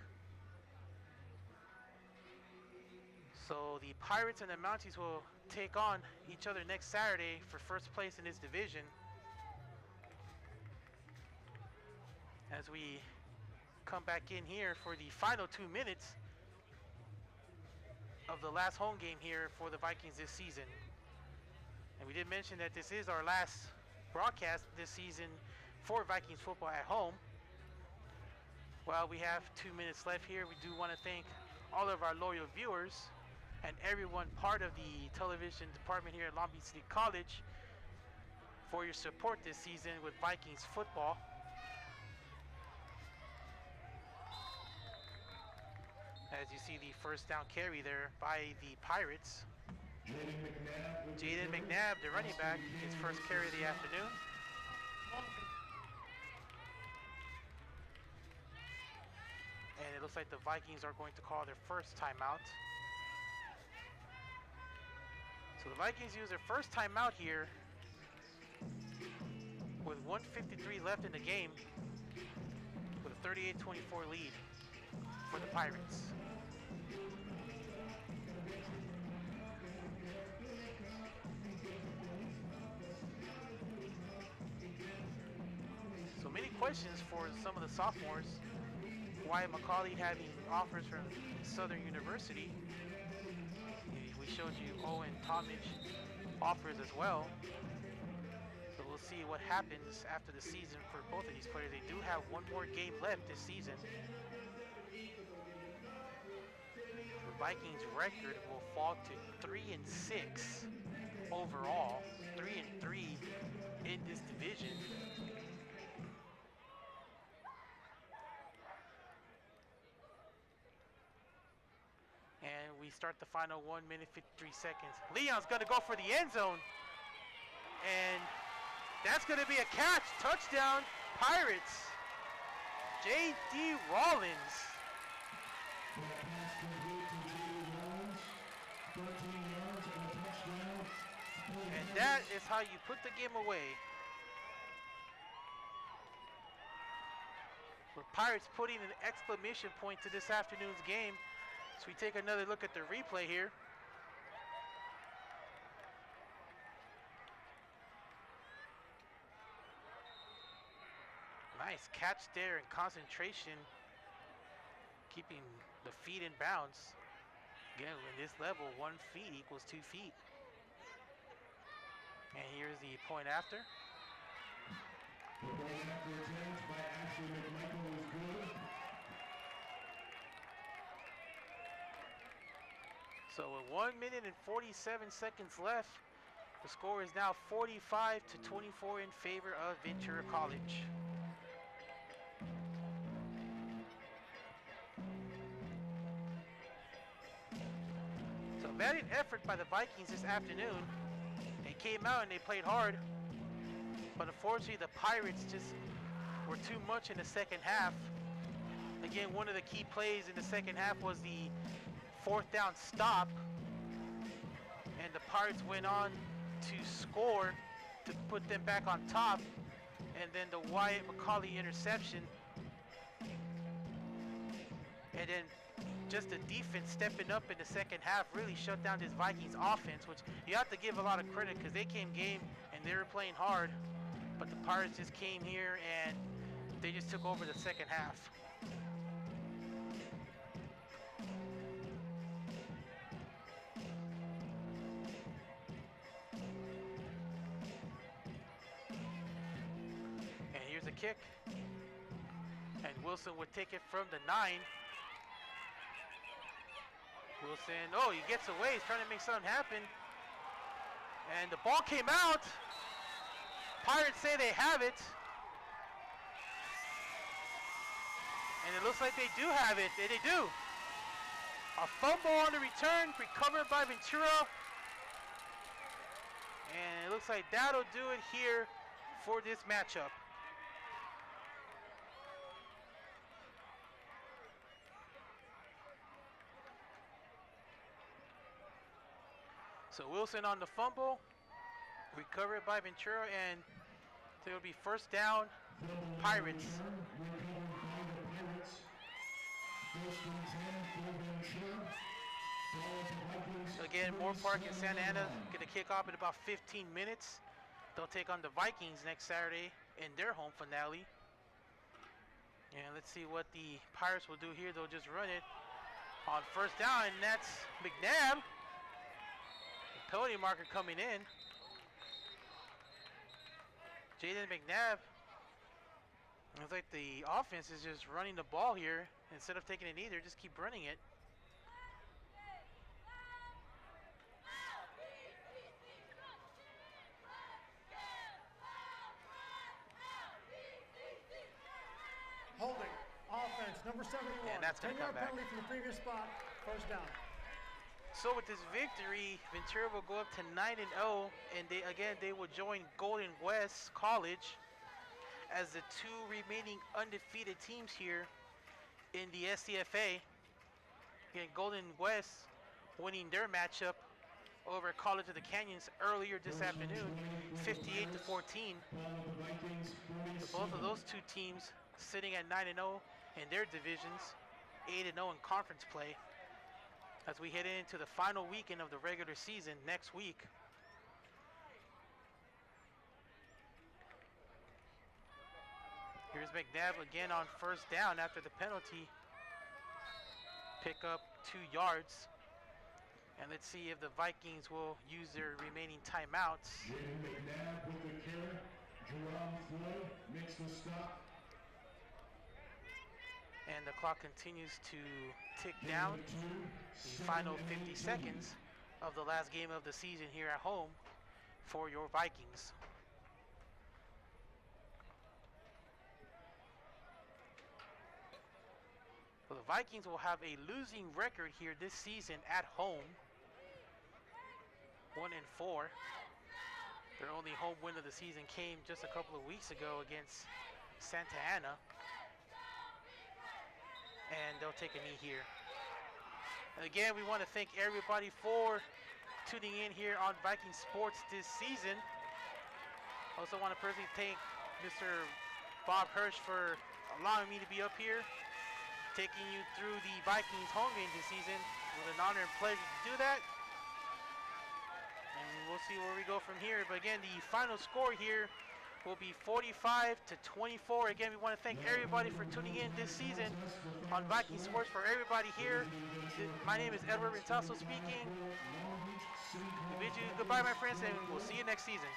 A: So the Pirates and the Mounties will take on each other next Saturday for first place in this division. As we come back in here for the final 2 minutes of the last home game here for the Vikings this season. And we did mention that this is our last broadcast this season for Vikings football at home. While we have 2 minutes left here, we do want to thank all of our loyal viewers and everyone part of the television department here at Long Beach City College for your support this season with Vikings football. As you see the first down carry there by the Pirates. Jaden McNabb, the running back, his first carry of the afternoon. And it looks like the Vikings are going to call their first timeout. So the Vikings use their first timeout here with 1:53 left in the game with a 38-24 lead for the Pirates. So many questions for some of the sophomores. Wyatt McCauley having offers from Southern University. We showed you Owen Tomich offers as well. So we'll see what happens after the season for both of these players. They do have one more game left this season. The Vikings record will fall to 3-6 overall, 3-3 in this division. And we start the final 1 minute 53 seconds. Leon's gonna go for the end zone. And that's gonna be a catch, touchdown, Pirates. J.D. Rollins. And that is how you put the game away. The Pirates putting an exclamation point to this afternoon's game. So we take another look at the replay here. Nice catch there and concentration, keeping the feet in bounds. Again, in this level, 1 feet equals 2 feet. And here's the point after.
B: The point after attempt by Ashley McMichael is good.
A: So with 1 minute and 47 seconds left, the score is now 45-24 in favor of Ventura College. So valiant effort by the Vikings this afternoon. They came out and they played hard, but unfortunately the Pirates just were too much in the second half. Again, one of the key plays in the second half was the 4th down stop, and the Pirates went on to score to put them back on top, and then the Wyatt McCauley interception, and then just the defense stepping up in the second half really shut down this Vikings offense, which you have to give a lot of credit because they came game and they were playing hard, but the Pirates just came here and they just took over the second half. Kick, and Wilson would take it from the 9. Wilson, oh, he gets away, he's trying to make something happen, and the ball came out. Pirates say they have it, and it looks like they do have it. They do. A fumble on the return, recovered by Ventura, and it looks like that'll do it here for this matchup. So Wilson on the fumble, Recovered by Ventura, and so it'll be first down, Pirates.
B: Recovered by the Pirates. First and 10 for Ventura. Ball at the Vikings.
A: Again, Moore Park and Santa Ana
B: 37-yard line.
A: going to kick off in about 15 minutes. They'll take on the Vikings next Saturday in their home finale. And let's see what the Pirates will do here. They'll just run it on first down, and that's McNabb. The penalty marker coming in. Jaden McNabb. It's like the offense is just running the ball here. Instead of taking a knee, they just keep running it.
C: Holding. Offense, number 71.
A: And that's gonna
C: 10-yard
A: come back.
C: penalty from the previous spot. First down.
A: So with this victory, Ventura will go up to 9-0, and they will join Golden West College as the two remaining undefeated teams here in the SCFA. Again, Golden West winning their matchup over College of the Canyons earlier this afternoon, 58-14.
B: Ball at the Vikings.
A: So both of those two teams sitting at 9-0 in their divisions, 8-0 in conference play, as we head into the final weekend of the regular season next week. Here's McNabb again on first down after the penalty. Pick up 2 yards. And let's see if the Vikings will use their remaining timeouts.
B: Jaden McNabb with the carry. Jerome Floyd makes the stop.
A: And the clock continues to tick down. The final 50 seconds of the last game of the season here at home for your Vikings. So the Vikings will have a losing record here this season at home. 1-4. Their only home win of the season came just a couple of weeks ago against Santa Ana. And they'll take a knee here. And again, we want to thank everybody for tuning in here on Viking Sports this season. Also want to personally thank Mr. Bob Hirsch for allowing me to be up here, taking you through the Vikings home game this season. It was an honor and pleasure to do that. And we'll see where we go from here. But again, the final score here will be 45-24. Again, we want to thank everybody for tuning in this season on Viking Sports. For everybody here, my name is Edward Rentasso speaking. We bid you goodbye, my friends, and we'll see you next season.